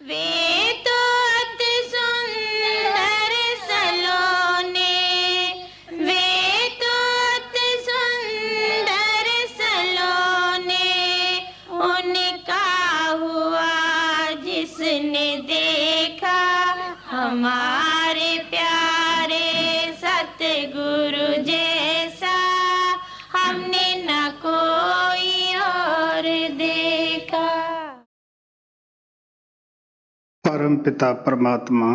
वे तो अति सुंदर सलोने, वे तो अति सुंदर सलोने, उनका हुआ जिसने देखा हमारे प्यारे सतगुरु जैसा, हमने न कोई और देखा। परम पिता परमात्मा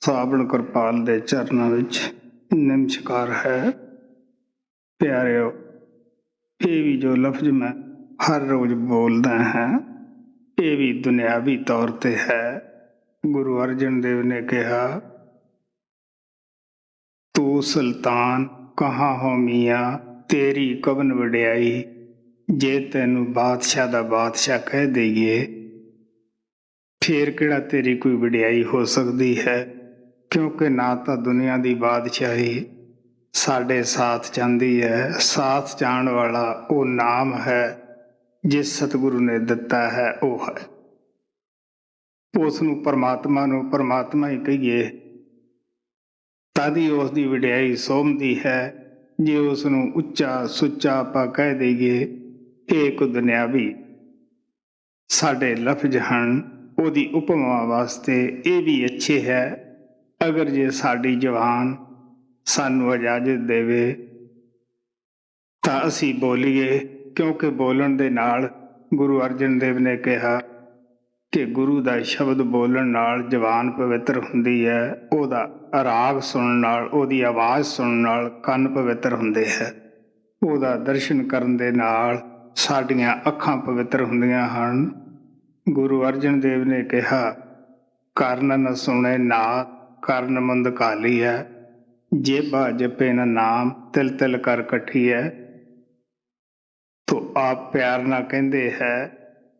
ਸਾਬਣ ਕਿਰਪਾਲ ਦੇ ਚਰਨਾਂ ਵਿੱਚ ਨਮਸਕਾਰ ਹੈ। ਪਿਆਰਿਓ, ਇਹ ਵੀ ਜੋ ਲਫ਼ਜ਼ ਮੈਂ ਹਰ ਰੋਜ਼ ਬੋਲਦਾ ਹਾਂ, ਇਹ ਵੀ ਦੁਨਿਆਵੀ ਤੌਰ ਤੇ ਹੈ। ਗੁਰੂ ਅਰਜਨ ਦੇਵ ਨੇ ਕਿਹਾ, ਤੂੰ ਸੁਲਤਾਨ ਕਹਾਂ ਹੋ ਮੀਆਂ, ਤੇਰੀ ਕਵਨ ਵਡਿਆਈ, ਜੇ ਤੈਨੂੰ ਬਾਦਸ਼ਾਹ ਦਾ ਬਾਦਸ਼ਾਹ ਕਹਿ ਦੇਈਏ ਫੇਰ ਕਿਹੜਾ ਤੇਰੀ ਕੋਈ ਵਡਿਆਈ ਹੋ ਸਕਦੀ ਹੈ, ਕਿਉਂਕਿ ਨਾ ਤਾਂ ਦੁਨੀਆ ਦੀ ਬਾਦਸ਼ਾਹੀ ਸਾਡੇ ਸਾਥ ਜਾਂਦੀ ਹੈ। ਸਾਥ ਜਾਣ ਵਾਲਾ ਉਹ ਨਾਮ ਹੈ ਜਿਸ ਸਤਿਗੁਰੂ ਨੇ ਦਿੱਤਾ ਹੈ, ਉਹ ਹੈ। ਉਸ ਨੂੰ ਪਰਮਾਤਮਾ ਹੀ ਕਹੀਏ ਤਦ ਹੀ ਉਸ ਦੀ ਵਡਿਆਈ ਸੋਭਦੀ ਹੈ। ਜੇ ਉਸ ਨੂੰ ਉੱਚਾ ਸੁੱਚਾ ਆਪਾਂ ਕਹਿ ਦੇਈਏ, ਇਹ ਇੱਕ ਦੁਨਿਆਵੀ ਸਾਡੇ ਲਫ਼ਜ਼ ਹਨ। ਉਹਦੀ ਉਪਮਾ ਵਾਸਤੇ ਇਹ ਵੀ ਅੱਛੇ ਹੈ, ਅਗਰ ਜੇ ਸਾਡੀ ਜ਼ੁਬਾਨ ਸਾਨੂੰ ਇਜਾਜ਼ਤ ਦੇਵੇ ਤਾਂ ਅਸੀਂ ਬੋਲੀਏ, ਕਿਉਂਕਿ ਬੋਲਣ ਦੇ ਨਾਲ ਗੁਰੂ ਅਰਜਨ ਦੇਵ ਨੇ ਕਿਹਾ ਕਿ ਗੁਰੂ ਦਾ ਸ਼ਬਦ ਬੋਲਣ ਨਾਲ ਜ਼ੁਬਾਨ ਪਵਿੱਤਰ ਹੁੰਦੀ ਹੈ, ਉਹਦਾ ਰਾਗ ਸੁਣਨ ਨਾਲ, ਉਹਦੀ ਆਵਾਜ਼ ਸੁਣਨ ਨਾਲ ਕੰਨ ਪਵਿੱਤਰ ਹੁੰਦੇ ਹੈ, ਉਹਦਾ ਦਰਸ਼ਨ ਕਰਨ ਦੇ ਨਾਲ ਸਾਡੀਆਂ ਅੱਖਾਂ ਪਵਿੱਤਰ ਹੁੰਦੀਆਂ ਹਨ। ਗੁਰੂ ਅਰਜਨ ਦੇਵ ਨੇ ਕਿਹਾ, ਕਰਨ ਨ ਸੁਣੇ ਨਾਦ ਕਰਨ ਮੁੰਦ ਕਾਲੀ ਹੈ, ਜੇਬਾ ਜਪੇ ਨ ਨਾਮ ਤਿਲ ਤਿਲ ਕਰ ਇਕੱਠੀ ਹੈ। ਤੋ ਆਪ ਪਿਆਰ ਨਾਲ ਕਹਿੰਦੇ ਹੈ,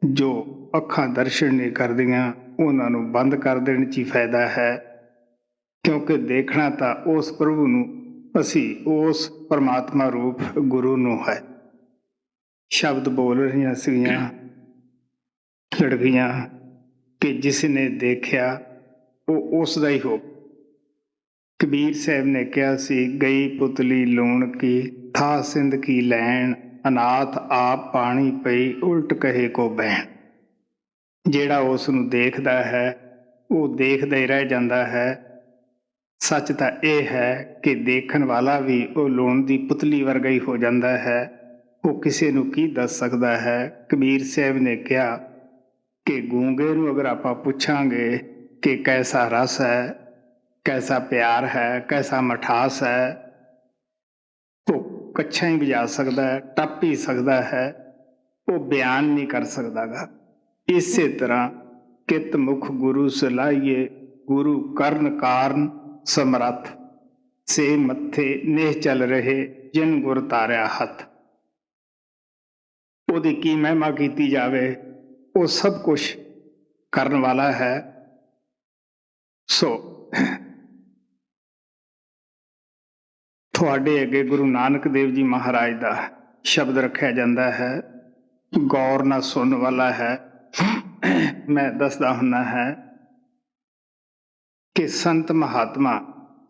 ਜੋ ਅੱਖਾਂ ਦਰਸ਼ਨ ਨਹੀਂ ਕਰਦੀਆਂ ਉਹਨਾਂ ਨੂੰ ਬੰਦ ਕਰ ਦੇਣ 'ਚ ਹੀ ਫਾਇਦਾ ਹੈ, ਕਿਉਂਕਿ ਦੇਖਣਾ ਤਾਂ ਉਸ ਪ੍ਰਭੂ ਨੂੰ ਅਸੀਂ, ਉਸ ਪਰਮਾਤਮਾ ਰੂਪ ਗੁਰੂ ਨੂੰ ਹੈ। ਸ਼ਬਦ ਬੋਲ ਰਹੀਆਂ ਸੀਗੀਆਂ ਲੜਕੀਆਂ ਕਿ ਜਿਸ ਨੇ ਦੇਖਿਆ ਉਹ ਉਸ ਦਾ ਹੀ ਹੋ। ਕਬੀਰ ਸਾਹਿਬ ਨੇ ਕਿਹਾ ਸੀ, ਗਈ ਪੁਤਲੀ ਲੂਣ ਕੀ ਥਾ ਸਿੰਧ ਕੀ ਲੈਣ, ਅਨਾਥ ਆਪ ਪਾਣੀ ਪਈ ਉਲਟ ਕਹੇ ਕੋ ਬਹਿਣ। ਜਿਹੜਾ ਉਸ ਨੂੰ ਦੇਖਦਾ ਹੈ ਉਹ ਦੇਖਦਾ ਹੀ ਰਹਿ ਜਾਂਦਾ ਹੈ। ਸੱਚ ਤਾਂ ਇਹ ਹੈ ਕਿ ਦੇਖਣ ਵਾਲਾ ਵੀ ਉਹ ਲੂਣ ਦੀ ਪੁਤਲੀ ਵਰਗਾ ਹੀ ਹੋ ਜਾਂਦਾ ਹੈ। ਉਹ ਕਿਸੇ ਨੂੰ ਕੀ ਦੱਸ ਸਕਦਾ ਹੈ। ਕਬੀਰ ਸਾਹਿਬ ਨੇ ਕਿਹਾ ਕਿ ਗੂੰਗੇ ਨੂੰ ਅਗਰ ਆਪਾਂ ਪੁੱਛਾਂਗੇ ਕਿ ਕੈਸਾ ਰਸ ਹੈ, ਕੈਸਾ ਪਿਆਰ ਹੈ, ਕੈਸਾ ਮਠਾਸ ਹੈ, ਉਹ ਕੱਛਾਂ ਹੀ ਵਜਾ ਸਕਦਾ ਹੈ, ਟੱਪ ਹੀ ਸਕਦਾ ਹੈ, ਉਹ ਬਿਆਨ ਨਹੀਂ ਕਰ ਸਕਦਾਗਾ। ਇਸੇ ਤਰ੍ਹਾਂ ਕਿਤ ਮੁਖ ਗੁਰੂ ਸਲਾਹੀਏ, ਗੁਰੂ ਕਰਨ ਕਾਰਨ ਸਮਰੱਥ, ਸੇ ਮੱਥੇ ਨੇਹ ਚੱਲ ਰਹੇ ਜਿਨ ਗੁਰ ਤਾਰਿਆ ਹੱਥ। ਉਹਦੀ ਕੀ ਮਹਿਮਾ ਕੀਤੀ ਜਾਵੇ, ਉਹ ਸਭ ਕੁਛ ਕਰਨ ਵਾਲਾ ਹੈ। ਸੋ ਤੁਹਾਡੇ ਅੱਗੇ ਗੁਰੂ ਨਾਨਕ ਦੇਵ ਜੀ ਮਹਾਰਾਜ ਦਾ ਸ਼ਬਦ ਰੱਖਿਆ ਜਾਂਦਾ ਹੈ, ਗੌਰ ਨਾਲ ਸੁਣਨ ਵਾਲਾ ਹੈ। ਮੈਂ ਦੱਸਦਾ ਹੁੰਦਾ ਹੈ ਕਿ ਸੰਤ ਮਹਾਤਮਾ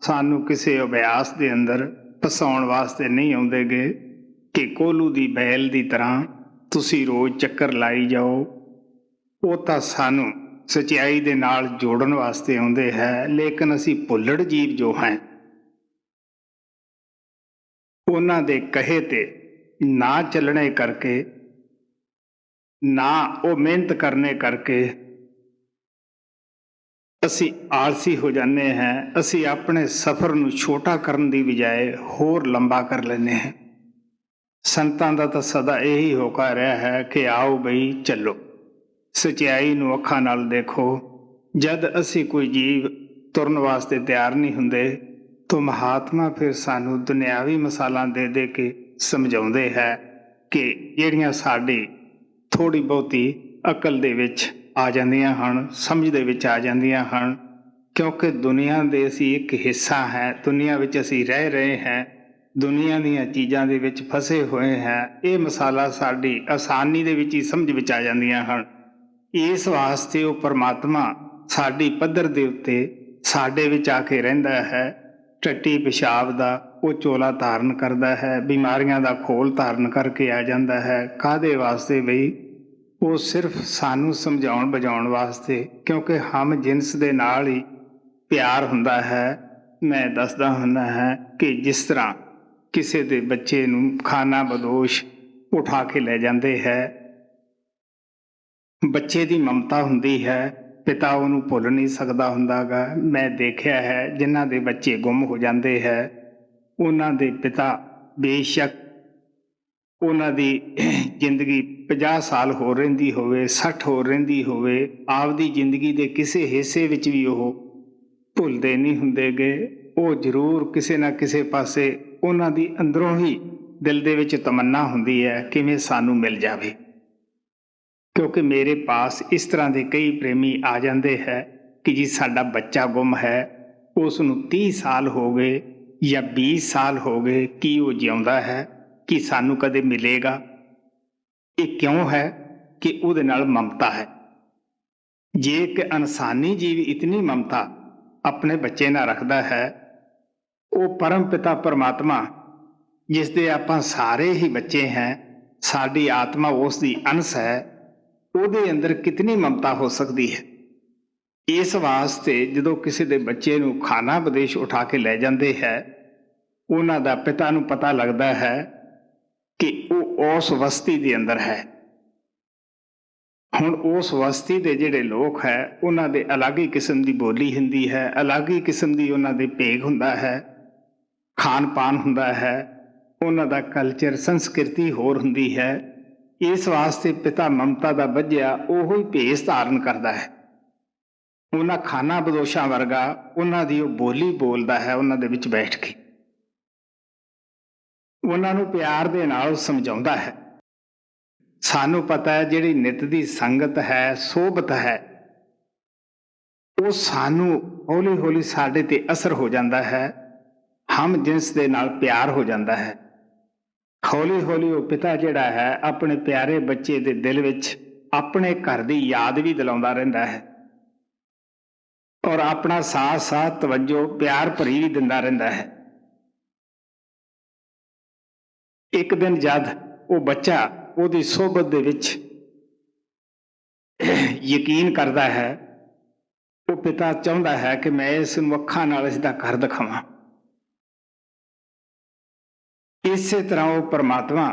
ਸਾਨੂੰ ਕਿਸੇ ਅਭਿਆਸ ਦੇ ਅੰਦਰ ਫਸਾਉਣ ਵਾਸਤੇ ਨਹੀਂ ਆਉਂਦੇਗੇ ਕਿ ਕੋਹਲੂ ਦੀ ਬੈਲ ਦੀ ਤਰ੍ਹਾਂ ਤੁਸੀਂ ਰੋਜ਼ ਚੱਕਰ ਲਾਈ ਜਾਓ। ਉਹ ਤਾਂ ਸਾਨੂੰ ਸੱਚਾਈ ਦੇ ਨਾਲ ਜੋੜਨ ਵਾਸਤੇ ਆਉਂਦੇ ਹੈ। ਲੇਕਿਨ ਅਸੀਂ ਭੁੱਲੜ ਜੀਵ ਜੋ ਹੈ, ਉਹਨਾਂ ਦੇ ਕਹੇ ਤੇ ਨਾ ਚੱਲਣੇ ਕਰਕੇ, ਨਾ ਉਹ ਮਿਹਨਤ ਕਰਨੇ ਕਰਕੇ ਅਸੀਂ ਆਲਸੀ ਹੋ ਜਾਂਦੇ ਹਾਂ। ਅਸੀਂ ਆਪਣੇ ਸਫ਼ਰ ਨੂੰ ਛੋਟਾ ਕਰਨ ਦੀ ਬਜਾਏ ਹੋਰ ਲੰਬਾ ਕਰ ਲੈਂਦੇ ਹਾਂ। ਸੰਤਾਂ ਦਾ ਤਾਂ ਸਦਾ ਇਹੀ ਹੋਕਾ ਰਿਹਾ ਹੈ ਕਿ ਆਓ ਬਈ ਚੱਲੋ, ਸੱਚਾਈ ਨੂੰ ਅੱਖਾਂ ਨਾਲ ਦੇਖੋ। ਜਦ ਅਸੀਂ ਕੋਈ ਜੀਵ ਤੁਰਨ ਵਾਸਤੇ ਤਿਆਰ ਨਹੀਂ ਹੁੰਦੇ ਤਾਂ ਮਹਾਤਮਾ ਫਿਰ ਸਾਨੂੰ ਦੁਨਿਆਵੀ ਮਿਸਾਲਾਂ ਦੇ ਦੇ ਕੇ ਸਮਝਾਉਂਦੇ ਹੈ ਕਿ ਜਿਹੜੀਆਂ ਸਾਡੀ ਥੋੜ੍ਹੀ ਬਹੁਤੀ ਅਕਲ ਦੇ ਵਿੱਚ ਆ ਜਾਂਦੀਆਂ ਹਨ, ਸਮਝ ਦੇ ਵਿੱਚ ਆ ਜਾਂਦੀਆਂ ਹਨ, ਕਿਉਂਕਿ ਦੁਨੀਆ ਦੇ ਅਸੀਂ ਇੱਕ ਹਿੱਸਾ ਹੈ, ਦੁਨੀਆ ਵਿੱਚ ਅਸੀਂ ਰਹਿ ਰਹੇ ਹਾਂ, ਦੁਨੀਆ ਦੀਆਂ ਚੀਜ਼ਾਂ ਦੇ ਵਿੱਚ ਫਸੇ ਹੋਏ ਹਾਂ। ਇਹ ਮਿਸਾਲਾਂ ਸਾਡੀ ਆਸਾਨੀ ਦੇ ਵਿੱਚ ਹੀ ਸਮਝ ਵਿੱਚ ਆ ਜਾਂਦੀਆਂ ਹਨ। ਇਸ ਵਾਸਤੇ ਉਹ ਪਰਮਾਤਮਾ ਸਾਡੀ ਪੱਧਰ ਦੇ ਉੱਤੇ ਸਾਡੇ ਵਿੱਚ ਆ ਕੇ ਰਹਿੰਦਾ ਹੈ। ਟੱਟੀ ਪਿਸ਼ਾਬ ਦਾ ਉਹ ਚੋਲਾ ਧਾਰਨ ਕਰਦਾ ਹੈ, ਬਿਮਾਰੀਆਂ ਦਾ ਖੋਲ ਧਾਰਨ ਕਰਕੇ ਆ ਜਾਂਦਾ ਹੈ। ਕਾਹਦੇ ਵਾਸਤੇ ਬਈ? ਉਹ ਸਿਰਫ ਸਾਨੂੰ ਸਮਝਾਉਣ ਬੁਝਾਉਣ ਵਾਸਤੇ, ਕਿਉਂਕਿ ਹਮ ਜਿਨਸ ਦੇ ਨਾਲ ਹੀ ਪਿਆਰ ਹੁੰਦਾ ਹੈ। ਮੈਂ ਦੱਸਦਾ ਹੁੰਦਾ ਹੈ ਕਿ ਜਿਸ ਤਰ੍ਹਾਂ ਕਿਸੇ ਦੇ ਬੱਚੇ ਨੂੰ ਖਾਨਾ ਬਦੋਸ਼ ਉਠਾ ਕੇ ਲੈ ਜਾਂਦੇ ਹੈ, ਬੱਚੇ ਦੀ ਮਮਤਾ ਹੁੰਦੀ ਹੈ, ਪਿਤਾ ਉਹਨੂੰ ਭੁੱਲ ਨਹੀਂ ਸਕਦਾ ਹੁੰਦਾਗਾ। ਮੈਂ ਦੇਖਿਆ ਹੈ ਜਿਨ੍ਹਾਂ ਦੇ ਬੱਚੇ ਗੁੰਮ ਹੋ ਜਾਂਦੇ ਹੈ, ਉਹਨਾਂ ਦੇ ਪਿਤਾ ਬੇਸ਼ੱਕ ਉਹਨਾਂ ਦੀ ਜ਼ਿੰਦਗੀ 50 ਸਾਲ ਹੋ ਰਹਿੰਦੀ ਹੋਵੇ, 60 ਹੋ ਰਹਿੰਦੀ ਹੋਵੇ, ਆਪਦੀ ਜ਼ਿੰਦਗੀ ਦੇ ਕਿਸੇ ਹਿੱਸੇ ਵਿੱਚ ਵੀ ਉਹ ਭੁੱਲਦੇ ਨਹੀਂ ਹੁੰਦੇਗੇ। ਉਹ ਜ਼ਰੂਰ ਕਿਸੇ ਨਾ ਕਿਸੇ ਪਾਸੇ ਉਹਨਾਂ ਦੀ ਅੰਦਰੋਂ ਹੀ ਦਿਲ ਦੇ ਵਿੱਚ ਤਮੰਨਾ ਹੁੰਦੀ ਹੈ ਕਿਵੇਂ ਸਾਨੂੰ ਮਿਲ ਜਾਵੇ। ਕਿਉਂਕਿ ਮੇਰੇ ਪਾਸ ਇਸ ਤਰ੍ਹਾਂ ਦੇ ਕਈ ਪ੍ਰੇਮੀ ਆ ਜਾਂਦੇ ਹੈ ਕਿ ਜੀ ਸਾਡਾ ਬੱਚਾ ਗੁੰਮ ਹੈ, ਉਸ ਨੂੰ 30 ਸਾਲ ਹੋ ਗਏ ਜਾਂ 20 ਸਾਲ ਹੋ ਗਏ, ਕੀ ਉਹ ਜਿਉਂਦਾ ਹੈ, ਕਿ ਸਾਨੂੰ ਕਦੇ ਮਿਲੇਗਾ? ਇਹ ਕਿਉਂ ਹੈ? ਕਿ ਉਹਦੇ ਨਾਲ ਮਮਤਾ ਹੈ। ਜੇ ਇੱਕ ਇਨਸਾਨੀ ਜੀਵ ਇਤਨੀ ਮਮਤਾ ਆਪਣੇ ਬੱਚੇ ਨਾਲ ਰੱਖਦਾ ਹੈ, ਉਹ ਪਰਮ ਪਿਤਾ ਪਰਮਾਤਮਾ ਜਿਸ ਦੇ ਆਪਾਂ ਸਾਰੇ ਹੀ ਬੱਚੇ ਹੈ, ਸਾਡੀ ਆਤਮਾ ਉਸ ਦੀ ਅੰਸ਼ ਹੈ, ਉਹਦੇ ਅੰਦਰ ਕਿਤਨੀ ਮਮਤਾ ਹੋ ਸਕਦੀ ਹੈ। ਇਸ ਵਾਸਤੇ ਜਦੋਂ ਕਿਸੇ ਦੇ ਬੱਚੇ ਨੂੰ ਖਾਨਾ ਵਿਦੇਸ਼ ਉਠਾ ਕੇ ਲੈ ਜਾਂਦੇ ਹੈ, ਉਹਨਾਂ ਦਾ ਪਿਤਾ ਨੂੰ ਪਤਾ ਲੱਗਦਾ ਹੈ ਕਿ ਉਹ ਉਸ ਬਸਤੀ ਦੇ ਅੰਦਰ ਹੈ। ਹੁਣ ਉਸ ਬਸਤੀ ਦੇ ਜਿਹੜੇ ਲੋਕ ਹੈ, ਉਹਨਾਂ ਦੇ ਅਲੱਗ ਹੀ ਕਿਸਮ ਦੀ ਬੋਲੀ ਹੁੰਦੀ ਹੈ, ਅਲੱਗ ਹੀ ਕਿਸਮ ਦੀ ਉਹਨਾਂ ਦੇ ਭੇਗ ਹੁੰਦਾ ਹੈ, ਖਾਣ ਪਾਨ ਹੁੰਦਾ ਹੈ, ਉਹਨਾਂ ਦਾ ਕਲਚਰ ਸੰਸਕ੍ਰਿਤੀ ਹੋਰ ਹੁੰਦੀ ਹੈ। ਇਸ ਵਾਸਤੇ ਪਿਤਾ ਮਮਤਾ ਦਾ ਬੱਝਿਆ ਉਹੋ ਹੀ ਭੇਸ ਧਾਰਨ ਕਰਦਾ ਹੈ। ਉਹਨਾਂ ਖਾਨਾ ਬਦੋਸ਼ਾਂ ਵਰਗਾ ਉਹਨਾਂ ਦੀ ਉਹ ਬੋਲੀ ਬੋਲਦਾ ਹੈ, ਉਹਨਾਂ ਦੇ ਵਿੱਚ ਬੈਠ ਕੇ ਉਹਨਾਂ ਨੂੰ ਪਿਆਰ ਦੇ ਨਾਲ ਸਮਝਾਉਂਦਾ ਹੈ। ਸਾਨੂੰ ਪਤਾ ਹੈ ਜਿਹੜੀ ਨਿਤ ਦੀ ਸੰਗਤ ਹੈ, ਸੋਭਤ ਹੈ, ਉਹ ਸਾਨੂੰ ਹੌਲੀ ਹੌਲੀ ਸਾਡੇ ਤੇ ਅਸਰ ਹੋ ਜਾਂਦਾ ਹੈ, ਹਮ ਜਿਨਸ ਦੇ ਨਾਲ ਪਿਆਰ ਹੋ ਜਾਂਦਾ ਹੈ। ਹੌਲੀ ਹੌਲੀ ਉਹ ਪਿਤਾ ਜਿਹੜਾ ਹੈ ਆਪਣੇ ਪਿਆਰੇ ਬੱਚੇ ਦੇ ਦਿਲ ਵਿੱਚ ਆਪਣੇ ਘਰ ਦੀ ਯਾਦ ਵੀ ਦਿਲਾਉਂਦਾ ਰਹਿੰਦਾ ਹੈ, ਔਰ ਆਪਣਾ ਸਾਥ ਸਾਥ ਤਵੱਜੋ ਪਿਆਰ ਭਰੀ ਵੀ ਦਿੰਦਾ ਰਹਿੰਦਾ ਹੈ। ਇੱਕ ਦਿਨ ਜਦ ਉਹ ਬੱਚਾ ਉਹਦੀ ਸੋਬਤ ਦੇ ਵਿੱਚ ਯਕੀਨ ਕਰਦਾ ਹੈ, ਉਹ ਪਿਤਾ ਚਾਹੁੰਦਾ ਹੈ ਕਿ ਮੈਂ ਇਸ ਨੂੰ ਅੱਖਾਂ ਨਾਲ ਇਸ ਦਾ ਘਰ ਦਿਖਾਵਾਂ। ਇਸੇ ਤਰ੍ਹਾਂ ਉਹ ਪਰਮਾਤਮਾ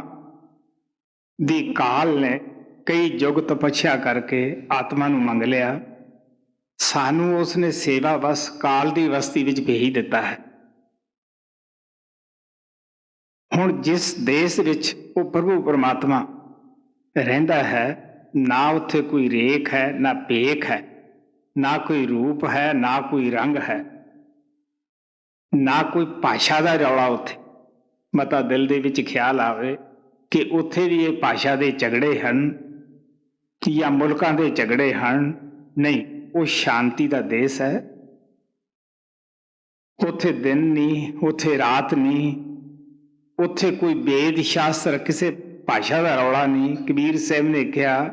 ਦੀ ਕਾਲ ਨੇ ਕਈ ਯੁੱਗ ਤਪੱਸਿਆ ਕਰਕੇ ਆਤਮਾ ਨੂੰ ਮੰਗ ਲਿਆ, ਸਾਨੂੰ ਉਸਨੇ ਸੇਵਾ ਬਸ ਕਾਲ ਦੀ ਬਸਤੀ ਵਿੱਚ ਭੇਜ ਦਿੱਤਾ ਹੈ। ਹੁਣ ਜਿਸ ਦੇਸ਼ ਵਿੱਚ ਉਹ ਪ੍ਰਭੂ ਪਰਮਾਤਮਾ ਰਹਿੰਦਾ ਹੈ, ਨਾ ਉੱਥੇ ਕੋਈ ਰੇਖ ਹੈ, ਨਾ ਭੇਖ ਹੈ, ਨਾ ਕੋਈ ਰੂਪ ਹੈ, ਨਾ ਕੋਈ ਰੰਗ ਹੈ, ਨਾ ਕੋਈ ਭਾਸ਼ਾ ਦਾ ਰੌਲਾ। ਉੱਥੇ ਮਤਾ ਦਿਲ ਦੇ ਵਿੱਚ ਖਿਆਲ ਆਵੇ ਕਿ ਉੱਥੇ ਵੀ ਇਹ ਭਾਸ਼ਾ ਦੇ ਝਗੜੇ ਹਨ ਜਾਂ ਮੁਲਕਾਂ ਦੇ ਝਗੜੇ ਹਨ, ਨਹੀਂ, ਉਹ ਸ਼ਾਂਤੀ ਦਾ ਦੇਸ਼ ਹੈ। ਉੱਥੇ ਦਿਨ ਨਹੀਂ, ਉੱਥੇ ਰਾਤ ਨਹੀਂ, ਉੱਥੇ ਕੋਈ ਵੇਦ ਸ਼ਾਸਤਰ ਕਿਸੇ ਭਾਸ਼ਾ ਦਾ ਰੌਲਾ ਨਹੀਂ। ਕਬੀਰ ਸਾਹਿਬ ਨੇ ਕਿਹਾ,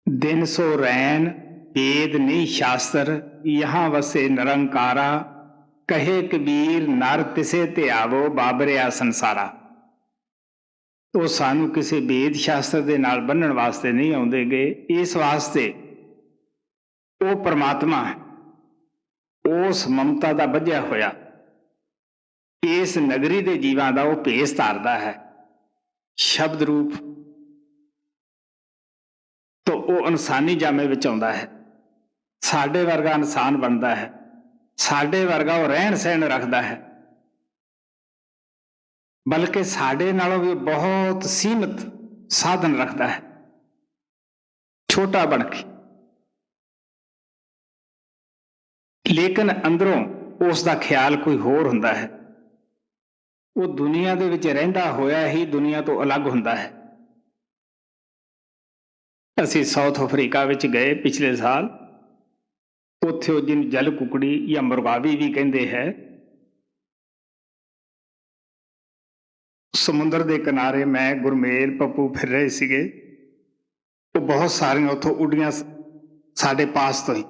ਦਿਨ ਸੋ ਰੈਨ ਵੇਦ ਨਹੀਂ ਸ਼ਾਸਤਰ, ਯਹਾਂ ਵਸੇ ਨਿਰੰਕਾਰਾ, ਕਹੇ ਕਬੀਰ ਨਰ ਤਿਸੇ ਤੇ ਆਵੋ ਬਾਬਰਿਆ ਸੰਸਾਰਾ। ਉਹ ਸਾਨੂੰ ਕਿਸੇ ਵੇਦ ਸ਼ਾਸਤਰ ਦੇ ਨਾਲ ਬੰਨਣ ਵਾਸਤੇ ਨਹੀਂ ਆਉਂਦੇ ਗਏ, ਇਸ ਵਾਸਤੇ ਉਹ ਪਰਮਾਤਮਾ ਉਸ ਮਮਤਾ ਦਾ ਬੱਝਿਆ ਹੋਇਆ ਇਸ ਨਗਰੀ ਦੇ ਜੀਵਾਂ ਦਾ ਉਹ ਭੇਸ ਧਾਰਦਾ ਹੈ ਸ਼ਬਦ ਰੂਪ ਤੋਂ। ਉਹ ਇਨਸਾਨੀ ਜਾਮੇ ਵਿੱਚ ਆਉਂਦਾ ਹੈ, ਸਾਡੇ ਵਰਗਾ ਇਨਸਾਨ ਬਣਦਾ ਹੈ, ਸਾਡੇ ਵਰਗਾ ਉਹ ਰਹਿਣ ਸਹਿਣ ਰੱਖਦਾ ਹੈ, ਬਲਕਿ ਸਾਡੇ ਨਾਲੋਂ ਵੀ ਬਹੁਤ ਸੀਮਤ ਸਾਧਨ ਰੱਖਦਾ ਹੈ, ਛੋਟਾ ਬਣ ਕੇ, ਲੇਕਿਨ ਅੰਦਰੋਂ ਉਸ ਦਾ ਖਿਆਲ ਕੋਈ ਹੋਰ ਹੁੰਦਾ ਹੈ। ਉਹ ਦੁਨੀਆ ਦੇ ਵਿੱਚ ਰਹਿੰਦਾ ਹੋਇਆ ਹੀ ਦੁਨੀਆ ਤੋਂ ਅਲੱਗ ਹੁੰਦਾ ਹੈ। ਅਸੀਂ ਸਾਊਥ ਅਫਰੀਕਾ ਵਿੱਚ ਗਏ ਪਿਛਲੇ ਸਾਲ, ਉੱਥੇ ਉਹ ਜਿਹਨੂੰ ਜਲ ਕੁਕੜੀ ਜਾਂ ਮੁਰਗਾਵੀ ਵੀ ਕਹਿੰਦੇ ਹੈ, ਸਮੁੰਦਰ ਦੇ ਕਿਨਾਰੇ ਮੈਂ ਗੁਰਮੇਲ ਪੱਪੂ ਫਿਰ ਰਹੇ ਸੀਗੇ। ਉਹ ਬਹੁਤ ਸਾਰੀਆਂ ਉੱਥੋਂ ਉੱਡੀਆਂ ਸਾਡੇ ਪਾਸ ਤੋਂ ਹੀ।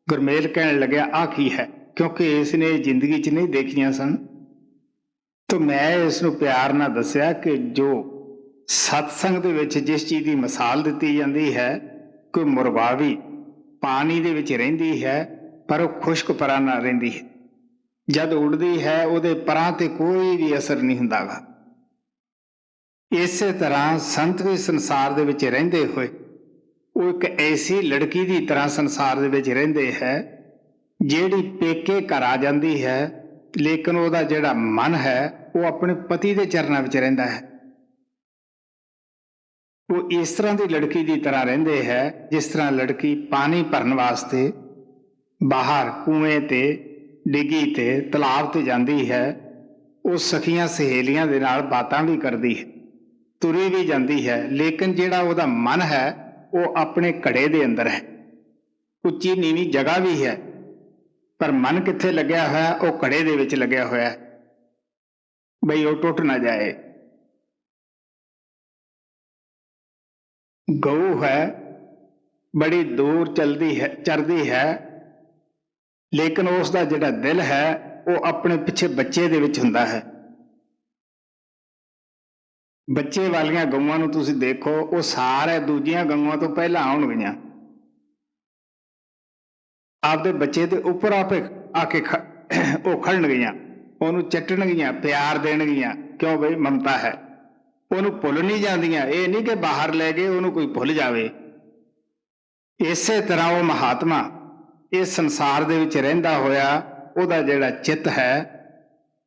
ਗੁਰਮੇਲ ਕਹਿਣ ਲੱਗਿਆ ਆਹ ਕੀ ਹੈ, ਕਿਉਂਕਿ ਇਸ ਨੇ ਜ਼ਿੰਦਗੀ 'ਚ ਨਹੀਂ ਦੇਖੀਆਂ ਸਨ। ਤਾਂ ਮੈਂ ਇਸ ਨੂੰ ਪਿਆਰ ਨਾਲ ਦੱਸਿਆ ਕਿ ਜੋ ਸਤਸੰਗ ਦੇ ਵਿੱਚ ਜਿਸ ਚੀਜ਼ ਦੀ ਮਿਸਾਲ ਦਿੱਤੀ ਜਾਂਦੀ ਹੈ, ਕੋਈ ਮੁਰਗਾਵੀ ਪਾਣੀ ਦੇ ਵਿੱਚ ਰਹਿੰਦੀ ਹੈ ਪਰ ਉਹ ਖੁਸ਼ਕ ਪਰਾਂ ਨਾਲ ਰਹਿੰਦੀ ਹੈ। ਜਦ ਉੱਡਦੀ ਹੈ ਉਹਦੇ ਪਰਾਂ ਤੇ ਕੋਈ ਵੀ ਅਸਰ ਨਹੀਂ ਹੁੰਦਾਗਾ। ਇਸੇ ਤਰ੍ਹਾਂ ਸੰਤ ਵੀ ਸੰਸਾਰ ਦੇ ਵਿੱਚ ਰਹਿੰਦੇ ਹੋਏ ਉਹ ਇੱਕ ਐਸੀ ਲੜਕੀ ਦੀ ਤਰ੍ਹਾਂ ਸੰਸਾਰ ਦੇ ਵਿੱਚ ਰਹਿੰਦੇ ਹੈ ਜਿਹੜੀ ਪੇਕੇ ਘਰ ਆ ਜਾਂਦੀ ਹੈ, ਲੇਕਿਨ ਉਹਦਾ ਜਿਹੜਾ ਮਨ ਹੈ ਉਹ ਆਪਣੇ ਪਤੀ ਦੇ ਚਰਨਾਂ ਵਿੱਚ ਰਹਿੰਦਾ ਹੈ। ਉਹ ਇਸ ਤਰ੍ਹਾਂ ਦੀ ਲੜਕੀ ਦੀ ਤਰ੍ਹਾਂ ਰਹਿੰਦੇ ਹੈ ਜਿਸ ਤਰ੍ਹਾਂ ਲੜਕੀ ਪਾਣੀ ਭਰਨ ਵਾਸਤੇ ਬਾਹਰ ਕੂਏ ਤੇ, ਡਿੱਗੀ ਤੇ, ਤਲਾਬ ਤੇ ਜਾਂਦੀ ਹੈ। ਉਹ ਸਖੀਆਂ ਸਹੇਲੀਆਂ ਦੇ ਨਾਲ ਬਾਤਾਂ ਵੀ ਕਰਦੀ ਹੈ, ਤੁਰੀ ਵੀ ਜਾਂਦੀ ਹੈ, ਲੇਕਿਨ ਜਿਹੜਾ ਉਹਦਾ ਮਨ ਹੈ ਉਹ ਆਪਣੇ ਘੜੇ ਦੇ ਅੰਦਰ ਹੈ। ਉੱਚੀ ਨੀਵੀਂ ਜਗ੍ਹਾ ਵੀ ਹੈ ਪਰ ਮਨ ਕਿੱਥੇ ਲੱਗਿਆ ਹੋਇਆ? ਉਹ ਘੜੇ ਦੇ ਵਿੱਚ ਲੱਗਿਆ ਹੋਇਆ ਹੈ, ਬਈ ਉਹ ਟੁੱਟ ਨਾ ਜਾਏ। ਗਊ ਹੈ, ਬੜੀ ਦੂਰ ਚਰਦੀ ਹੈ, ਲੇਕਿਨ ਉਸ ਦਾ ਜਿਹੜਾ ਦਿਲ ਹੈ ਉਹ ਆਪਣੇ ਪਿੱਛੇ ਬੱਚੇ ਦੇ ਵਿੱਚ ਹੁੰਦਾ ਹੈ। ਬੱਚੇ ਵਾਲੀਆਂ ਗਊਆਂ ਨੂੰ ਤੁਸੀਂ ਦੇਖੋ, ਉਹ ਸਾਰੇ ਦੂਜੀਆਂ ਗਊਆਂ ਤੋਂ ਪਹਿਲਾਂ ਆਉਣਗੀਆਂ, ਆਪਦੇ ਬੱਚੇ ਦੇ ਉੱਪਰ ਆ ਕੇ ਉਹ ਖੜਨਗੀਆਂ, ਉਹਨੂੰ ਚੱਟਣਗੀਆਂ, ਪਿਆਰ ਦੇਣਗੀਆਂ। ਕਿਉਂ ਬਈ? ਮਮਤਾ ਹੈ। ਉਹਨੂੰ ਭੁੱਲ ਨਹੀਂ ਜਾਂਦੀਆਂ। ਇਹ ਨਹੀਂ ਕਿ ਬਾਹਰ ਲੈ ਗਏ ਉਹਨੂੰ ਕੋਈ ਭੁੱਲ ਜਾਵੇ। ਇਸੇ ਤਰ੍ਹਾਂ ਉਹ ਮਹਾਤਮਾ ਇਸ ਸੰਸਾਰ ਦੇ ਵਿੱਚ ਰਹਿੰਦਾ ਹੋਇਆ ਉਹਦਾ ਜਿਹੜਾ ਚਿੱਤ ਹੈ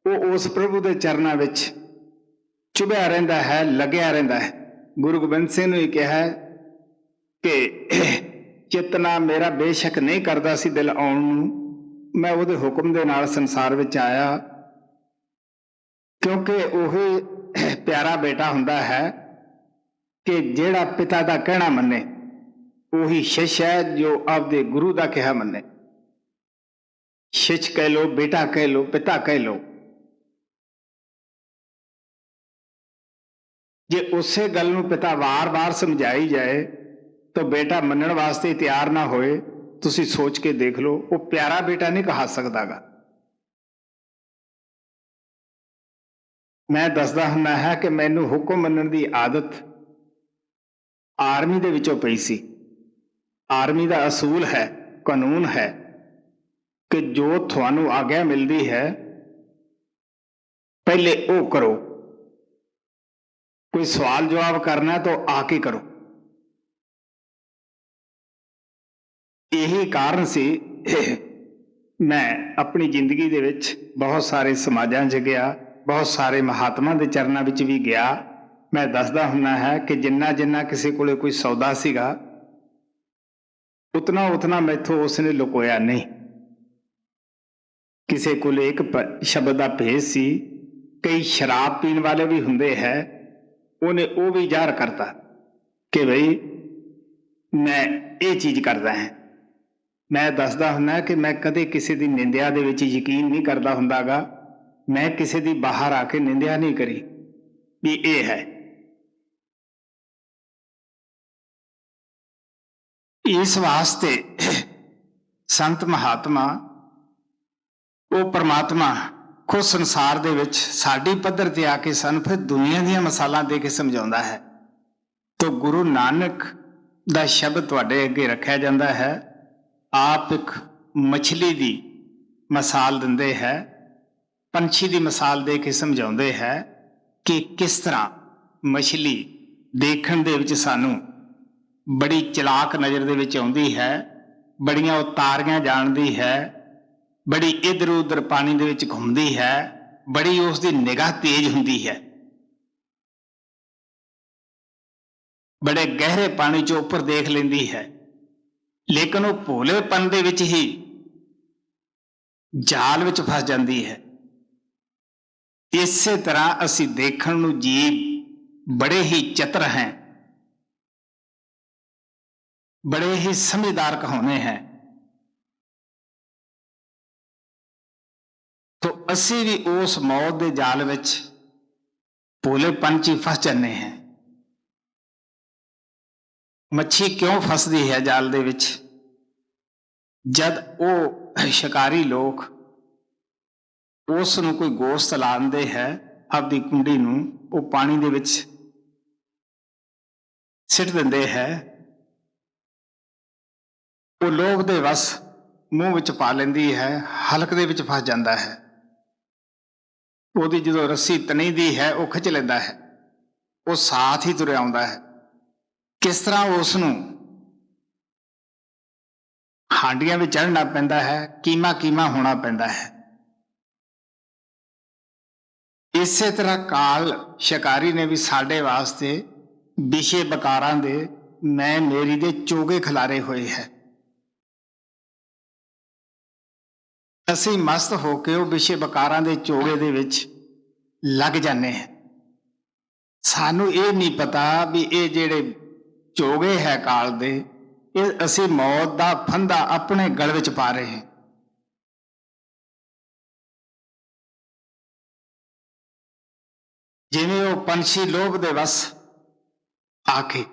ਉਹ ਉਸ ਪ੍ਰਭੂ ਦੇ ਚਰਨਾਂ ਵਿੱਚ ਚੁਭਿਆ ਰਹਿੰਦਾ ਹੈ, ਲੱਗਿਆ ਰਹਿੰਦਾ ਹੈ। ਗੁਰੂ ਗੋਬਿੰਦ ਸਿੰਘ ਨੂੰ ਹੀ ਕਿਹਾ ਕਿ ਚਿਤਨਾ ਮੇਰਾ ਬੇਸ਼ੱਕ ਨਹੀਂ ਕਰਦਾ ਸੀ ਦਿਲ ਆਉਣ ਨੂੰ, ਮੈਂ ਉਹਦੇ ਹੁਕਮ ਦੇ ਨਾਲ ਸੰਸਾਰ ਵਿੱਚ ਆਇਆ। ਕਿਉਂਕਿ ਉਹ ਪਿਆਰਾ ਬੇਟਾ ਹੁੰਦਾ ਹੈ ਕਿ ਜਿਹੜਾ ਪਿਤਾ ਦਾ ਕਹਿਣਾ ਮੰਨੇ, ਉਹੀ ਸ਼ਿਸ਼ ਹੈ ਜੋ ਆਪਦੇ ਗੁਰੂ ਦਾ ਕਿਹਾ ਮੰਨੇ। ਸ਼ਿਸ਼ ਕਹਿ ਲੋ, ਬੇਟਾ ਕਹਿ ਲੋ, ਪਿਤਾ ਕਹਿ ਲੋ। ਜੇ ਉਸੇ ਗੱਲ ਨੂੰ ਪਿਤਾ ਵਾਰ-ਵਾਰ ਸਮਝਾਈ ਜਾਏ ਤਾਂ ਬੇਟਾ ਮੰਨਣ ਵਾਸਤੇ ਤਿਆਰ ਨਾ ਹੋਏ, ਤੁਸੀਂ ਸੋਚ ਕੇ ਦੇਖ ਲਓ, ਉਹ ਪਿਆਰਾ ਬੇਟਾ ਨਹੀਂ ਕਹਾ ਸਕਦਾਗਾ। ਮੈਂ ਦੱਸਦਾ ਹੁੰਦਾ ਹੈ ਕਿ ਮੈਨੂੰ ਹੁਕਮ ਮੰਨਣ ਦੀ ਆਦਤ ਆਰਮੀ ਦੇ ਵਿੱਚੋਂ ਪਈ ਸੀ। ਆਰਮੀ ਦਾ ਅਸੂਲ ਹੈ, ਕਾਨੂੰਨ ਹੈ ਕਿ ਜੋ ਤੁਹਾਨੂੰ ਆਗਿਆ ਮਿਲਦੀ ਹੈ ਪਹਿਲੇ ਉਹ ਕਰੋ। ਕੋਈ ਸਵਾਲ ਜਵਾਬ ਕਰਨਾ ਤਾਂ ਆ ਕੇ ਕਰੋ। ਇਹੀ ਕਾਰਨ ਸੀ ਮੈਂ ਆਪਣੀ ਜ਼ਿੰਦਗੀ ਦੇ ਵਿੱਚ ਬਹੁਤ ਸਾਰੇ ਸਮਾਜਾਂ 'ਚ ਗਿਆ, ਬਹੁਤ ਸਾਰੇ ਮਹਾਤਮਾ ਦੇ ਚਰਨਾਂ ਵਿੱਚ ਵੀ ਗਿਆ। ਮੈਂ ਦੱਸਦਾ ਹੁੰਦਾ ਹੈ ਕਿ ਜਿੰਨਾ ਕਿਸੇ ਕੋਲੇ ਕੋਈ ਸੌਦਾ ਸੀਗਾ ਉਤਨਾ ਮੈਥੋਂ ਉਸਨੇ ਲੁਕੋਇਆ ਨਹੀਂ। ਕਿਸੇ ਕੋਲੇ ਇੱਕ ਸ਼ਬਦ ਦਾ ਭੇਸ ਸੀ, ਕਈ ਸ਼ਰਾਬ ਪੀਣ ਵਾਲੇ ਵੀ ਹੁੰਦੇ ਹੈ, ਉਹਨੇ ਉਹ ਵੀ ਜ਼ਾਹਰ ਕਰਤਾ ਕਿ ਬਈ ਮੈਂ ਇਹ ਚੀਜ਼ ਕਰਦਾ ਹਾਂ। ਮੈਂ ਦੱਸਦਾ ਹੁੰਦਾ ਕਿ ਮੈਂ ਕਦੇ ਕਿਸੇ ਦੀ ਨਿੰਦਿਆ ਦੇ ਵਿੱਚ ਯਕੀਨ ਨਹੀਂ ਕਰਦਾ ਹੁੰਦਾਗਾ। ਮੈਂ ਕਿਸੇ ਦੀ ਬਾਹਰ ਆ ਕੇ ਨਿੰਦਿਆ ਨਹੀਂ ਕਰੀ ਵੀ ਇਹ ਹੈ। ਇਸ ਵਾਸਤੇ ਸੰਤ ਮਹਾਤਮਾ ਉਹ ਪਰਮਾਤਮਾ ਖੁਦ ਸੰਸਾਰ ਦੇ ਵਿੱਚ ਸਾਡੀ ਪੱਧਰ ਤੇ ਆ ਕੇ ਸਾਨੂੰ ਫਿਰ ਦੁਨੀਆ ਦੀਆਂ ਮਿਸਾਲਾਂ ਦੇ ਕੇ ਸਮਝਾਉਂਦਾ ਹੈ। ਤਾਂ ਗੁਰੂ ਨਾਨਕ ਦਾ ਸ਼ਬਦ ਤੁਹਾਡੇ ਅੱਗੇ ਰੱਖਿਆ ਜਾਂਦਾ ਹੈ। ਆਪ ਇੱਕ ਮਛਲੀ ਦੀ ਮਿਸਾਲ ਦਿੰਦੇ ਹੈ, ਪੰਛੀ ਦੀ ਮਿਸਾਲ ਦੇ ਕੇ ਸਮਝਾਉਂਦੇ ਹੈ ਕਿ ਕਿਸ ਤਰ੍ਹਾਂ ਮਛਲੀ ਦੇਖਣ ਦੇ ਵਿੱਚ ਸਾਨੂੰ ਬੜੀ ਚਲਾਕ ਨਜ਼ਰ ਦੇ ਵਿੱਚ ਆਉਂਦੀ ਹੈ, ਬੜੀਆਂ ਉਤਾਰੀਆਂ ਜਾਣਦੀ ਹੈ, ਬੜੀ ਇੱਧਰ ਉੱਧਰ ਪਾਣੀ ਦੇ ਵਿੱਚ ਘੁੰਮਦੀ ਹੈ, ਬੜੀ ਉਸ ਦੀ ਨਿਗਾਹ ਤੇਜ਼ ਹੁੰਦੀ ਹੈ, ਬੜੇ ਗਹਿਰੇ ਪਾਣੀ 'ਚ ਉੱਪਰ ਦੇਖ ਲੈਂਦੀ ਹੈ, ਲੇਕਿਨ ਉਹ ਭੋਲੇਪਨ ਦੇ ਵਿੱਚ ਹੀ ਜਾਲ ਵਿੱਚ ਫਸ ਜਾਂਦੀ ਹੈ। ਇਸੇ ਤਰ੍ਹਾਂ ਅਸੀਂ ਦੇਖਣ ਨੂੰ ਜੀਵ ਬੜੇ ਹੀ ਚਤਰ ਹੈ, ਬੜੇ ਹੀ ਸਮਝਦਾਰ ਕਹਾਉਣੇ ਹੈ, ਤਾਂ ਅਸੀਂ ਵੀ ਉਸ ਮੌਤ ਦੇ ਜਾਲ ਵਿੱਚ ਭੋਲੇਪਨ 'ਚ ਹੀ ਫਸ ਜਾਂਦੇ ਹਾਂ। ਮੱਛੀ ਕਿਉਂ ਫਸਦੀ ਹੈ ਜਾਲ ਦੇ ਵਿੱਚ? ਜਦ ਉਹ ਸ਼ਿਕਾਰੀ ਲੋਕ ਉਸ ਨੂੰ ਕੋਈ ਗੋਸ਼ਤ ਲਾਉਂਦੇ ਹੈ, ਆਪਦੀ ਕੁੰਡੀ ਨੂੰ ਉਹ ਪਾਣੀ ਦੇ ਵਿੱਚ ਸਿੱਟ ਦਿੰਦੇ ਹੈ, ਉਹ ਲੋਭ ਦੇ ਵਸ ਮੂੰਹ ਵਿੱਚ ਪਾ ਲੈਂਦੀ ਹੈ, ਹਲਕ ਦੇ ਵਿੱਚ ਫਸ ਜਾਂਦਾ ਹੈ। ਉਹਦੀ ਜਦੋਂ ਰੱਸੀ ਤਣੀ ਦੀ ਹੈ ਉਹ ਖਿੱਚ ਲੈਂਦਾ ਹੈ, ਉਹ ਸਾਥ ਹੀ ਤੁਰਿਆ ਆਉਂਦਾ ਹੈ। ਕਿਸ ਤਰ੍ਹਾਂ ਉਸ ਨੂੰ ਹਾਂਡੀਆਂ ਵਿੱਚ ਚੜ੍ਹਨਾ ਪੈਂਦਾ ਹੈ, ਕੀਮਾ ਕੀਮਾ ਹੋਣਾ ਪੈਂਦਾ ਹੈ। ਇਸੇ ਤਰ੍ਹਾਂ ਕਾਲ ਸ਼ਿਕਾਰੀ ਨੇ ਵੀ ਸਾਡੇ ਵਾਸਤੇ ਵਿਸ਼ੇ ਬਕਾਰਾਂ ਦੇ ਮੈਂ ਮੇਰੀ ਦੇ ਚੋਗੇ ਖਿਲਾਰੇ ਹੋਏ ਹੈ। ਅਸੀਂ ਮਸਤ ਹੋ ਕੇ ਉਹ ਵਿਸ਼ੇ ਬਕਾਰਾਂ ਦੇ ਚੋਗੇ ਦੇ ਵਿੱਚ ਲੱਗ ਜਾਂਦੇ ਹਾਂ। ਸਾਨੂੰ ਇਹ ਨਹੀਂ ਪਤਾ ਵੀ ਇਹ ਜਿਹੜੇ ਚੋਗੇ ਹੈ ਕਾਲ ਦੇ, ਇਹ ਅਸੀਂ ਮੌਤ ਦਾ ਫੰਦਾ ਆਪਣੇ ਗਲ ਵਿੱਚ ਪਾ ਰਹੇ ਹਾਂ। ਜਿਵੇਂ ਉਹ ਪੰਛੀ ਲੋਭ ਦੇ ਵਸ ਆ ਕੇ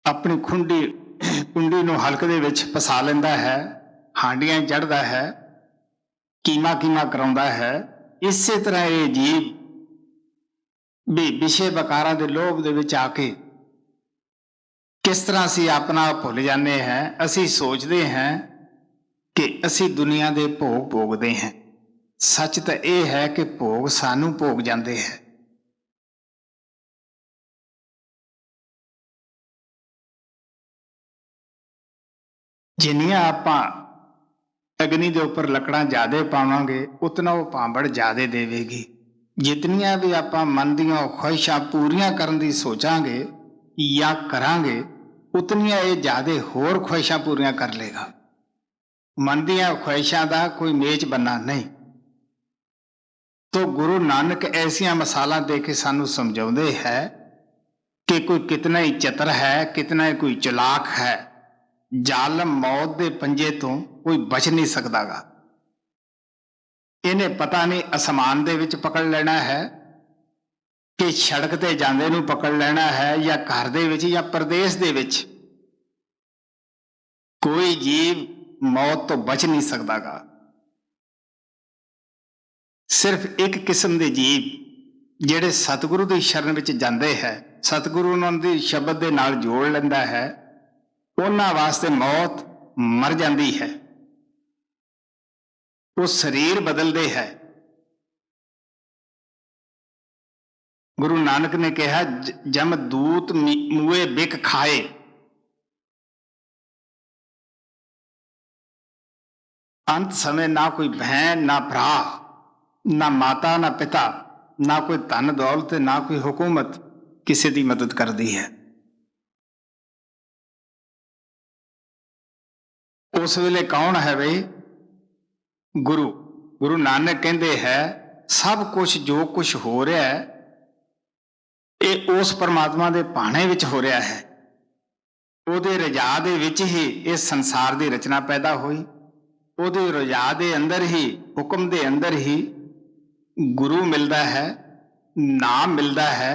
ਆਪਣੀ ਕੁੰਡੀ ਨੂੰ ਹਲਕ ਦੇ ਵਿੱਚ ਫਸਾ ਲੈਂਦਾ ਹੈ, ਹਾਂਡੀਆਂ ਚੜ੍ਹਦਾ ਹੈ, ਕੀਮਾ ਕੀਮਾ ਕਰਾਉਂਦਾ ਹੈ, ਇਸੇ ਤਰ੍ਹਾਂ ਇਹ ਜੀਵ ਵੀ ਵਿਸ਼ੇ ਬਕਾਰਾਂ ਦੇ ਲੋਭ ਦੇ ਵਿੱਚ ਆ ਕੇ ਕਿਸ ਤਰ੍ਹਾਂ ਅਸੀਂ ਆਪਣਾ ਭੁੱਲ ਜਾਂਦੇ ਹਾਂ। ਅਸੀਂ ਸੋਚਦੇ ਹਾਂ ਕਿ ਅਸੀਂ ਦੁਨੀਆ ਦੇ ਭੋਗ ਭੋਗਦੇ ਹਾਂ। ਸੱਚ ਤਾਂ ਇਹ ਹੈ ਕਿ ਭੋਗ ਸਾਨੂੰ ਭੋਗ ਜਾਂਦੇ ਹੈ। ਜਿੰਨੀਆਂ ਆਪਾਂ ਅਗਨੀ ਦੇ ਉੱਪਰ ਲੱਕੜਾਂ ਜ਼ਿਆਦਾ ਪਾਵਾਂਗੇ, ਉਤਨਾ ਉਹ ਭਾਂਬੜ ਜ਼ਿਆਦਾ ਦੇਵੇਗੀ। ਜਿਤਨੀਆਂ ਵੀ ਆਪਾਂ ਮਨ ਦੀਆਂ ਖੁਆਇਸ਼ਾਂ ਪੂਰੀਆਂ ਕਰਨ ਦੀ ਸੋਚਾਂਗੇ ਜਾਂ ਕਰਾਂਗੇ, ਉਤਨੀਆਂ ਇਹ ਜ਼ਿਆਦਾ ਹੋਰ ਖੁਆਇਸ਼ਾਂ ਪੂਰੀਆਂ ਕਰ ਲੇਗਾ। ਮਨ ਦੀਆਂ ਖੁਆਇਸ਼ਾਂ ਦਾ ਕੋਈ ਮੇਚ ਬੰਨਾ ਨਹੀਂ। ਤੋ ਗੁਰੂ ਨਾਨਕ ਐਸੀਆਂ ਮਿਸਾਲਾਂ ਦੇ ਕੇ ਸਾਨੂੰ ਸਮਝਾਉਂਦੇ ਹੈ ਕਿ ਕੋਈ ਕਿਤਨਾ ਹੀ ਚਤਰ ਹੈ, ਕਿਤਨਾ ਹੀ ਕੋਈ ਚਲਾਕ ਹੈ। ਜ਼ਾਲਮ ਮੌਤ ਦੇ ਪੰਜੇ ਤੋਂ ਕੋਈ ਬਚ ਨਹੀਂ ਸਕਦਾਗਾ। ਇਹਨੇ ਪਤਾ ਨਹੀਂ ਅਸਮਾਨ ਦੇ ਵਿੱਚ ਪਕੜ ਲੈਣਾ ਹੈ ਕਿ ਸੜਕ ਤੇ ਜਾਂਦੇ ਨੂੰ ਪਕੜ ਲੈਣਾ ਹੈ, ਜਾਂ ਘਰ ਦੇ ਵਿੱਚ ਜਾਂ ਪ੍ਰਦੇਸ਼ ਦੇ ਵਿੱਚ। ਕੋਈ ਜੀਵ ਮੌਤ ਤੋਂ ਬਚ ਨਹੀਂ ਸਕਦਾਗਾ। ਸਿਰਫ ਇੱਕ ਕਿਸਮ ਦੇ ਜੀਵ ਜਿਹੜੇ ਸਤਿਗੁਰੂ ਦੀ ਸ਼ਰਨ ਵਿੱਚ ਜਾਂਦੇ ਹੈ, ਸਤਿਗੁਰੂ ਉਹਨਾਂ ਦੀ ਸ਼ਬਦ ਦੇ ਨਾਲ ਜੋੜ ਲੈਂਦਾ ਹੈ, ਉਹਨਾਂ ਵਾਸਤੇ ਮੌਤ ਮਰ ਜਾਂਦੀ ਹੈ। ਉਹ ਸਰੀਰ ਬਦਲਦੇ ਹੈ। ਗੁਰੂ ਨਾਨਕ ਨੇ ਕਿਹਾ, ਜਮ ਦੂਤ ਮੂਏ ਬਿਕ ਖਾਏ। ਅੰਤ ਸਮੇਂ ਨਾ ਕੋਈ ਭੈਣ, ਨਾ ਭਰਾ, ਨਾ ਮਾਤਾ, ਨਾ ਪਿਤਾ, ਨਾ ਕੋਈ ਧਨ ਦੌਲਤ, ਨਾ ਕੋਈ ਹੁਕੂਮਤ ਕਿਸੇ ਦੀ ਮਦਦ ਕਰਦੀ ਹੈ। ਉਸ ਵੇਲੇ ਕੌਣ ਹੈ ਬਈ? ਗੁਰੂ ਨਾਨਕ ਕਹਿੰਦੇ ਹੈ, ਸਭ ਕੁਝ ਜੋ ਕੁਝ ਹੋ ਰਿਹਾ ਹੈ ਇਹ ਉਸ ਪਰਮਾਤਮਾ ਦੇ ਭਾਣੇ ਵਿੱਚ ਹੋ ਰਿਹਾ ਹੈ। ਉਹਦੇ ਰਜ਼ਾ ਦੇ ਵਿੱਚ ਹੀ ਇਸ ਸੰਸਾਰ ਦੀ ਰਚਨਾ ਪੈਦਾ ਹੋਈ। ਉਹਦੇ ਰਜ਼ਾ ਦੇ ਅੰਦਰ ਹੀ, ਹੁਕਮ ਦੇ ਅੰਦਰ ਹੀ ਗੁਰੂ ਮਿਲਦਾ ਹੈ, ਨਾਮ ਮਿਲਦਾ ਹੈ।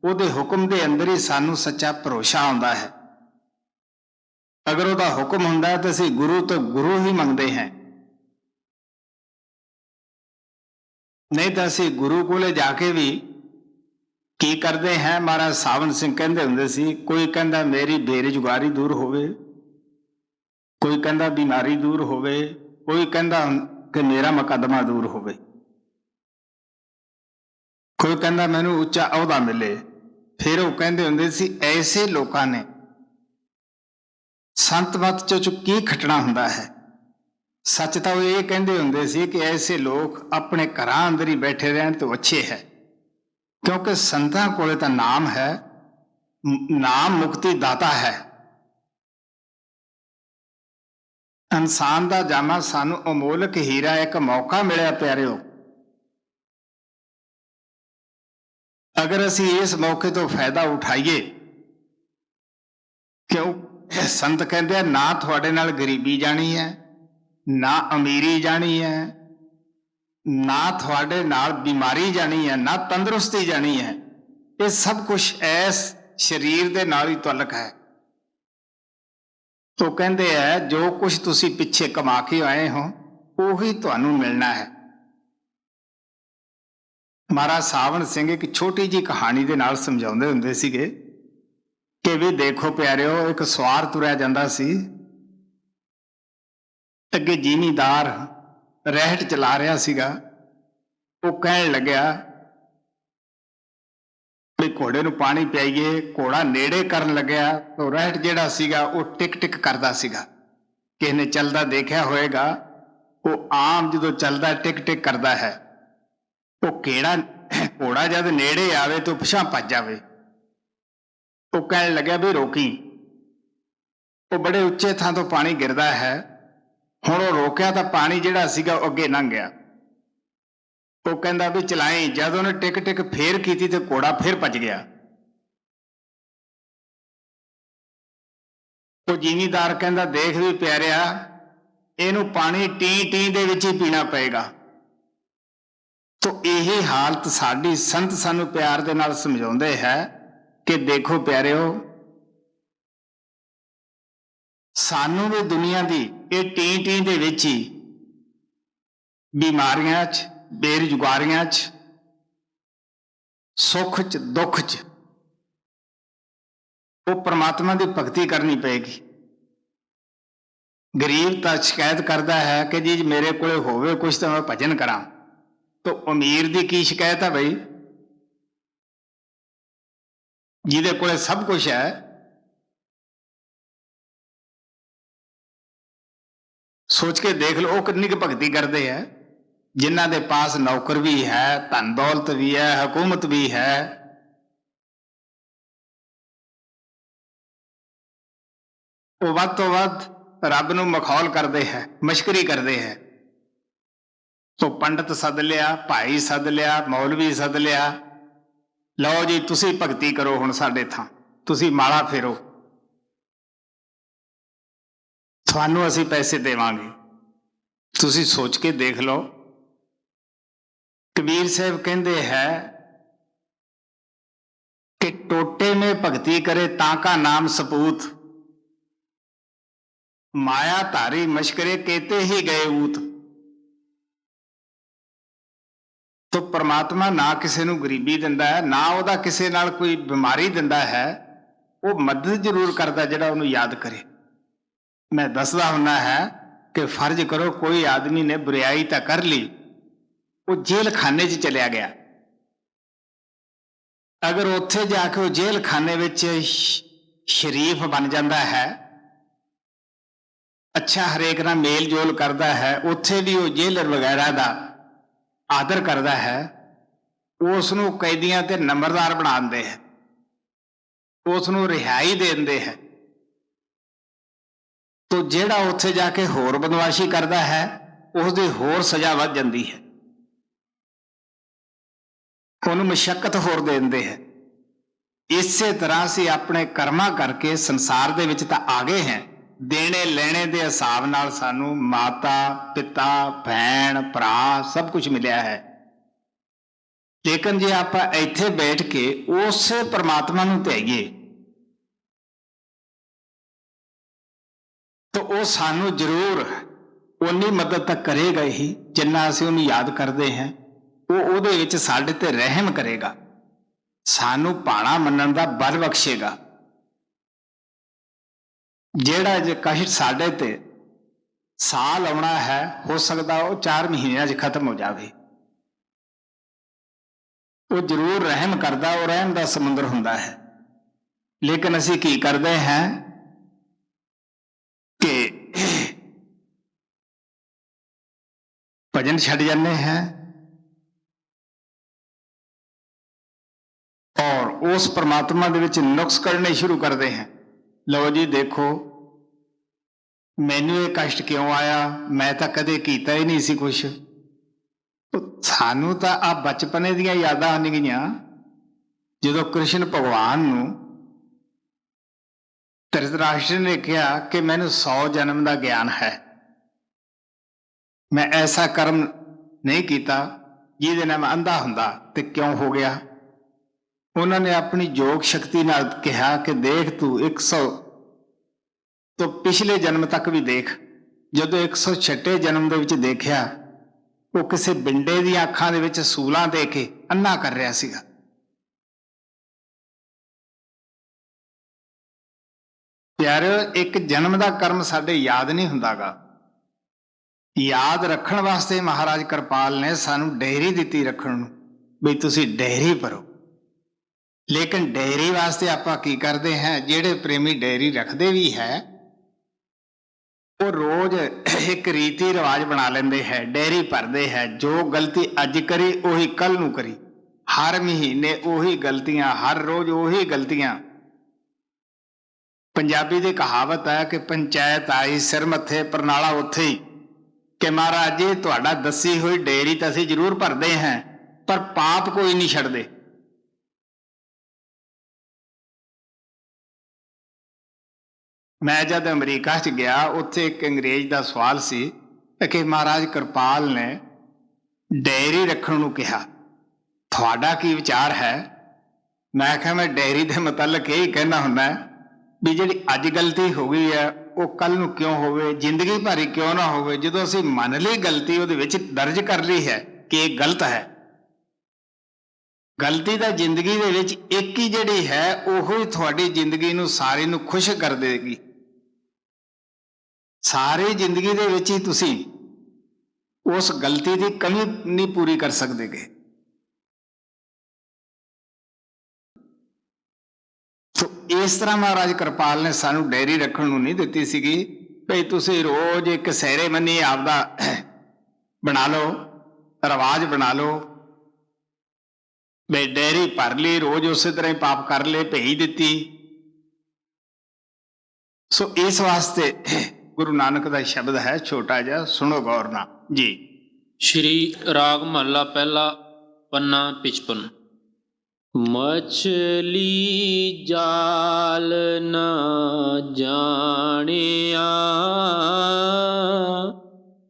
ਉਹਦੇ ਹੁਕਮ ਦੇ ਅੰਦਰ ਹੀ ਸਾਨੂੰ ਸੱਚਾ ਭਰੋਸਾ ਆਉਂਦਾ ਹੈ। ਅਗਰ ਉਹਦਾ ਹੁਕਮ ਹੁੰਦਾ ਤਾਂ ਅਸੀਂ ਗੁਰੂ ਤੋਂ ਗੁਰੂ ਹੀ ਮੰਗਦੇ ਹਾਂ, ਨਹੀਂ ਤਾਂ ਅਸੀਂ ਗੁਰੂ ਕੋਲੇ ਜਾ ਕੇ ਵੀ ਕੀ ਕਰਦੇ ਹਾਂ? ਮਹਾਰਾਜ ਸਾਵਨ ਸਿੰਘ ਕਹਿੰਦੇ ਹੁੰਦੇ ਸੀ, ਕੋਈ ਕਹਿੰਦਾ ਮੇਰੀ ਬੇਰੁਜ਼ਗਾਰੀ ਦੂਰ ਹੋਵੇ, ਕੋਈ ਕਹਿੰਦਾ ਬਿਮਾਰੀ ਦੂਰ ਹੋਵੇ, ਕੋਈ ਕਹਿੰਦਾ ਕਿ ਮੇਰਾ ਮੁਕੱਦਮਾ ਦੂਰ ਹੋਵੇ, ਕੋਈ ਕਹਿੰਦਾ ਮੈਨੂੰ ਉੱਚਾ ਅਹੁਦਾ ਮਿਲੇ। ਫਿਰ ਉਹ ਕਹਿੰਦੇ ਹੁੰਦੇ ਸੀ, ਐਸੇ ਲੋਕਾਂ ਨੇ ਸੰਤਮਤ ਚ ਕੀ ਖੱਟਣਾ ਹੁੰਦਾ ਹੈ। ਸੱਚ ਤਾਂ ਉਹ ਇਹ ਕਹਿੰਦੇ ਹੁੰਦੇ ਸੀ ਕਿ ਐਸੇ ਲੋਕ ਆਪਣੇ ਘਰਾਂ ਅੰਦਰ ਹੀ ਬੈਠੇ ਰਹਿਣ ਤੋਂ ਅੱਛੇ ਹੈ, ਕਿਉਂਕਿ ਸੰਤਾਂ ਕੋਲੇ ਤਾਂ ਨਾਮ ਹੈ, ਨਾਮ ਮੁਕਤੀ ਦਾਤਾ ਹੈ। ਇਨਸਾਨ ਦਾ ਜਾਮਾ ਸਾਨੂੰ ਅਮੋਲਕ ਹੀਰਾ, ਇੱਕ ਮੌਕਾ ਮਿਲਿਆ ਪਿਆਰਿਓ। ਅਗਰ ਅਸੀਂ ਇਸ ਮੌਕੇ ਤੋਂ ਫਾਇਦਾ ਉਠਾਈਏ, ਕਿਉਂ ਸੰਤ ਕਹਿੰਦੇ ਆ, ਨਾ ਤੁਹਾਡੇ ਨਾਲ ਗਰੀਬੀ ਜਾਣੀ ਹੈ, ਨਾ ਅਮੀਰੀ ਜਾਣੀ ਹੈ, ਨਾ ਤੁਹਾਡੇ ਨਾਲ ਬਿਮਾਰੀ ਜਾਣੀ ਹੈ, ਨਾ ਤੰਦਰੁਸਤੀ ਜਾਣੀ ਹੈ। ਇਹ ਸਭ ਕੁਝ ਇਸ ਸਰੀਰ ਦੇ ਨਾਲ ਹੀ ਤਾਲੁਕ ਹੈ। ਤੋ ਕਹਿੰਦੇ ਹੈ ਜੋ ਕੁਝ ਤੁਸੀਂ ਪਿੱਛੇ ਕਮਾ ਕੇ ਆਏ ਹੋ ਉਹੀ ਤੁਹਾਨੂੰ ਮਿਲਣਾ ਹੈ। ਮਹਾਰਾਜ ਸਾਵਣ ਸਿੰਘ ਇੱਕ ਛੋਟੀ ਜਿਹੀ ਕਹਾਣੀ ਦੇ ਨਾਲ ਸਮਝਾਉਂਦੇ ਹੁੰਦੇ ਸੀਗੇ ਕਿ ਵੀ ਦੇਖੋ ਪਿਆਰਿਓ, ਇੱਕ ਸਵਾਰ ਤੁਰਿਆ ਜਾਂਦਾ ਸੀ, ਅੱਗੇ ਜ਼ਿਮੀਂਦਾਰ ਰਹਿਟ ਚਲਾ ਰਿਹਾ ਸੀਗਾ। ਉਹ ਕਹਿਣ ਲੱਗਿਆ ਵੀ ਘੋੜੇ ਨੂੰ ਪਾਣੀ ਪਿਆਈਏ। ਘੋੜਾ ਨੇੜੇ ਕਰਨ ਲੱਗਿਆ ਤਾਂ ਰਹਿਟ ਜਿਹੜਾ ਸੀਗਾ ਉਹ ਟਿਕ ਟਿਕ ਕਰਦਾ ਸੀਗਾ। ਕਿਸੇ ਨੇ ਚੱਲਦਾ ਦੇਖਿਆ ਹੋਏਗਾ, ਉਹ ਆਮ ਜਦੋਂ ਚੱਲਦਾ ਟਿਕ ਟਿਕ ਕਰਦਾ ਹੈ। ਉਹ ਘੋੜਾ ਜਦ ਨੇੜੇ ਆਵੇ ਤਾਂ ਪਿਛਾਂ ਭੱਜ ਜਾਵੇ। ਉਹ ਕਹਿਣ ਲੱਗਿਆ ਵੀ ਰੋਕੀ। ਉਹ ਬੜੇ ਉੱਚੇ ਥਾਂ ਤੋਂ ਪਾਣੀ ਗਿਰਦਾ ਹੈ। ਹੁਣ ਉਹ ਰੋਕਿਆ ਤਾਂ ਪਾਣੀ ਜਿਹੜਾ ਸੀਗਾ ਉਹ ਅੱਗੇ ਲੰਘ ਗਿਆ। ਉਹ ਕਹਿੰਦਾ ਵੀ ਚਲਾਈ। ਜਦ ਉਹਨੇ ਟਿਕ ਟਿਕ ਫੇਰ ਕੀਤੀ ਤੇ ਘੋੜਾ ਫੇਰ ਭੱਜ ਗਿਆ। ਉਹ ਜ਼ਿਮੀਂਦਾਰ ਕਹਿੰਦਾ ਦੇਖ ਵੀ ਪਿਆਰਿਆ, ਇਹਨੂੰ ਪਾਣੀ ਟੀ ਟੀ ਦੇ ਵਿੱਚ ਹੀ ਪੀਣਾ ਪਏਗਾ। ਤੋ ਇਹੀ ਹਾਲਤ ਸਾਡੀ ਸੰਤ ਸਾਨੂੰ ਪਿਆਰ ਦੇ ਨਾਲ ਸਮਝਾਉਂਦੇ ਹੈ ਕਿ ਦੇਖੋ ਪਿਆਰਿਓ, ਸਾਨੂੰ ਵੀ ਦੁਨੀਆ ਦੀ ਇਹ ਟੀ ਟੀ ਦੇ ਵਿੱਚ ਹੀ ਬਿਮਾਰੀਆਂ 'ਚ, ਬੇਰੁਜ਼ਗਾਰੀਆਂ 'ਚ, ਸੁੱਖ 'ਚ, ਦੁੱਖ 'ਚ ਉਹ ਪ੍ਰਮਾਤਮਾ ਦੀ ਭਗਤੀ ਕਰਨੀ ਪਏਗੀ। ਗਰੀਬ ਤਾਂ ਸ਼ਿਕਾਇਤ ਕਰਦਾ ਹੈ ਕਿ ਜੀ ਮੇਰੇ ਕੋਲੇ ਹੋਵੇ ਕੁਛ ਤਾਂ ਮੈਂ ਭਜਨ ਕਰਾਂ। ਤਾਂ ਅਮੀਰ ਦੀ ਕੀ ਸ਼ਿਕਾਇਤ ਹੈ ਬਈ? ਜਿਹਦੇ ਕੋਲੇ ਸਭ ਕੁਝ ਹੈ। ਸੋਚ ਕੇ ਦੇਖ ਲਓ ਉਹ ਕਿੰਨੀ ਕੁ ਭਗਤੀ ਕਰਦੇ ਹੈ। ਜਿਨ੍ਹਾਂ ਦੇ ਪਾਸ ਨੌਕਰ ਵੀ ਹੈ, ਧਨ ਦੌਲਤ ਵੀ ਹੈ, ਹਕੂਮਤ ਵੀ ਹੈ, ਉਹ ਵੱਧ ਤੋਂ ਵੱਧ ਰੱਬ ਨੂੰ ਮਖੌਲ ਕਰਦੇ ਹੈ, ਮਸ਼ਕਰੀ ਕਰਦੇ ਹੈ। ਤੋ ਪੰਡਤ ਸੱਦ ਲਿਆ, ਭਾਈ ਸੱਦ ਲਿਆ, ਮੌਲਵੀ ਸੱਦ ਲਿਆ, ਲਓ ਜੀ ਤੁਸੀਂ ਭਗਤੀ ਕਰੋ ਹੁਣ ਸਾਡੇ ਥਾਂ, ਤੁਸੀਂ ਮਾਲਾ ਫੇਰੋ, ਤੁਹਾਨੂੰ ਅਸੀਂ ਪੈਸੇ ਦੇਵਾਂਗੇ। ਤੁਸੀਂ ਸੋਚ ਕੇ ਦੇਖ ਲਓ। ਕਬੀਰ ਸਾਹਿਬ ਕਹਿੰਦੇ ਹੈ ਕਿ ਟੋਟੇ में भक्ति करे ताका नाम सपूत, माया धारी मशकरे केते ही गए ऊत। ਤੋ ਪਰਮਾਤਮਾ ਨਾ ਕਿਸੇ ਨੂੰ ਗਰੀਬੀ ਦਿੰਦਾ ਹੈ, ਨਾ ਉਹਦਾ ਕਿਸੇ ਨਾਲ ਕੋਈ ਬਿਮਾਰੀ ਦਿੰਦਾ ਹੈ। ਉਹ ਮਦਦ ਜ਼ਰੂਰ ਕਰਦਾ ਜਿਹੜਾ ਉਹਨੂੰ ਯਾਦ ਕਰੇ। ਮੈਂ ਦੱਸਦਾ ਹੁੰਦਾ ਹੈ ਕਿ ਫਰਜ਼ ਕਰੋ ਕੋਈ ਆਦਮੀ ਨੇ ਬੁਰਾਈ ਤਾਂ ਕਰ ਲਈ, ਉਹ ਜੇਲ੍ਹ ਖਾਨੇ 'ਚ ਚਲਿਆ ਗਿਆ। ਅਗਰ ਉੱਥੇ ਜਾ ਕੇ ਉਹ ਜੇਲ੍ਹ ਖਾਨੇ ਵਿੱਚ ਸ਼ਰੀਫ ਬਣ ਜਾਂਦਾ ਹੈ, ਅੱਛਾ ਹਰੇਕ ਨਾਲ ਮੇਲ ਜੋਲ ਕਰਦਾ ਹੈ, ਉੱਥੇ ਵੀ ਉਹ ਜੇਲਰ ਵਗੈਰਾ ਦਾ ਆਦਰ ਕਰਦਾ ਹੈ, ਉਸ ਨੂੰ ਕੈਦੀਆਂ ਤੇ ਨੰਬਰਦਾਰ ਬਣਾ ਦਿੰਦੇ ਹੈ, ਉਸ ਨੂੰ ਰਿਹਾਈ ਦੇ ਦਿੰਦੇ ਹੈ। ਤੋ ਜਿਹੜਾ ਉੱਥੇ ਜਾ ਕੇ ਹੋਰ ਬਦਮਾਸ਼ੀ ਕਰਦਾ ਹੈ ਉਸ ਦੀ ਹੋਰ ਸਜ਼ਾ ਵੱਧ ਜਾਂਦੀ ਹੈ, ਉਹਨੂੰ ਮੁਸ਼ੱਕਤ ਹੋਰ ਦੇ ਦਿੰਦੇ ਹੈ। ਇਸੇ ਤਰ੍ਹਾਂ ਅਸੀਂ ਆਪਣੇ ਕਰਮਾਂ ਕਰਕੇ ਸੰਸਾਰ ਦੇ ਵਿੱਚ ਤਾਂ ਆ ਗਏ ਹਾਂ। ਦੇਣੇ ਲੈਣੇ ਦੇ ਹਿਸਾਬ ਨਾਲ ਸਾਨੂੰ ਮਾਤਾ ਪਿਤਾ ਭੈਣ ਭਰਾ ਸਭ ਕੁਝ ਮਿਲਿਆ ਹੈ। ਲੇਕਿਨ ਜੇ ਆਪਾਂ ਇੱਥੇ ਬੈਠ ਕੇ ਉਸੇ ਪਰਮਾਤਮਾ ਨੂੰ ਧਿਆਈਏ ਤਾਂ ਉਹ ਸਾਨੂੰ ਜ਼ਰੂਰ ਉਨੀ ਮਦਦ ਤਾਂ ਕਰੇਗਾ ਹੀ ਜਿੰਨਾ ਅਸੀਂ ਉਹਨੂੰ ਯਾਦ ਕਰਦੇ ਹਾਂ। ਉਹ ਉਹਦੇ ਵਿੱਚ ਸਾਡੇ ਤੇ ਰਹਿਮ ਕਰੇਗਾ, ਸਾਨੂੰ ਭਾਣਾ ਮੰਨਣ ਦਾ ਬਲ ਬਖਸ਼ੇਗਾ। ਜਿਹੜਾ ਜੇ ਕਸ਼ਟ ਸਾਡੇ ਤੇ ਸਾਲ ਆਉਣਾ ਹੈ, ਹੋ ਸਕਦਾ ਉਹ 4 ਮਹੀਨਿਆਂ 'ਚ ਖਤਮ ਹੋ ਜਾਵੇ। ਉਹ ਜ਼ਰੂਰ ਰਹਿਮ ਕਰਦਾ, ਉਹ ਰਹਿਮ ਦਾ ਸਮੁੰਦਰ ਹੁੰਦਾ ਹੈ। ਲੇਕਿਨ ਅਸੀਂ ਕੀ ਕਰਦੇ ਹਾਂ ਕਿ ਭਜਨ ਛੱਡ ਜਾਂਦੇ ਹਾਂ ਔਰ ਉਸ ਪਰਮਾਤਮਾ ਦੇ ਵਿੱਚ ਨੁਕਸ ਕੱਢਣੇ ਸ਼ੁਰੂ ਕਰਦੇ ਹਾਂ। ਲਓ ਜੀ ਦੇਖੋ ਮੈਨੂੰ ਇਹ ਕਸ਼ਟ ਕਿਉਂ ਆਇਆ, ਮੈਂ ਤਾਂ ਕਦੇ ਕੀਤਾ ਹੀ ਨਹੀਂ ਸੀ ਕੁਛ। ਸਾਨੂੰ ਤਾਂ ਆ ਬਚਪਨੇ ਦੀਆਂ ਯਾਦਾਂ ਹਨ ਗਈਆਂ ਜਦੋਂ ਕ੍ਰਿਸ਼ਨ ਭਗਵਾਨ ਨੂੰ ਧ੍ਰਿਤਰਾਸ਼ਟਰ ਨੇ ਕਿਹਾ ਕਿ ਮੈਨੂੰ 100 ਜਨਮ ਦਾ ਗਿਆਨ ਹੈ, ਮੈਂ ਐਸਾ ਕਰਮ ਨਹੀਂ ਕੀਤਾ ਜਿਹਦੇ ਨਾਲ ਮੈਂ ਅੰਧਾ ਹੁੰਦਾ, ਤੇ ਕਿਉਂ ਹੋ ਗਿਆ? ਉਹਨਾਂ ਨੇ ਆਪਣੀ ਯੋਗ ਸ਼ਕਤੀ ਨਾਲ ਕਿਹਾ ਕਿ ਦੇਖ ਤੂੰ 100 ਤੋਂ ਪਿਛਲੇ ਜਨਮ ਤੱਕ ਵੀ ਦੇਖ। ਜਦੋਂ 106 ਜਨਮ ਦੇ ਵਿੱਚ ਦੇਖਿਆ, ਉਹ ਕਿਸੇ ਬਿੰਡੇ ਦੀਆਂ ਅੱਖਾਂ ਦੇ ਵਿੱਚ ਸੂਲਾਂ ਦੇ ਕੇ ਅੰਨਾ ਕਰ ਰਿਹਾ ਸੀਗਾ। ਪਿਆਰਿਓ, ਇੱਕ ਜਨਮ ਦਾ ਕਰਮ ਸਾਡੇ ਯਾਦ ਨਹੀਂ ਹੁੰਦਾਗਾ। ਯਾਦ ਰੱਖਣ ਵਾਸਤੇ ਮਹਾਰਾਜ ਕਿਰਪਾਲ ਨੇ ਸਾਨੂੰ ਡਾਇਰੀ ਦਿੱਤੀ ਰੱਖਣ ਨੂੰ, ਵੀ ਤੁਸੀਂ ਡਾਇਰੀ ਭਰੋ। ਲੇਕਿਨ ਡਾਇਰੀ ਵਾਸਤੇ ਆਪਾਂ ਕੀ ਕਰਦੇ ਹਾਂ? ਜਿਹੜੇ ਪ੍ਰੇਮੀ ਡਾਇਰੀ ਰੱਖਦੇ ਵੀ ਹੈ, ਉਹ ਰੋਜ਼ ਇੱਕ ਰੀਤੀ ਰਿਵਾਜ ਬਣਾ ਲੈਂਦੇ ਹੈ, ਡਾਇਰੀ ਭਰਦੇ ਹੈ। ਜੋ ਗਲਤੀ ਅੱਜ ਕਰੀ ਉਹੀ ਕੱਲ ਨੂੰ ਕਰੀ, ਹਰ ਮਹੀਨੇ ਉਹੀ ਗਲਤੀਆਂ, ਹਰ ਰੋਜ਼ ਉਹੀ ਗਲਤੀਆਂ। ਪੰਜਾਬੀ ਦੀ ਕਹਾਵਤ ਹੈ ਕਿ ਪੰਚਾਇਤ ਆਈ ਸਿਰ ਮੱਥੇ ਪਰਨਾਲਾ ਉੱਥੇ ਹੀ, ਕਿ ਮਹਾਰਾਜ ਜੀ ਤੁਹਾਡਾ ਦੱਸੀ ਹੋਈ ਡਾਇਰੀ ਤਾਂ ਅਸੀਂ ਜ਼ਰੂਰ ਭਰਦੇ ਹਾਂ, ਪਰ ਪਾਪ ਕੋਈ ਨਹੀਂ ਛੱਡਦੇ। ਮੈਂ ਜਦ ਅਮਰੀਕਾ 'ਚ ਗਿਆ, ਉੱਥੇ ਇੱਕ ਅੰਗਰੇਜ਼ ਦਾ ਸਵਾਲ ਸੀ ਕਿ ਮਹਾਰਾਜ ਕਿਰਪਾਲ ਨੇ ਡਾਇਰੀ ਰੱਖਣ ਨੂੰ ਕਿਹਾ, ਤੁਹਾਡਾ ਕੀ ਵਿਚਾਰ ਹੈ? ਮੈਂ ਕਿਹਾ ਮੈਂ ਡਾਇਰੀ ਦੇ ਮੁਤਲਕ ਇਹ ਹੀ ਕਹਿਣਾ ਹੁੰਦਾ ਵੀ ਜਿਹੜੀ ਅੱਜ ਗਲਤੀ ਹੋ ਗਈ ਹੈ ਉਹ ਕੱਲ ਨੂੰ ਕਿਉਂ ਹੋਵੇ, ਜ਼ਿੰਦਗੀ ਭਰ ਹੀ ਕਿਉਂ ਨਾ ਹੋਵੇ। ਜਦੋਂ ਅਸੀਂ ਮੰਨ ਲਈ ਗਲਤੀ, ਉਹਦੇ ਵਿੱਚ ਦਰਜ ਕਰ ਲਈ ਹੈ ਕਿ ਇਹ ਗਲਤ ਹੈ। ਗਲਤੀ ਤਾਂ ਜ਼ਿੰਦਗੀ ਦੇ ਵਿੱਚ ਇੱਕ ਹੀ ਜਿਹੜੀ ਹੈ, ਉਹੋ ਹੀ ਤੁਹਾਡੀ ਜ਼ਿੰਦਗੀ ਨੂੰ ਸਾਰੀ ਨੂੰ ਖੁਸ਼ ਕਰ ਦੇਗੀ। ਸਾਰੀ ਜ਼ਿੰਦਗੀ ਦੇ ਵਿੱਚ ਹੀ ਤੁਸੀਂ ਉਸ ਗਲਤੀ ਦੀ ਕਮੀ ਨਹੀਂ ਪੂਰੀ ਕਰ ਸਕਦੇਗੇ। ਸੋ ਇਸ ਤਰ੍ਹਾਂ ਮਹਾਰਾਜ ਕਿਰਪਾਲ ਨੇ ਸਾਨੂੰ ਡਾਇਰੀ ਰੱਖਣ ਨੂੰ ਨਹੀਂ ਦਿੱਤੀ ਸੀਗੀ ਭਈ ਤੁਸੀਂ ਰੋਜ਼ ਇੱਕ ਸੈਰੇਮਨੀ ਆਪਦਾ ਬਣਾ ਲਓ, ਰਿਵਾਜ ਬਣਾ ਲਓ, ਬਈ ਡਾਇਰੀ ਭਰ ਲਈ, ਰੋਜ਼ ਉਸੇ ਤਰ੍ਹਾਂ ਹੀ ਪਾਪ ਕਰ ਲਏ, ਭੇਜ ਦਿੱਤੀ। ਸੋ ਇਸ ਵਾਸਤੇ ਗੁਰੂ ਨਾਨਕ ਦਾ ਸ਼ਬਦ ਹੈ ਛੋਟਾ ਜਿਹਾ, ਸੁਣੋ ਗੌਰ ਨਾਲ ਜੀ। ਸ਼੍ਰੀ ਰਾਗ ਮਹੱਲਾ ਪਹਿਲਾ, ਪੰਨਾ 55। ਮਛਲੀ ਜਾਲ ਨਾ ਜਾਣਿਆ,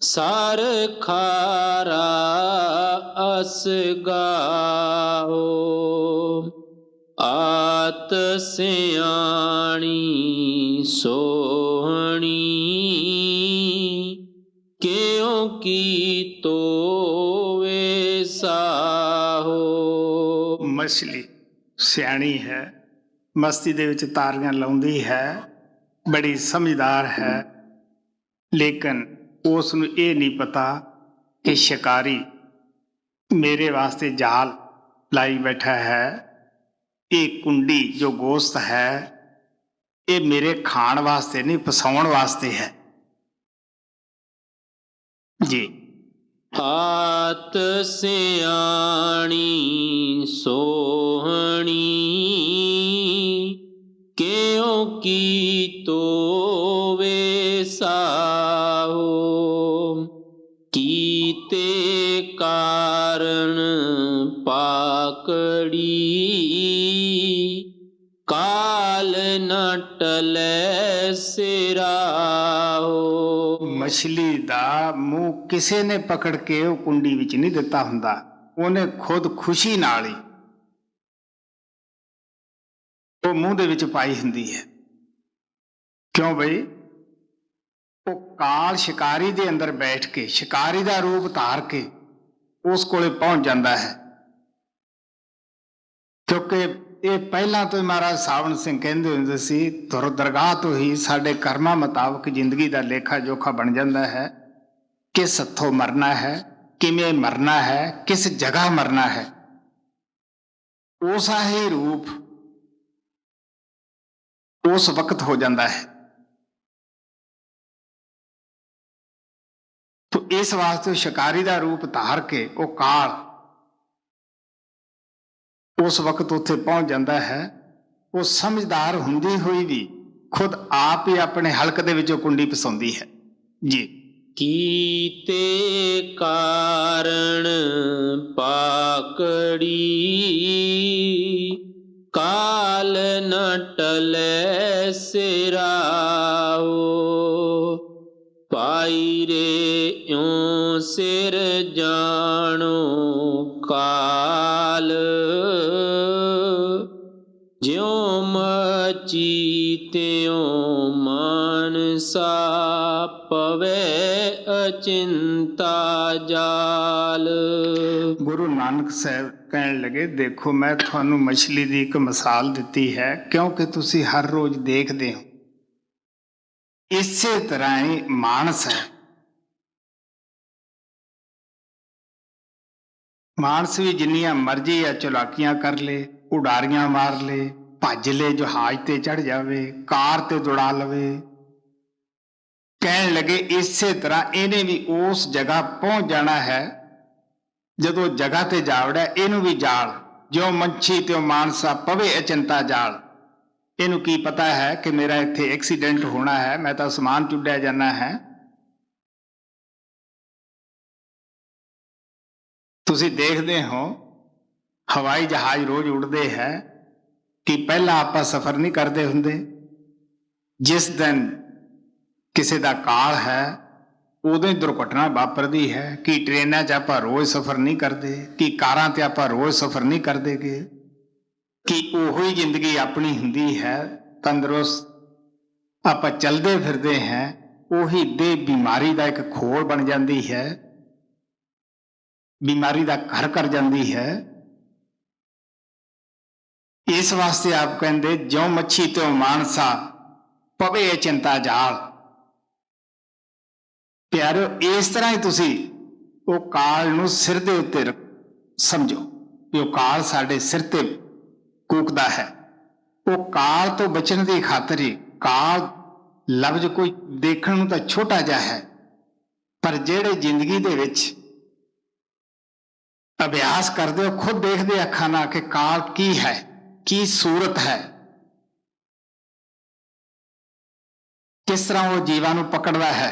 ਸਰ ਖਾਰਾ ਅਸ ਗਾਓ, ਆਤ ਸਿਆਣੀ ਸੋਹਣੀ, ਕਿਉ ਕੀ ਤੋਵੇ ਸਾਹੋ। ਮਛਲੀ ਸਿਆਣੀ ਹੈ, ਮਸਤੀ ਦੇ ਵਿੱਚ ਤਾਰੀਆਂ ਲਾਉਂਦੀ ਹੈ, ਬੜੀ ਸਮਝਦਾਰ ਹੈ, ਲੇਕਿਨ ਉਸ ਨੂੰ ਇਹ ਨਹੀਂ ਪਤਾ ਕਿ ਸ਼ਿਕਾਰੀ ਮੇਰੇ ਵਾਸਤੇ ਜਾਲ ਲਾਈ ਬੈਠਾ ਹੈ। ਇਹ ਕੁੰਡੀ ਜੋ ਗੋਸ਼ਤ ਹੈ, ਇਹ ਮੇਰੇ ਖਾਣ ਵਾਸਤੇ ਨਹੀਂ, ਫਸਾਉਣ ਵਾਸਤੇ ਹੈ ਜੀ। ਆਤ ਸਿਆਣੀ ਸੋਹਣੀ, ਕਿਉ ਕੀ ਤੋਵੇ ਸਾਹੋ, ਕੀਤੇ ਕਾਰਨ ਪਾਕੜੀ, ਕਾਲ ਨ ਟਲੈ ਸਿਰਾਹੋ। ਮਛਲੀ ਦਾ ਮੂੰਹ ਕਿਸੇ ਨੇ ਪਕੜ ਕੇ ਉਹ ਕੁੰਡੀ ਵਿੱਚ ਨਹੀਂ ਦਿੱਤਾ ਹੁੰਦਾ, ਉਹਨੇ ਖੁਦ ਖੁਸ਼ੀ ਨਾਲ ਹੀ ਉਹ ਮੂੰਹ ਦੇ ਵਿੱਚ ਪਾਈ ਹੁੰਦੀ ਹੈ। ਕਿਉਂ ਬਈ? ਉਹ ਕਾਲ ਸ਼ਿਕਾਰੀ ਦੇ ਅੰਦਰ ਬੈਠ ਕੇ, ਸ਼ਿਕਾਰੀ ਦਾ ਰੂਪ ਧਾਰ ਕੇ ਉਸ ਕੋਲੇ ਪਹੁੰਚ ਜਾਂਦਾ ਹੈ। ਕਿਉਂਕਿ ਇਹ ਪਹਿਲਾਂ ਤੋਂ ਹੀ ਮਹਾਰਾਜ ਸਾਵਣ ਸਿੰਘ ਕਹਿੰਦੇ ਹੁੰਦੇ ਸੀ, ਧੁਰ ਦਰਗਾਹ ਤੋਂ ਹੀ ਸਾਡੇ ਕਰਮਾਂ ਮੁਤਾਬਕ ਜ਼ਿੰਦਗੀ ਦਾ ਲੇਖਾ ਜੋਖਾ ਬਣ ਜਾਂਦਾ ਹੈ। ਕਿਸ ਹੱਥੋਂ ਮਰਨਾ ਹੈ, ਕਿਵੇਂ ਮਰਨਾ ਹੈ, ਕਿਸ ਜਗ੍ਹਾ ਮਰਨਾ ਹੈ। ਉਸਾ ਹੀ ਰੂਪ ਉਸ ਵਕਤ ਹੋ ਜਾਂਦਾ ਹੈ। ਤੋ ਇਸ ਵਾਸਤੇ ਸ਼ਿਕਾਰੀ ਦਾ ਰੂਪ ਧਾਰ ਕੇ ਉਹ ਕਾਲ ਉਸ ਵਕਤ ਉੱਥੇ ਪਹੁੰਚ ਜਾਂਦਾ ਹੈ। ਉਹ ਸਮਝਦਾਰ ਹੁੰਦੀ ਹੋਈ ਵੀ ਖੁਦ ਆਪ ਹੀ ਆਪਣੇ ਹਲਕ ਦੇ ਵਿੱਚੋਂ ਕੁੰਡੀ ਫਸਾਉਂਦੀ ਹੈ ਜੀ। ਕੀਤੇ ਕਾਰਨ ਪਾਕੜੀ, ਕਾਲ ਨ ਟਲੈ ਸਿਰਾਹੋ, ਪਾਈ ਰੇ ਇਉ ਸਿਰ ਜਾਣੋ ਕਾਲ, ਸਾ ਪਵੇ ਅਚਿੰਤਾ ਜਾਲ। ਗੁਰੂ ਨਾਨਕ ਸਾਹਿਬ ਕਹਿਣ ਲੱਗੇ, ਦੇਖੋ ਮੈਂ ਤੁਹਾਨੂੰ ਮਛਲੀ ਦੀ ਇੱਕ ਮਿਸਾਲ ਦਿੱਤੀ ਹੈ ਕਿਉਂਕਿ ਤੁਸੀਂ ਹਰ ਰੋਜ਼ ਦੇਖਦੇ ਹੋ। ਇਸੇ ਤਰ੍ਹਾਂ ਹੀ ਮਾਨਸ ਹੈ। ਮਾਨਸ ਵੀ ਜਿੰਨੀਆਂ ਮਰਜ਼ੀ ਆ ਚਲਾਕੀਆਂ ਕਰ ਲੇ, ਉਡਾਰੀਆਂ ਮਾਰ ਲੇ, ਭੱਜ ਲੇ, ਜਹਾਜ਼ ਤੇ ਚੜ ਜਾਵੇ, ਕਾਰ ਤੇ ਦੌੜਾ ਲਵੇ। ਕਹਿਣ ਲੱਗੇ ਇਸੇ ਤਰ੍ਹਾਂ ਇਹਨੇ ਵੀ ਉਸ ਜਗ੍ਹਾ ਪਹੁੰਚ ਜਾਣਾ ਹੈ। ਜਦੋਂ ਜਗ੍ਹਾ ਤੇ ਜਾਵੜਾ ਇਹਨੂੰ ਵੀ ਜਾਲ, ਜਿਉਂ ਮੱਛੀ ਤਿਉਂ ਮਾਨਸਾ ਪਵੇ ਅਚਿੰਤਾ ਜਾਲ। ਇਹਨੂੰ ਕੀ ਪਤਾ ਹੈ ਕਿ ਮੇਰਾ ਇੱਥੇ ਐਕਸੀਡੈਂਟ ਹੋਣਾ ਹੈ, ਮੈਂ ਤਾਂ ਸਮਾਨ ਚੁੱਡਿਆ ਜਾਣਾ ਹੈ। ਤੁਸੀਂ ਦੇਖਦੇ ਹੋ ਹਵਾਈ ਜਹਾਜ਼ ਰੋਜ਼ ਉੱਡਦੇ ਹੈ ਕਿ ਪਹਿਲਾਂ ਆਪਾਂ ਸਫ਼ਰ ਨਹੀਂ ਕਰਦੇ ਹੁੰਦੇ। ਜਿਸ ਦਿਨ ਕਿਸੇ ਦਾ ਕਾਲ ਹੈ ਉਦੋਂ ਹੀ ਦੁਰਘਟਨਾ ਵਾਪਰਦੀ ਹੈ। ਕਿ ਟ੍ਰੇਨਾਂ 'ਚ ਆਪਾਂ ਰੋਜ਼ ਸਫ਼ਰ ਨਹੀਂ ਕਰਦੇ, ਕਿ ਕਾਰਾਂ 'ਤੇ ਆਪਾਂ ਰੋਜ਼ ਸਫ਼ਰ ਨਹੀਂ ਕਰਦੇਗੇ, ਕਿ ਉਹੋ ਹੀ ਜ਼ਿੰਦਗੀ ਆਪਣੀ ਹੁੰਦੀ ਹੈ। ਤੰਦਰੁਸਤ ਆਪਾਂ ਚੱਲਦੇ ਫਿਰਦੇ ਹਾਂ, ਉਹੀ ਦੇਹ ਬਿਮਾਰੀ ਦਾ ਇੱਕ ਖੋਲ ਬਣ ਜਾਂਦੀ ਹੈ, ਬਿਮਾਰੀ ਦਾ ਘਰ ਕਰ ਜਾਂਦੀ ਹੈ। ਇਸ ਵਾਸਤੇ ਆਪ ਕਹਿੰਦੇ ਜਿਉਂ ਮੱਛੀ ਤਿਉਂ ਮਾਨਸਾ ਪਵੇ ਚਿੰਤਾ ਜਾਲ। ਪਿਆਰਿਓ, ਇਸ ਤਰ੍ਹਾਂ ਹੀ ਤੁਸੀਂ ਉਹ ਕਾਲ ਨੂੰ ਸਿਰ ਦੇ ਉੱਤੇ ਸਮਝੋ ਕਿ ਉਹ ਕਾਲ ਸਾਡੇ ਸਿਰ ਤੇ ਕੂਕਦਾ ਹੈ। ਉਹ ਕਾਲ ਤੋਂ ਬਚਣ ਦੀ ਖਾਤਰ ਹੀ, ਕਾਲ ਲਫ਼ਜ਼ ਕੋਈ ਦੇਖਣ ਨੂੰ ਤਾਂ ਛੋਟਾ ਜਿਹਾ ਹੈ, ਪਰ ਜਿਹੜੇ ਜ਼ਿੰਦਗੀ ਦੇ ਵਿੱਚ ਅਭਿਆਸ ਕਰਦੇ ਹੋ, ਖੁਦ ਦੇਖਦੇ ਅੱਖਾਂ ਨਾਲ ਕਿ ਕਾਲ ਕੀ ਹੈ, ਕੀ ਸੂਰਤ ਹੈ, ਕਿਸ ਤਰ੍ਹਾਂ ਉਹ ਜੀਵਾਂ ਨੂੰ ਪਕੜਦਾ ਹੈ।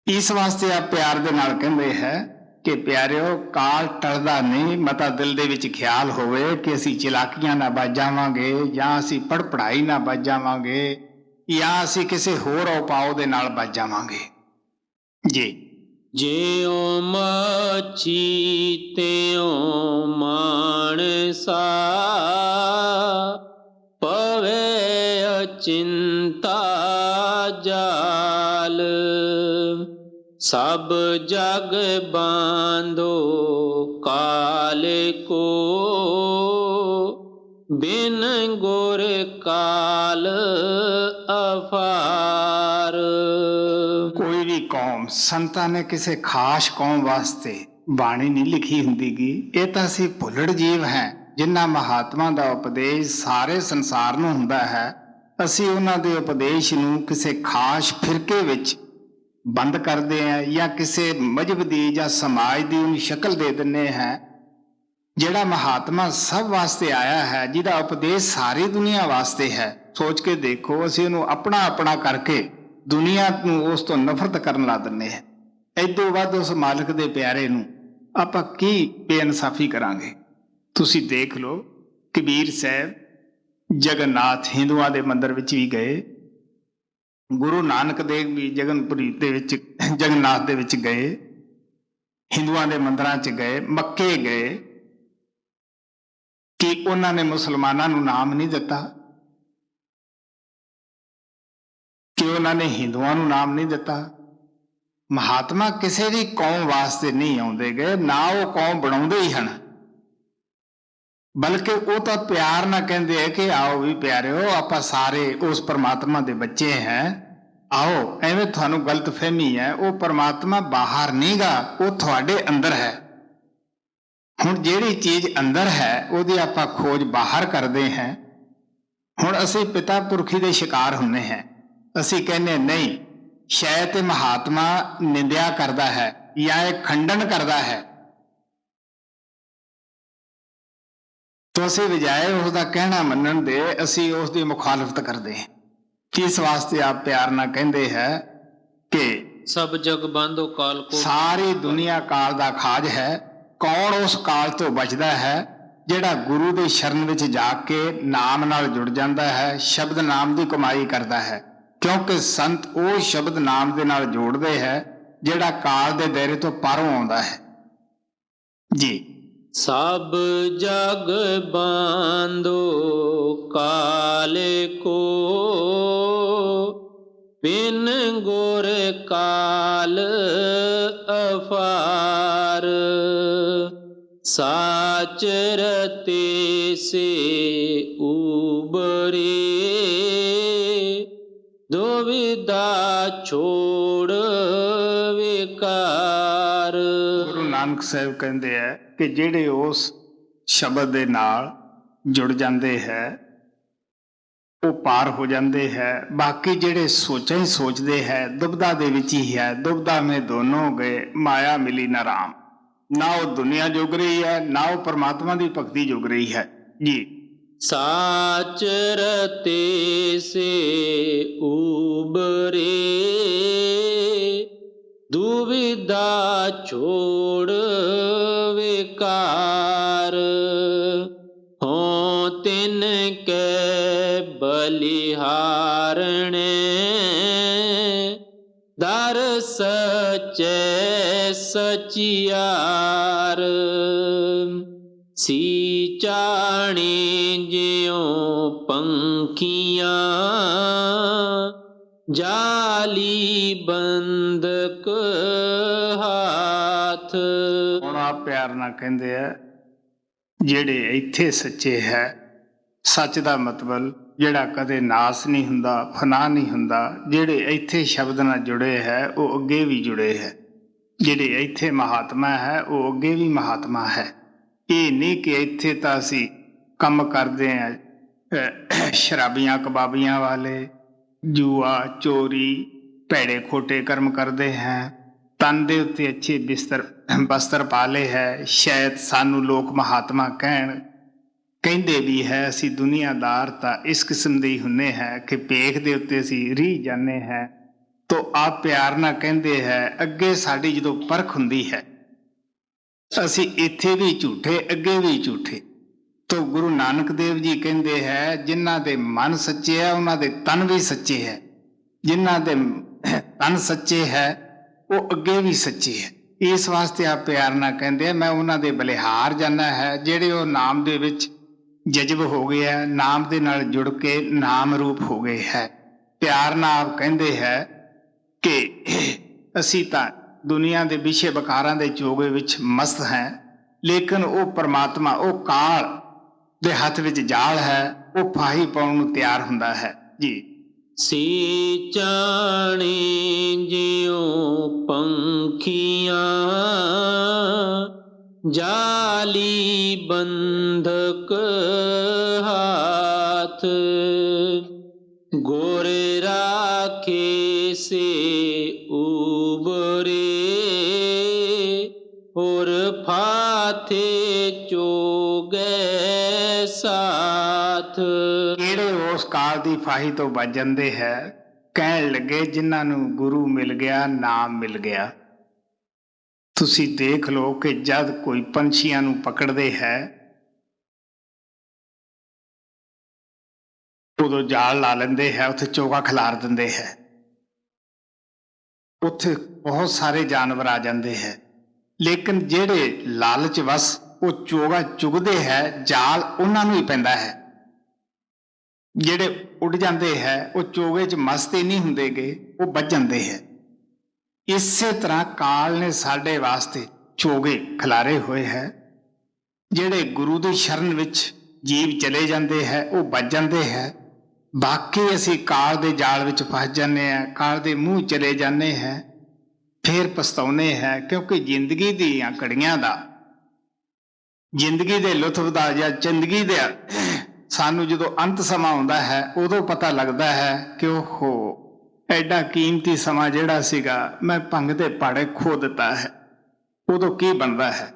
ਇਸ ਵਾਸਤੇ ਆਪ ਪਿਆਰ ਦੇ ਨਾਲ ਕਹਿੰਦੇ ਹੈ ਕਿ ਪਿਆਰਿਓ, ਕਾਲ ਟਲਦਾ ਨਹੀਂ। ਮਤਾ ਦਿਲ ਦੇ ਵਿੱਚ ਖਿਆਲ ਹੋਵੇ ਕਿ ਅਸੀਂ ਚਲਾਕੀਆਂ ਨਾਲ ਬਚ ਜਾਵਾਂਗੇ, ਜਾਂ ਅਸੀਂ ਪੜ੍ਹਾਈ ਨਾਲ ਬਚ ਜਾਵਾਂਗੇ, ਜਾਂ ਅਸੀਂ ਕਿਸੇ ਹੋਰ ਉਪਾਅ ਦੇ ਨਾਲ ਬਚ ਜਾਵਾਂਗੇ। ਜੀ, ਜਿਉ ਮੱਛੀ ਤਿਉ ਮਾਨਸਾ ਪਵੇ ਅਚਿੰਤਾ ਜਾਲ। ਸਭ ਜਗ ਬਾਂਧੋ ਕਾਲ ਕੋ ਬਿਨ ਗੁਰ ਕਾਲ ਅਫਾਰ। ਕੋਈ ਵੀ ਕੌਮ, ਸੰਤਾਂ ਨੇ ਕਿਸੇ ਖਾਸ ਕੌਮ ਵਾਸਤੇ ਬਾਣੀ ਨਹੀਂ ਲਿਖੀ ਹੁੰਦੀਗੀ। ਇਹ ਤਾਂ ਅਸੀਂ ਭੁੱਲੜ ਜੀਵ ਹੈ, ਜਿਨ੍ਹਾਂ ਮਹਾਤਮਾ ਦਾ ਉਪਦੇਸ਼ ਸਾਰੇ ਸੰਸਾਰ ਨੂੰ ਹੁੰਦਾ ਹੈ। ਅਸੀਂ ਉਹਨਾਂ ਦੇ ਉਪਦੇਸ਼ ਨੂੰ ਕਿਸੇ ਖਾਸ ਫਿਰਕੇ ਵਿੱਚ ਬੰਦ ਕਰਦੇ ਹਾਂ, ਜਾਂ ਕਿਸੇ ਮਜ਼ਹਬ ਦੀ ਜਾਂ ਸਮਾਜ ਦੀ ਉਹਨੂੰ ਸ਼ਕਲ ਦੇ ਦਿੰਦੇ ਹਾਂ। ਜਿਹੜਾ ਮਹਾਤਮਾ ਸਭ ਵਾਸਤੇ ਆਇਆ ਹੈ, ਜਿਹਦਾ ਉਪਦੇਸ਼ ਸਾਰੀ ਦੁਨੀਆ ਵਾਸਤੇ ਹੈ, ਸੋਚ ਕੇ ਦੇਖੋ, ਅਸੀਂ ਉਹਨੂੰ ਆਪਣਾ ਆਪਣਾ ਕਰਕੇ ਦੁਨੀਆ ਨੂੰ ਉਸ ਤੋਂ ਨਫ਼ਰਤ ਕਰਨ ਲਾ ਦਿੰਦੇ ਹਾਂ। ਇਦੋਂ ਵੱਧ ਉਸ ਮਾਲਕ ਦੇ ਪਿਆਰੇ ਨੂੰ ਆਪਾਂ ਕੀ ਬੇਇਨਸਾਫੀ ਕਰਾਂਗੇ। ਤੁਸੀਂ ਦੇਖ ਲਓ, ਕਬੀਰ ਸਾਹਿਬ ਜਗਨਨਾਥ ਹਿੰਦੂਆਂ ਦੇ ਮੰਦਿਰ ਵਿੱਚ ਵੀ ਗਏ, ਗੁਰੂ ਨਾਨਕ ਦੇਵ ਵੀ ਜਗਨਪੁਰੀ ਦੇ ਵਿੱਚ ਜਗਨਨਾਥ ਦੇ ਵਿੱਚ ਗਏ, ਹਿੰਦੂਆਂ ਦੇ ਮੰਦਿਰਾਂ 'ਚ ਗਏ, ਮੱਕੇ ਗਏ। ਕਿ ਉਹਨਾਂ ਨੇ ਮੁਸਲਮਾਨਾਂ ਨੂੰ ਨਾਮ ਨਹੀਂ ਦਿੱਤਾ, ਕਿ ਉਹਨਾਂ ਨੇ ਹਿੰਦੂਆਂ ਨੂੰ ਨਾਮ ਨਹੀਂ ਦਿੱਤਾ। ਮਹਾਤਮਾ ਕਿਸੇ ਵੀ ਕੌਮ ਵਾਸਤੇ ਨਹੀਂ ਆਉਂਦੇ ਗਏ, ਨਾ ਉਹ ਕੌਮ ਬਣਾਉਂਦੇ ਹੀ ਹਨ, ਬਲਕਿ ਉਹ ਤਾਂ ਪਿਆਰ ਨਾਲ ਕਹਿੰਦੇ ਹੈ ਕਿ ਆਓ ਵੀ ਪਿਆਰਿਓ, ਆਪਾਂ ਸਾਰੇ ਉਸ ਪਰਮਾਤਮਾ ਦੇ ਬੱਚੇ ਹੈ, ਆਓ। ਐਵੇਂ ਤੁਹਾਨੂੰ ਗਲਤ ਫਹਿਮੀ ਹੈ, ਉਹ ਪਰਮਾਤਮਾ ਬਾਹਰ ਨਹੀਂ ਗਾ, ਉਹ ਤੁਹਾਡੇ ਅੰਦਰ ਹੈ। ਹੁਣ ਜਿਹੜੀ ਚੀਜ਼ ਅੰਦਰ ਹੈ ਉਹਦੀ ਆਪਾਂ ਖੋਜ ਬਾਹਰ ਕਰਦੇ ਹਾਂ। ਹੁਣ ਅਸੀਂ ਪਿਤਾ ਪੁਰਖੀ ਦੇ ਸ਼ਿਕਾਰ ਹੁੰਦੇ ਹਾਂ। ਅਸੀਂ ਕਹਿੰਦੇ ਨਹੀਂ, ਸ਼ਾਇਦ ਇਹ ਮਹਾਤਮਾ ਨਿੰਦਿਆ ਕਰਦਾ ਹੈ ਜਾਂ ਇਹ ਖੰਡਨ ਕਰਦਾ ਹੈ, ਤਾਂ ਅਸੀਂ ਬਜਾਏ ਉਸ ਦਾ ਕਹਿਣਾ ਮੰਨਣ ਦੇ ਅਸੀਂ ਉਸ ਦੀ ਮੁਖਾਲਫਤ ਕਰਦੇ ਹਾਂ। ਇਸ ਵਾਸਤੇ ਆਪ ਪਿਆਰ ਨਾਲ ਕਹਿੰਦੇ ਹੈ ਕਿ ਸਭ ਜਗ ਬਾਂਧੋ ਕਾਲ ਕੋ। ਸਾਰੀ ਦੁਨੀਆ ਕਾਲ ਦਾ ਖਾਜ ਹੈ। ਕੌਣ ਉਸ ਕਾਲ ਤੋਂ ਬਚਦਾ ਹੈ? ਜਿਹੜਾ ਗੁਰੂ ਦੇ ਸ਼ਰਨ ਵਿੱਚ ਜਾ ਕੇ ਨਾਮ ਨਾਲ ਜੁੜ ਜਾਂਦਾ ਹੈ, ਸ਼ਬਦ ਨਾਮ ਦੀ ਕਮਾਈ ਕਰਦਾ ਹੈ। ਕਿਉਂਕਿ ਸੰਤ ਉਹ ਸ਼ਬਦ ਨਾਮ ਦੇ ਨਾਲ ਜੋੜਦੇ ਹੈ ਜਿਹੜਾ ਕਾਲ ਦੇ ਦਾਇਰੇ ਤੋਂ ਪਾਰੋਂ ਆਉਂਦਾ ਹੈ। ਜੀ, ਸਭ ਜਗ ਬਾਂਧੋ ਕਾਲ ਕੋ ਬਿਨ ਗੁਰ ਕਾਲ ਅਫਾਰ, ਸਾਚ ਰਤੇ ਸੇ ਉਬਰੇ, ਦੁਵਿਧਾ ਛੋੜ ਵਿਕਾਰ। ਗੁਰੂ ਨਾਨਕ ਸਾਹਿਬ ਕਹਿੰਦੇ ਹੈ ਕਿ ਜਿਹੜੇ ਉਸ ਸ਼ਬਦ ਦੇ ਨਾਲ ਜੁੜ ਜਾਂਦੇ ਹੈ ਉਹ ਪਾਰ ਹੋ ਜਾਂਦੇ ਹੈ। ਬਾਕੀ ਜਿਹੜੇ ਸੋਚਾਂ ਹੀ ਸੋਚਦੇ ਹੈ ਦੁਬਿਧਾ ਦੇ ਵਿੱਚ ਹੀ ਹੈ। ਦੁਬਿਧਾ ਮੇਂ ਦੋਨੋਂ ਗਏ, ਮਾਇਆ ਮਿਲੀ ਨਾ ਰਾਮ। ਨਾ ਉਹ ਦੁਨੀਆ ਜੁਗ ਰਹੀ ਹੈ, ਨਾ ਉਹ ਪਰਮਾਤਮਾ ਦੀ ਭਗਤੀ ਜੁਗ ਰਹੀ ਹੈ ਜੀ। ਸਾਚ ਰਤੇ ਸੇ ਉਬਰੇ, ਦੁਵਿਧਾ ਛੋੜ ਵਿਕਾਰ। ਹੋਂ ਤਿਨ ਕੈ ਬਲਿਹਾਰਣੇ, ਦਰ ਸਚੈ ਸਚਿਆਰ। ਸੀ ਚਾਣੀ ਜਿਉ ਪੰਖੀਆਂ, ਜਾਲੀ ਬੰਦਕ ਹਾਥ। ਹੁਣ ਆਪ ਪਿਆਰ ਨਾਲ ਕਹਿੰਦੇ ਆ ਜਿਹੜੇ ਇੱਥੇ ਸੱਚੇ ਹੈ। ਸੱਚ ਦਾ ਮਤਲਬ ਜਿਹੜਾ ਕਦੇ ਨਾਸ ਨਹੀਂ ਹੁੰਦਾ, ਫਨਾ ਨਹੀਂ ਹੁੰਦਾ। ਜਿਹੜੇ ਇੱਥੇ ਸ਼ਬਦ ਨਾਲ ਜੁੜੇ ਹੈ ਉਹ ਅੱਗੇ ਵੀ ਜੁੜੇ ਹੈ। ਜਿਹੜੇ ਇੱਥੇ ਮਹਾਤਮਾ ਹੈ ਉਹ ਅੱਗੇ ਵੀ ਮਹਾਤਮਾ ਹੈ। ਇਹ ਨਹੀਂ ਕਿ ਇੱਥੇ ਤਾਂ ਅਸੀਂ ਕੰਮ ਕਰਦੇ ਹਾਂ ਸ਼ਰਾਬੀਆਂ ਕਬਾਬੀਆਂ ਵਾਲੇ, ਜੂਆ ਚੋਰੀ ਭੈੜੇ ਖੋਟੇ ਕਰਮ ਕਰਦੇ ਹੈ, ਤਨ ਦੇ ਉੱਤੇ ਅੱਛੇ ਬਸਤਰ ਪਾ ਲਏ ਹੈ। ਸ਼ਾਇਦ ਸਾਨੂੰ ਲੋਕ ਮਹਾਤਮਾ ਕਹਿੰਦੇ ਵੀ ਹੈ। ਅਸੀਂ ਦੁਨੀਆਦਾਰ ਤਾਂ ਇਸ ਕਿਸਮ ਦੇ ਹੀ ਹੁੰਦੇ ਹੈ ਕਿ ਭੇਖ ਦੇ ਉੱਤੇ ਅਸੀਂ ਰੀਝ ਜਾਂਦੇ ਹੈ। ਤੋ ਆਪ ਪਿਆਰ ਨਾਲ ਕਹਿੰਦੇ ਹੈ ਅੱਗੇ ਸਾਡੀ ਜਦੋਂ ਪਰਖ ਹੁੰਦੀ ਹੈ ਅਸੀਂ ਇੱਥੇ ਵੀ ਝੂਠੇ, ਅੱਗੇ ਵੀ ਝੂਠੇ। ਤੋ ਗੁਰੂ ਨਾਨਕ ਦੇਵ ਜੀ ਕਹਿੰਦੇ ਹੈ ਜਿਨ੍ਹਾਂ ਦੇ ਮਨ ਸੱਚੇ ਹੈ ਉਹਨਾਂ ਦੇ ਤਨ ਵੀ ਸੱਚੇ ਹੈ। ਜਿਨ੍ਹਾਂ ਦੇ ਤਨ ਸੱਚੇ ਹੈ ਉਹ ਅੱਗੇ ਵੀ ਸੱਚੇ ਹੈ। ਇਸ ਵਾਸਤੇ ਆਪ ਪਿਆਰ ਨਾਲ ਕਹਿੰਦੇ ਆ ਮੈਂ ਉਹਨਾਂ ਦੇ ਬਲਿਹਾਰ ਜਾਣਾ ਹੈ ਜਿਹੜੇ ਉਹ ਨਾਮ ਦੇ ਵਿੱਚ ਜਜ਼ਬ ਹੋ ਗਏ ਹੈ, ਨਾਮ ਦੇ ਨਾਲ ਜੁੜ ਕੇ ਨਾਮ ਰੂਪ ਹੋ ਗਏ ਹੈ। ਪਿਆਰ ਨਾਲ ਆਪ ਕਹਿੰਦੇ ਹੈ ਕਿ ਅਸੀਂ ਤਾਂ ਦੁਨੀਆ ਦੇ ਵਿਸ਼ੇ ਵਿਕਾਰਾਂ ਦੇ ਚੋਗੇ ਵਿੱਚ ਮਸਤ ਹੈ, ਲੇਕਿਨ ਉਹ ਪਰਮਾਤਮਾ ਉਹ ਕਾਲ ਦੇ ਹੱਥ ਵਿੱਚ ਜਾਲ ਹੈ, ਉਹ ਫਾਹੀ ਪਾਉਣ ਨੂੰ ਤਿਆਰ ਹੁੰਦਾ ਹੈ ਜੀ। ਸੀ ਚਾਣੀ ਜਿਉ ਪੰਖੀਆਂ, ਜਾਲੀ ਬੰਧਕ ਹਾਥ। ਗੁਰ ਰਾਖੇ ਸੇ ਉਬਰੇ, ਔਰ ਫਾਥੇ ਚੋਗੇ ਸਾਥ। ਕਿਹੜੇ ਉਸ ਕਾਲ ਦੀ ਫਾਹੀ ਤੋਂ ਬਚ ਜਾਂਦੇ ਹੈ? ਕਹਿਣ ਲੱਗੇ ਜਿਨ੍ਹਾਂ ਨੂੰ ਗੁਰੂ ਮਿਲ ਗਿਆ, ਨਾਮ ਮਿਲ ਗਿਆ। ਤੁਸੀਂ ਦੇਖ ਲਓ ਕਿ ਜਦ ਕੋਈ ਪੰਛੀਆਂ ਨੂੰ ਪਕੜਦੇ ਹੈ ਉਦੋਂ ਜਾਲ ਲਾ ਲੈਂਦੇ ਹੈ, ਉੱਥੇ ਚੋਗਾ ਖਿਲਾਰ ਦਿੰਦੇ ਹੈ, ਉੱਥੇ ਬਹੁਤ ਸਾਰੇ ਜਾਨਵਰ ਆ ਜਾਂਦੇ ਹੈ। ਲੇਕਿਨ ਜਿਹੜੇ ਲਾਲਚ ਵਸ ਉਹ ਚੋਗਾ ਚੁਗਦੇ ਹੈ, ਜਾਲ ਉਹਨਾਂ ਨੂੰ ਹੀ ਪੈਂਦਾ ਹੈ। ਜਿਹੜੇ ਉੱਡ ਜਾਂਦੇ ਹੈ ਉਹ ਚੋਗੇ 'ਚ ਮਸਤ ਹੀ ਨਹੀਂ ਹੁੰਦੇਗੇ, ਉਹ ਵੱਜ ਜਾਂਦੇ ਹੈ। ਇਸੇ ਤਰ੍ਹਾਂ ਕਾਲ ਨੇ ਸਾਡੇ ਵਾਸਤੇ ਚੋਗੇ ਖਿਲਾਰੇ ਹੋਏ ਹੈ। ਜਿਹੜੇ ਗੁਰੂ ਦੀ ਸ਼ਰਨ ਵਿੱਚ ਜੀਵ ਚਲੇ ਜਾਂਦੇ ਹੈ ਉਹ ਬਚ ਜਾਂਦੇ ਹੈ। ਬਾਕੀ ਅਸੀਂ ਕਾਲ ਦੇ ਜਾਲ ਵਿੱਚ ਫਸ ਜਾਂਦੇ ਹਾਂ, ਕਾਲ ਦੇ ਮੂੰਹ ਚਲੇ ਜਾਂਦੇ ਹੈ, ਫਿਰ ਪਛਤਾਉਂਦੇ ਹੈ। ਕਿਉਂਕਿ ਜ਼ਿੰਦਗੀ ਦੀਆਂ ਘੜੀਆਂ ਦਾ, ਜ਼ਿੰਦਗੀ ਦੇ ਲੁਤਫ ਦਾ ਜਾਂ ਜ਼ਿੰਦਗੀ ਦੇ ਸਾਨੂੰ ਜਦੋਂ ਅੰਤ ਸਮਾਂ ਆਉਂਦਾ ਹੈ ਉਦੋਂ ਪਤਾ ਲੱਗਦਾ ਹੈ ਕਿ ਉਹ ਐਡਾ ਕੀਮਤੀ ਸਮਾਂ ਜਿਹੜਾ ਸੀਗਾ ਮੈਂ ਭੰਗ ਦੇ ਪਾੜੇ ਖੋ ਦਿੱਤਾ ਹੈ। ਉਦੋਂ ਕੀ ਬਣਦਾ ਹੈ?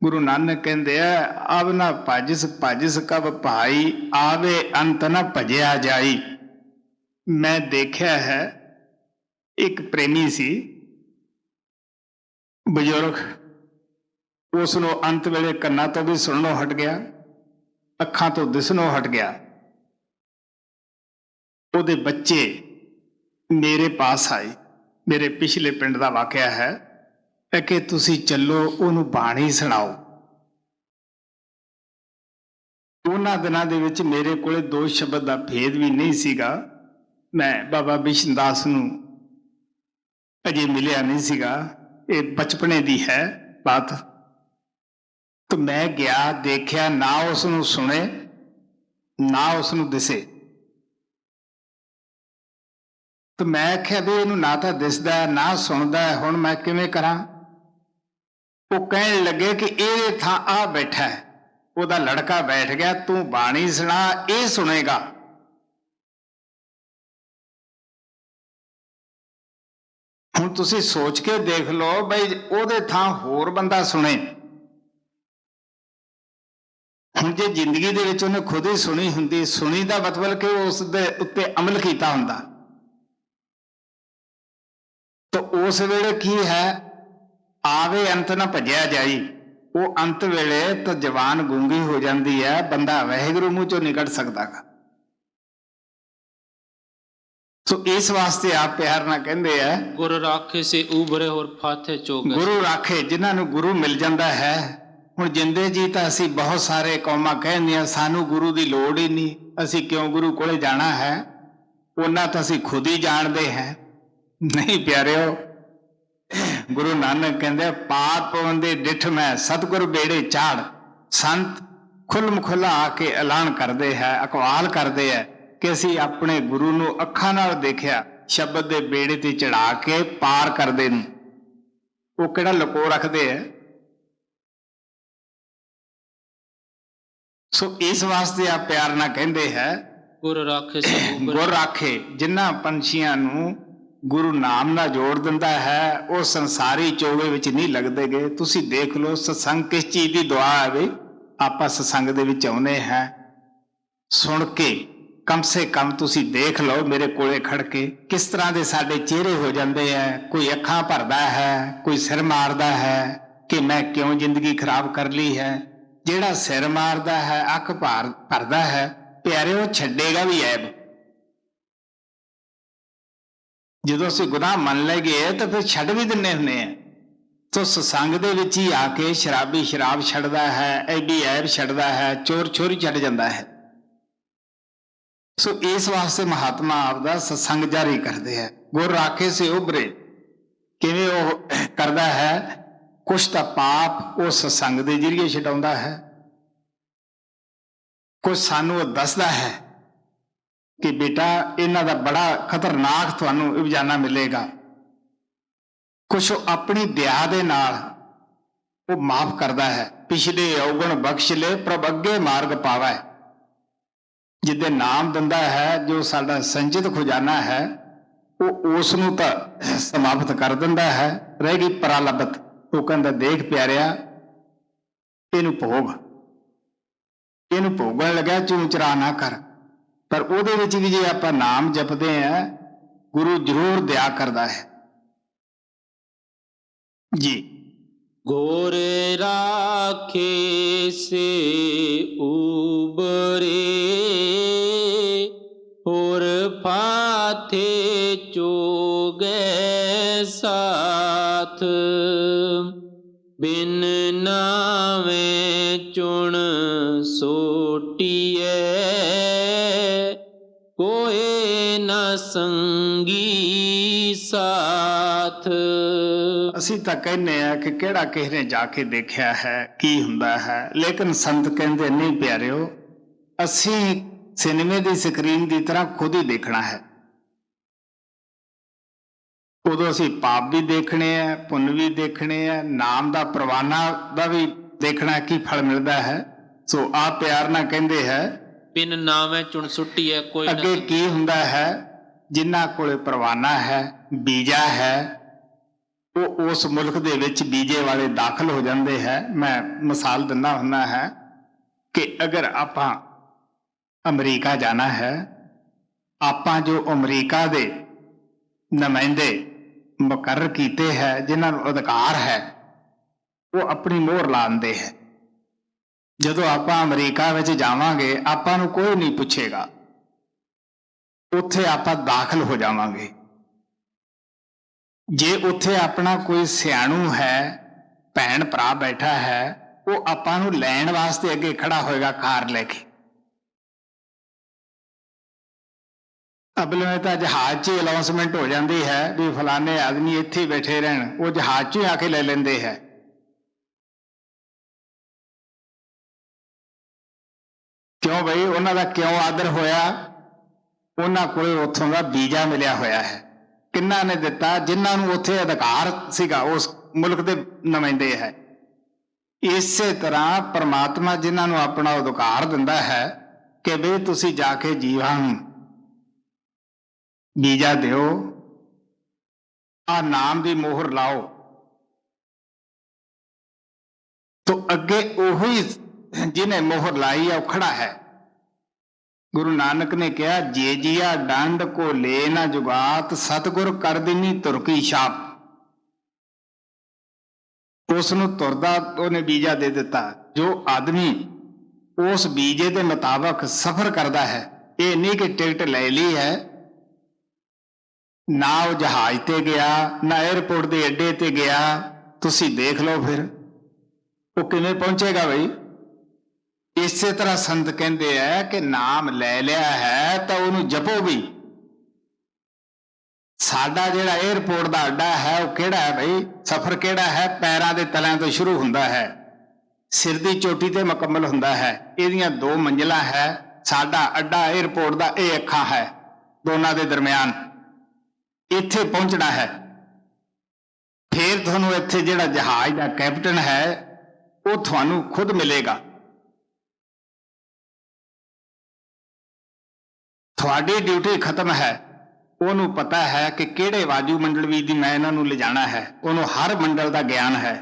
ਗੁਰੂ ਨਾਨਕ ਕਹਿੰਦੇ ਆ ਅਬ ਨਾ ਭਜਿਸ ਭਜਿਸ ਕਬ ਭਾਈ, ਆਵੇ ਅੰਤ ਨਾ ਭਜਿਆ ਜਾਈ। ਮੈਂ ਦੇਖਿਆ ਹੈ ਇੱਕ ਪ੍ਰੇਮੀ ਸੀ ਬਜ਼ੁਰਗ, ਉਸ ਨੂੰ ਅੰਤ ਵੇਲੇ ਕੰਨਾਂ ਤੋਂ ਵੀ ਸੁਣਨੋਂ ਹਟ ਗਿਆ, ਅੱਖਾਂ ਤੋਂ ਦਿਸਣੋਂ ਹਟ ਗਿਆ। ਉਹਦੇ ਬੱਚੇ ਮੇਰੇ ਪਾਸ ਆਏ। ਮੇਰੇ ਪਿਛਲੇ ਪਿੰਡ ਦਾ ਵਾਕਿਆ ਹੈ ਕਿ ਤੁਸੀਂ ਚੱਲੋ ਉਹਨੂੰ ਬਾਣੀ ਸੁਣਾਓ। ਉਹਨਾਂ ਦਿਨਾਂ ਦੇ ਵਿੱਚ ਮੇਰੇ ਕੋਲੇ 2 ਸ਼ਬਦ ਦਾ ਭੇਦ ਵੀ ਨਹੀਂ ਸੀਗਾ। ਮੈਂ ਬਾਬਾ ਬਿਸ਼ਨ ਦਾਸ ਨੂੰ ਅਜੇ ਮਿਲਿਆ ਨਹੀਂ ਸੀਗਾ, ਇਹ ਬਚਪਨੇ ਦੀ ਹੈ ਬਾਤ। ਤਾਂ ਮੈਂ ਗਿਆ, ਦੇਖਿਆ, ਨਾ ਉਸ ਨੂੰ ਸੁਣੇ ਨਾ ਉਸ ਨੂੰ ਦਿਸੇ। ਤਾਂ ਮੈਂ ਆਖਿਆ ਵੀ ਇਹਨੂੰ ਨਾ ਤਾਂ ਦਿਸਦਾ ਨਾ ਸੁਣਦਾ, ਹੁਣ ਮੈਂ ਕਿਵੇਂ ਕਰਾਂ? ਉਹ ਕਹਿਣ ਲੱਗੇ ਕਿ ਇਹਦੇ ਥਾਂ ਆ ਬੈਠਾ ਹੈ, ਉਹਦਾ ਲੜਕਾ ਬੈਠ ਗਿਆ, ਤੂੰ ਬਾਣੀ ਸੁਣਾ, ਇਹ ਸੁਣੇਗਾ। ਹੁਣ ਤੁਸੀਂ ਸੋਚ ਕੇ ਦੇਖ ਲਓ ਬਈ ਉਹਦੇ ਥਾਂ ਹੋਰ ਬੰਦਾ ਸੁਣੇ। ਹੁਣ ਜੇ ਜ਼ਿੰਦਗੀ ਦੇ ਵਿੱਚ ਉਹਨੇ ਖੁਦ ਹੀ ਸੁਣੀ ਹੁੰਦੀ, ਸੁਣੀ ਦਾ ਮਤਲਬ ਕਿ ਉਸ ਦੇ ਉੱਤੇ ਅਮਲ ਕੀਤਾ ਹੁੰਦਾ, ਤਾਂ ਉਸ ਵੇਲੇ ਕੀ ਹੈ, ਆਵੇ ਅੰਤ ਨਾ ਭੱਜਿਆ ਜਾਈ। ਉਹ ਅੰਤ ਵੇਲੇ ਤਾਂ ਜ਼ਬਾਨ ਗੂੰਗੀ ਹੋ ਜਾਂਦੀ ਹੈ, ਬੰਦਾ ਵਾਹਿਗੁਰੂ ਮੂੰਹ ਚੋਂ ਨਿਕਲ ਸਕਦਾ ਗਾ। ਸੋ ਇਸ ਵਾਸਤੇ ਆਪ ਪਿਆਰ ਨਾਲ ਕਹਿੰਦੇ ਆ, ਗੁਰ ਰਾਖੇ ਸੇ ਉਬਰੇ ਹੋਰ ਫਾਥੇ ਚੋਗੇ। ਗੁਰੂ ਰਾਖੇ, ਜਿਨ੍ਹਾਂ ਨੂੰ ਗੁਰੂ ਮਿਲ ਜਾਂਦਾ ਹੈ। ਹੁਣ ਜਿੰਦੇ ਜੀ ਤਾਂ ਅਸੀਂ ਬਹੁਤ ਸਾਰੇ ਕੌਮਾਂ ਕਹਿੰਦੀਆਂ ਸਾਨੂੰ ਗੁਰੂ ਦੀ ਲੋੜ ਹੀ ਨਹੀਂ, ਅਸੀਂ ਕਿਉਂ ਗੁਰੂ ਕੋਲੇ ਜਾਣਾ ਹੈ, ਉਹਨਾਂ ਤਾਂ ਅਸੀਂ ਖੁਦ ਹੀ ਜਾਣਦੇ ਹਾਂ। ਨਹੀਂ ਪਿਆਰਿਓ, ਗੁਰੂ ਨਾਨਕ ਕਹਿੰਦੇ ਪਾਤ ਪਵਨ ਦੇ ਡਿਠ ਮੈਂ ਸਤਿਗੁਰ ਬੇੜੇ ਚਾੜ। ਸੰਤ ਖੁੱਲਮ ਖੁੱਲਾ ਆ ਕੇ ਐਲਾਨ ਕਰਦੇ ਹੈ, ਅਕਵਾਲ ਕਰਦੇ ਹੈ ਕਿ ਅਸੀਂ ਆਪਣੇ ਗੁਰੂ ਨੂੰ ਅੱਖਾਂ ਨਾਲ ਦੇਖਿਆ, ਸ਼ਬਦ ਦੇ ਬੇੜੇ ਤੇ ਚੜਾ ਕੇ ਪਾਰ ਕਰਦੇ ਨੂੰ। ਉਹ ਕਿਹੜਾ ਲੁਕੋ ਰੱਖਦੇ ਹੈ। ਸੋ ਇਸ ਵਾਸਤੇ ਆ ਪਿਆਰ ਨਾਲ ਕਹਿੰਦੇ ਹੈ, ਗੁਰ ਰਾਖੇ ਸੇ ਉਬਰੇ। ਗੁਰ ਰਾਖੇ, ਜਿਨ੍ਹਾਂ ਪੰਛੀਆਂ ਨੂੰ ਗੁਰੂ ਨਾਮ ਨਾਲ ਜੋੜ ਦਿੰਦਾ ਹੈ, ਉਹ ਸੰਸਾਰੀ ਚੋਗੇ ਵਿੱਚ ਨਹੀਂ ਲੱਗਦੇ ਗਏ। ਤੁਸੀਂ ਦੇਖ ਲਓ ਸਤਸੰਗ ਕਿਸ ਚੀਜ਼ ਦੀ ਦੁਆ ਆਵੇ। ਆਪਾਂ ਸਤਸੰਗ ਦੇ ਵਿੱਚ ਆਉਨੇ ਹਾਂ, ਸੁਣ ਕੇ ਕਮ ਸੇ ਕਮ ਤੁਸੀਂ ਦੇਖ ਲਓ ਮੇਰੇ ਕੋਲੇ ਖੜ ਕੇ ਕਿਸ ਤਰ੍ਹਾਂ ਦੇ ਸਾਡੇ ਚਿਹਰੇ ਹੋ ਜਾਂਦੇ ਹੈ। ਕੋਈ ਅੱਖਾਂ ਭਰਦਾ ਹੈ, ਕੋਈ ਸਿਰ ਮਾਰਦਾ ਹੈ ਕਿ ਮੈਂ ਕਿਉਂ ਜ਼ਿੰਦਗੀ ਖਰਾਬ ਕਰ ਲਈ ਹੈ। ਜਿਹੜਾ ਸਿਰ ਮਾਰਦਾ ਹੈ, ਅੱਖ ਭਰਦਾ ਹੈ, ਪਿਆਰੇ ਉਹ ਛੱਡੇਗਾ ਵੀ ਐਬ। ਜਦੋਂ ਅਸੀਂ ਗੁਨਾਹ ਮੰਨ ਲਈਏ ਤਾਂ ਫਿਰ ਛੱਡ ਵੀ ਦਿੰਦੇ ਹੁੰਦੇ ਆ। ਤੋ ਸਤਸੰਗ ਦੇ ਵਿੱਚ ਹੀ ਆ ਕੇ ਸ਼ਰਾਬੀ ਸ਼ਰਾਬ ਛੱਡਦਾ ਹੈ, ਐਡੀ ਐਬ ਛੱਡਦਾ ਹੈ, ਚੋਰ ਚੋਰੀ ਛੱਡ ਜਾਂਦਾ ਹੈ। ਸੋ ਇਸ ਵਾਸਤੇ ਮਹਾਤਮਾ ਆਪਦਾ ਸਤਸੰਗ ਜਾਰੀ ਕਰਦੇ ਹੈ। ਗੁਰ ਰਾਖੇ ਸੇ ਉਬਰੇ, ਕਿਵੇਂ ਉਹ ਕਰਦਾ ਹੈ? ਕੁਛ ਤਾਂ ਪਾਪ ਉਹ ਸਤਸੰਗ ਦੇ ਜ਼ਰੀਏ ਛਡਾਉਂਦਾ ਹੈ, ਕੁਛ ਸਾਨੂੰ ਉਹ ਦੱਸਦਾ ਹੈ ਕਿ ਬੇਟਾ ਇਹਨਾਂ ਦਾ ਬੜਾ ਖਤਰਨਾਕ ਤੁਹਾਨੂੰ ਇਵਜ਼ਾਨਾ ਮਿਲੇਗਾ। ਕੁਛ ਉਹ ਆਪਣੀ ਦਇਆ ਦੇ ਨਾਲ ਉਹ ਮਾਫ ਕਰਦਾ ਹੈ। ਪਿਛਲੇ ਔਗਣ ਬਖਸ਼ ਲੈ ਪ੍ਰਭ ਅੱਗੇ ਮਾਰਗ ਪਾਵੈ। ਜਿਹਦੇ ਨਾਮ ਦਿੰਦਾ ਹੈ, ਜੋ ਸਾਡਾ ਸੰਚਿਤ ਖਜ਼ਾਨਾ ਹੈ, ਉਹ ਉਸ ਨੂੰ ਤਾਂ ਸਮਾਪਤ ਕਰ ਦਿੰਦਾ ਹੈ। ਰਹਿ ਗਈ ਪਰਾਲਬਤ, ਉਹ ਕਹਿੰਦਾ ਦੇਖ ਪਿਆਰਿਆ, ਇਹਨੂੰ ਭੋਗ, ਇਹਨੂੰ ਭੋਗਣ ਲੱਗਿਆ, ਚੂੰ ਚਰਾ ਨਾ ਕਰ। ਪਰ ਉਹਦੇ ਵਿੱਚ ਵੀ ਜੇ ਆਪਾਂ ਨਾਮ ਜਪਦੇ ਹਾਂ, ਗੁਰੂ ਜ਼ਰੂਰ ਦਇਆ ਕਰਦਾ ਹੈ ਜੀ। ਗੁਰ ਰਾਖੇ ਸੇ ਉਬਰੇ ਹੋਰ ਫਾਥੇ ਚੋਗੇ ਸਾਥ। ਬਿਨ ਨਾਵੇਂ ਚੁਣ ਸੋਟੀਏ ਕੋਏ ਨਾ ਸੰਗੀ ਸਾਥ। ਅਸੀਂ ਤਾਂ ਕਹਿੰਦੇ ਆ ਕਿ ਕਿਹੜਾ ਕਿਸੇ ਨੇ ਜਾ ਕੇ ਦੇਖਿਆ ਹੈ ਕੀ ਹੁੰਦਾ ਹੈ, ਲੇਕਿਨ ਸੰਤ ਕਹਿੰਦੇ ਨਹੀਂ ਪਿਆਰਿਓ, ਅਸੀਂ ਸਿਨੇਮੇ ਦੀ ਸਕਰੀਨ ਦੀ ਤਰ੍ਹਾਂ ਖੁਦ ਹੀ ਦੇਖਣਾ ਹੈ। ਉਦੋਂ ਅਸੀਂ ਪਾਪ ਵੀ ਦੇਖਣੇ ਆ, ਪੁੰਨ ਵੀ ਦੇਖਣੇ ਆ, ਨਾਮ ਦਾ ਪ੍ਰਵਾਨਾ ਦਾ ਵੀ ਦੇਖਣਾ ਕੀ ਫਲ ਮਿਲਦਾ ਹੈ। ਸੋ ਆ ਪਿਆਰ ਨਾਲ ਕਹਿੰਦੇ ਹੈ, ਬਿਨ ਨਾਵੇਂ ਚੁਣ ਸੁੱਟੀ ਹੈ ਕੋਈ ਅੱਗੇ ਕੀ ਹੁੰਦਾ ਹੈ? ਜਿਨ੍ਹਾਂ ਕੋਲੇ ਪ੍ਰਵਾਨਾ ਹੈ, ਬੀਜਾ ਹੈ, ਉਹ ਉਸ ਮੁਲਕ ਦੇ ਵਿੱਚ ਬੀਜੇ ਵਾਲੇ ਦਾਖਲ ਹੋ ਜਾਂਦੇ ਹੈ। ਮੈਂ ਮਿਸਾਲ ਦਿੰਦਾ ਹੁੰਦਾ ਹੈ ਕਿ ਅਗਰ ਆਪਾਂ ਅਮਰੀਕਾ ਜਾਣਾ ਹੈ, ਆਪਾਂ ਜੋ ਅਮਰੀਕਾ ਦੇ ਨੁਮਾਇੰਦੇ ਮੁਕਰਰ ਕੀਤੇ ਹੈ, ਜਿਨ੍ਹਾਂ ਨੂੰ ਅਧਿਕਾਰ ਹੈ, ਉਹ ਆਪਣੀ ਮੋਹਰ ਲਾਉਂਦੇ ਹੈ। ਜਦੋਂ ਆਪਾਂ ਅਮਰੀਕਾ ਵਿੱਚ ਜਾਵਾਂਗੇ, ਆਪਾਂ ਨੂੰ ਕੋਈ ਨਹੀਂ ਪੁੱਛੇਗਾ, ਉੱਥੇ ਆਪਾਂ ਦਾਖਲ ਹੋ ਜਾਵਾਂਗੇ। ਜੇ ਉੱਥੇ ਆਪਣਾ ਕੋਈ ਸਿਆਣੂ ਹੈ, ਭੈਣ ਭਰਾ ਬੈਠਾ ਹੈ, ਉਹ ਆਪਾਂ ਨੂੰ ਲੈਣ ਵਾਸਤੇ ਅੱਗੇ ਖੜਾ ਹੋਏਗਾ ਕਾਰ ਲੈ ਕੇ। ਅਬਲ ਵਿੱਚ ਤਾਂ ਜਹਾਜ਼ 'ਚ ਹੀ ਅਨਾਉਂਸਮੈਂਟ ਹੋ ਜਾਂਦੀ ਹੈ ਵੀ ਫਲਾਣੇ ਆਦਮੀ ਇੱਥੇ ਹੀ ਬੈਠੇ ਰਹਿਣ, ਉਹ ਜਹਾਜ਼ 'ਚ ਹੀ ਆ ਕੇ ਲੈ ਲੈਂਦੇ ਹੈ। ਕਿਉਂ ਬਈ? ਉਹਨਾਂ ਦਾ ਕਿਉਂ ਆਦਰ ਹੋਇਆ? ਉਹਨਾਂ ਕੋਲ ਉੱਥੋਂ ਦਾ ਵੀਜ਼ਾ ਮਿਲਿਆ ਹੋਇਆ ਹੈ। ਕਿਹਨਾਂ ਨੇ ਦਿੱਤਾ? ਜਿਨ੍ਹਾਂ ਨੂੰ ਉੱਥੇ ਅਧਿਕਾਰ ਸੀਗਾ, ਉਸ ਮੁਲਕ ਦੇ ਨੁਮਾਇੰਦੇ ਹੈ। ਇਸੇ ਤਰ੍ਹਾਂ ਪਰਮਾਤਮਾ ਜਿਨ੍ਹਾਂ ਨੂੰ ਆਪਣਾ ਅਧਿਕਾਰ ਦਿੰਦਾ ਹੈ ਕਿ ਵੀ ਤੁਸੀਂ ਜਾ ਕੇ ਜੀਵਾਂ ਨੂੰ ਵੀਜ਼ਾ ਦਿਓ, ਆ ਨਾਮ ਦੀ ਮੋਹਰ ਲਾਓ, ਤੋ ਅੱਗੇ ਉਹੀ ਜਿਹਨੇ ਮੋਹਰ ਲਾਈ ਆ ਉਹ ਖੜਾ ਹੈ। ਗੁਰੂ ਨਾਨਕ ਨੇ ਕਿਹਾ, ਜੇ ਜੀਆ ਡੰਡ ਕੋ ਲੈ ਨਾ ਜੁਗਾਤ, ਸਤਿਗੁਰ ਕਰ ਦਿਨੀ ਤੁਰਕੀ ਛਾਪ। ਉਸ ਨੂੰ ਤੁਰਦਾ ਉਹਨੇ ਵੀਜ਼ਾ ਦੇ ਦਿੱਤਾ। ਜੋ ਆਦਮੀ ਉਸ ਵੀਜ਼ੇ ਦੇ ਮੁਤਾਬਕ ਸਫ਼ਰ ਕਰਦਾ ਹੈ, ਇਹ ਨਹੀਂ ਕਿ ਟਿਕਟ ਲੈ ਲਈ ਹੈ, ਨਾ ਉਹ ਜਹਾਜ਼ ਤੇ ਗਿਆ, ਨਾ 에ਅਰਪੋਰਟ ਦੇ ਅੱਡੇ ਤੇ ਗਿਆ, ਤੁਸੀਂ ਦੇਖ ਲਓ ਫਿਰ ਉਹ ਕਿਵੇਂ ਪਹੁੰਚੇਗਾ ਬਈ। ਇਸੇ ਤਰ੍ਹਾਂ ਸੰਤ ਕਹਿੰਦੇ ਆ ਕਿ ਨਾਮ ਲੈ ਲਿਆ ਹੈ ਤਾਂ ਉਹਨੂੰ ਜਪੋ ਵੀ। ਸਾਡਾ ਜਿਹੜਾ 에ਅਰਪੋਰਟ ਦਾ ਅੱਡਾ ਹੈ ਉਹ ਕਿਹੜਾ ਹੈ ਬਈ? ਸਫ਼ਰ ਕਿਹੜਾ ਹੈ? ਪੈਰਾਂ ਦੇ ਤਲਿਆਂ ਤੋਂ ਸ਼ੁਰੂ ਹੁੰਦਾ ਹੈ, ਸਿਰ ਦੀ ਚੋਟੀ ਤੇ ਮੁਕੰਮਲ ਹੁੰਦਾ ਹੈ। ਇਹਦੀਆਂ 2 ਮੰਜ਼ਿਲਾਂ ਹੈ। ਸਾਡਾ ਅੱਡਾ 에ਅਰਪੋਰਟ ਦਾ ਇਹ ਅੱਖਾਂ ਹੈ, ਦੋਨਾਂ ਦੇ ਦਰਮਿਆਨ ਇੱਥੇ ਪਹੁੰਚਣਾ ਹੈ। ਫਿਰ ਤੁਹਾਨੂੰ ਇੱਥੇ ਜਿਹੜਾ ਜਹਾਜ਼ ਦਾ ਕੈਪਟਨ ਹੈ ਉਹ ਤੁਹਾਨੂੰ ਖੁਦ ਮਿਲੇਗਾ। ਤੁਹਾਡੀ ਡਿਊਟੀ ਖਤਮ ਹੈ। ਉਹਨੂੰ ਪਤਾ ਹੈ ਕਿ ਕਿਹੜੇ ਵਾਯੂ ਮੰਡਲ ਵੀ ਦੀ ਮੈਂ ਇਹਨਾਂ ਨੂੰ ਲਿਜਾਣਾ ਹੈ, ਉਹਨੂੰ ਹਰ ਮੰਡਲ ਦਾ ਗਿਆਨ ਹੈ।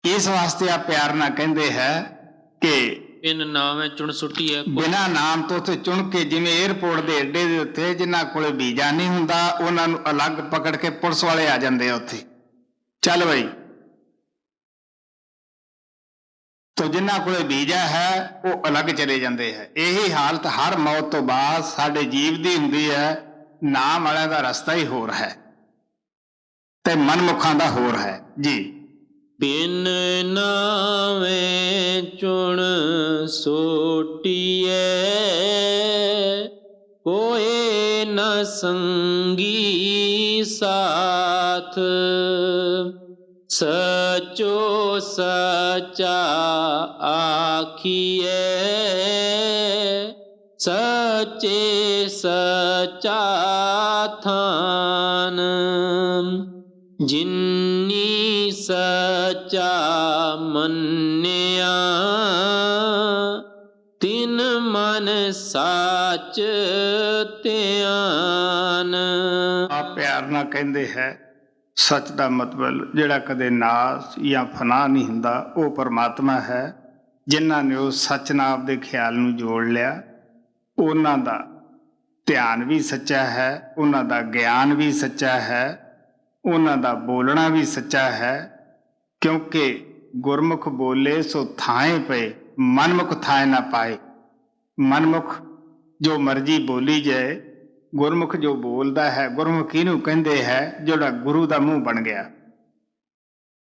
ਇਸ ਵਾਸਤੇ ਆ ਪਿਆਰ ਨਾਲ ਕਹਿੰਦੇ ਹੈ ਕਿ ਬਿਨ ਨਾਮੈ ਚੁਣ ਸੁੱਟੀਐ ਕੋਈ। ਬਿਨਾਂ ਨਾਮ ਤੋਂ ਉੱਥੇ ਚੁਣ ਕੇ, ਜਿਵੇਂ 에ਅਰਪੋਰਟ ਦੇ ਅੱਡੇ ਦੇ ਉੱਤੇ ਜਿਨ੍ਹਾਂ ਕੋਲੇ ਵੀਜ਼ਾ ਨਹੀਂ ਹੁੰਦਾ ਉਹਨਾਂ ਨੂੰ ਅਲੱਗ ਪਕੜ ਕੇ ਪੁਲਿਸ ਵਾਲੇ ਆ ਜਾਂਦੇ ਆ ਉੱਥੇ, ਚੱਲ ਬਈ। ਤੋ ਜਿਨ੍ਹਾਂ ਕੋਲੇ ਵੀਜ਼ਾ ਹੈ ਉਹ ਅਲੱਗ ਚਲੇ ਜਾਂਦੇ ਹੈ। ਇਹੀ ਹਾਲਤ ਹਰ ਮੌਤ ਤੋਂ ਬਾਅਦ ਸਾਡੇ ਜੀਵ ਦੀ ਹੁੰਦੀ ਹੈ। ਨਾਮ ਵਾਲਿਆਂ ਦਾ ਰਸਤਾ ਹੀ ਹੋਰ ਹੈ ਤੇ ਮਨਮੁਖਾਂ ਦਾ ਹੋਰ ਹੈ ਜੀ। ਬਿਨ ਨਾਮੈ ਚੁਣ ਸੋਟੀਐ, ਕੋਇ ਨ ਸੰਗੀ ਸਾਥ। ਸਚੋ ਸਚਾ ਆਖੀਐ, ਸਚੇ ਸਚਾ ਥਾਨ। ਜਿਨੀ ਸਚਾ ਮੰਨਿਆ, ਤਿਨ ਮਨ ਸਾਚ ਧਿਆਨ। ਆ ਪਿਆਰ ਨਾਲ ਕਹਿੰਦੇ ਹੈ ਸੱਚ ਦਾ ਮਤਲਬ ਜਿਹੜਾ ਕਦੇ ਨਾਸ ਜਾਂ ਫਨਾ ਨਹੀਂ ਹੁੰਦਾ ਉਹ ਪਰਮਾਤਮਾ ਹੈ। ਜਿਨ੍ਹਾਂ ਨੇ ਉਹ ਸੱਚ ਨਾਲ ਆਪਦੇ ਖਿਆਲ ਨੂੰ ਜੋੜ ਲਿਆ, ਉਹਨਾਂ ਦਾ ਧਿਆਨ ਵੀ ਸੱਚਾ ਹੈ, ਉਹਨਾਂ ਦਾ ਗਿਆਨ ਵੀ ਸੱਚਾ ਹੈ, ਉਹਨਾਂ ਦਾ ਬੋਲਣਾ ਵੀ ਸੱਚਾ ਹੈ। ਕਿਉਂਕਿ ਗੁਰਮੁਖ ਬੋਲੇ ਸੋ ਥਾਏ ਪਏ, ਮਨਮੁਖ ਥਾਏ ਨਾ ਪਾਏ। ਮਨਮੁਖ ਜੋ ਮਰਜ਼ੀ ਬੋਲੀ ਜਾਏ, ਗੁਰਮੁਖ ਜੋ ਬੋਲਦਾ ਹੈ, ਗੁਰਮੁਖ ਇਹਨੂੰ ਕਹਿੰਦੇ ਹੈ ਜਿਹੜਾ ਗੁਰੂ ਦਾ ਮੂੰਹ ਬਣ ਗਿਆ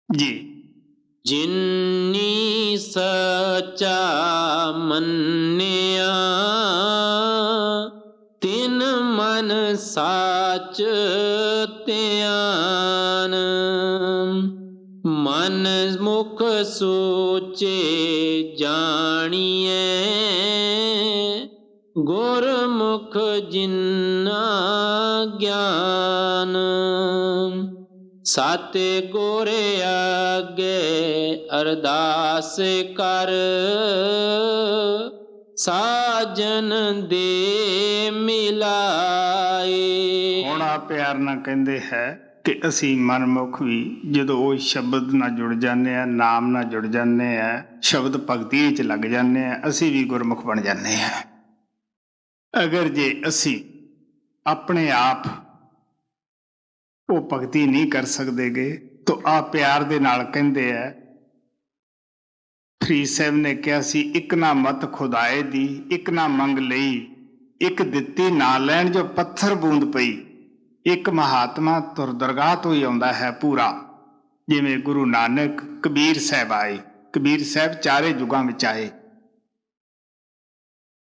ਜੀ। ਜਿਨੀ ਸਚਾ ਮੰਨਿਆ, ਤਿਨ ਮਨ ਸਾਚ ਧਿਆਨ। ਮਨ ਮੁਖ ਸੋਚੇ ਜਾਣੀਐ, ਗੁਰਮੁਖ ਜਿਨਾ ਗਿਆਨ। ਸਾਤੇ ਗੋਰੇ ਅੱਗੇ ਅਰਦਾਸ ਕਰ, ਸਾਜਨ ਦੇ ਮਿਲਾਏ। ਹੁਣ ਆ ਪਿਆਰ ਨਾਲ ਕਹਿੰਦੇ ਹੈ ਕਿ ਅਸੀਂ ਮਨਮੁਖ ਵੀ ਜਦੋਂ ਉਹ ਸ਼ਬਦ ਨਾਲ ਜੁੜ ਜਾਂਦੇ ਆ, ਨਾਮ ਨਾਲ ਜੁੜ ਜਾਂਦੇ ਆ, ਸ਼ਬਦ ਭਗਤੀ ਵਿੱਚ ਲੱਗ ਜਾਂਦੇ ਆ, ਅਸੀਂ ਵੀ ਗੁਰਮੁਖ ਬਣ ਜਾਂਦੇ ਆ। ਅਗਰ ਜੇ ਅਸੀਂ ਆਪਣੇ ਆਪ ਉਹ ਭਗਤੀ ਨਹੀਂ ਕਰ ਸਕਦੇਗੇ ਤਾਂ ਆ ਪਿਆਰ ਦੇ ਨਾਲ ਕਹਿੰਦੇ ਆ। ਫਰੀਦ ਸਾਹਿਬ ਨੇ ਕਿਹਾ ਸੀ, ਇੱਕ ਨਾ ਮਤ ਖੁਦਾਏ ਦੀ, ਇੱਕ ਨਾ ਮੰਗ ਲਈ, ਇੱਕ ਦਿੱਤੀ ਨਾ ਲੈਣ ਜੋ ਪੱਥਰ ਬੂੰਦ ਪਈ। ਇੱਕ ਮਹਾਤਮਾ ਤੁਰ ਦਰਗਾਹ ਤੋਂ ਹੀ ਆਉਂਦਾ ਹੈ ਪੂਰਾ। ਜਿਵੇਂ ਗੁਰੂ ਨਾਨਕ, ਕਬੀਰ ਸਾਹਿਬ ਆਏ। ਕਬੀਰ ਸਾਹਿਬ ਚਾਰੇ ਯੁੱਗਾਂ ਵਿੱਚ ਆਏ।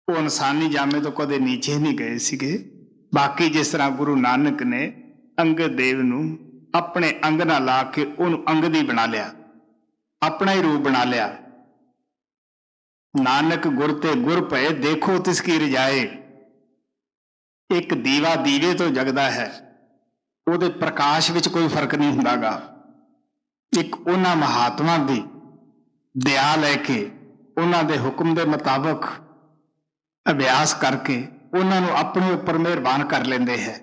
ਉਹ ਇਨਸਾਨੀ ਜਾਮੇ ਤੋਂ ਕਦੇ ਨੀਚੇ ਨਹੀਂ ਗਏ ਸੀਗੇ। ਬਾਕੀ ਜਿਸ ਤਰ੍ਹਾਂ ਗੁਰੂ ਨਾਨਕ ਨੇ ਅੰਗਦ ਦੇਵ ਨੂੰ ਆਪਣੇ ਅੰਗ ਨਾਲ ਲਾ ਕੇ ਉਹਨੂੰ ਅੰਗਦ ਹੀ ਬਣਾ ਲਿਆ, ਆਪਣਾ ਹੀ ਰੂਪ ਬਣਾ ਲਿਆ। ਨਾਨਕ ਗੁਰ ਤੇ ਗੁਰ ਭਏ ਦੇਖੋ ਤਿਸ ਕੀ ਰਜਾਏ। ਇੱਕ ਦੀਵਾ ਦੀਵੇ ਤੋਂ ਜਗਦਾ ਹੈ, ਉਹਦੇ ਪ੍ਰਕਾਸ਼ ਵਿੱਚ ਕੋਈ ਫਰਕ ਨਹੀਂ ਹੁੰਦਾਗਾ। ਇੱਕ ਉਹਨਾਂ ਮਹਾਤਮਾ ਦੀ ਦਇਆ ਲੈ ਕੇ ਉਹਨਾਂ ਦੇ ਹੁਕਮ ਦੇ ਮੁਤਾਬਕ ਅਭਿਆਸ ਕਰਕੇ ਉਹਨਾਂ ਨੂੰ ਆਪਣੇ ਉੱਪਰ ਮਿਹਰਬਾਨ ਕਰ ਲੈਂਦੇ ਹੈ।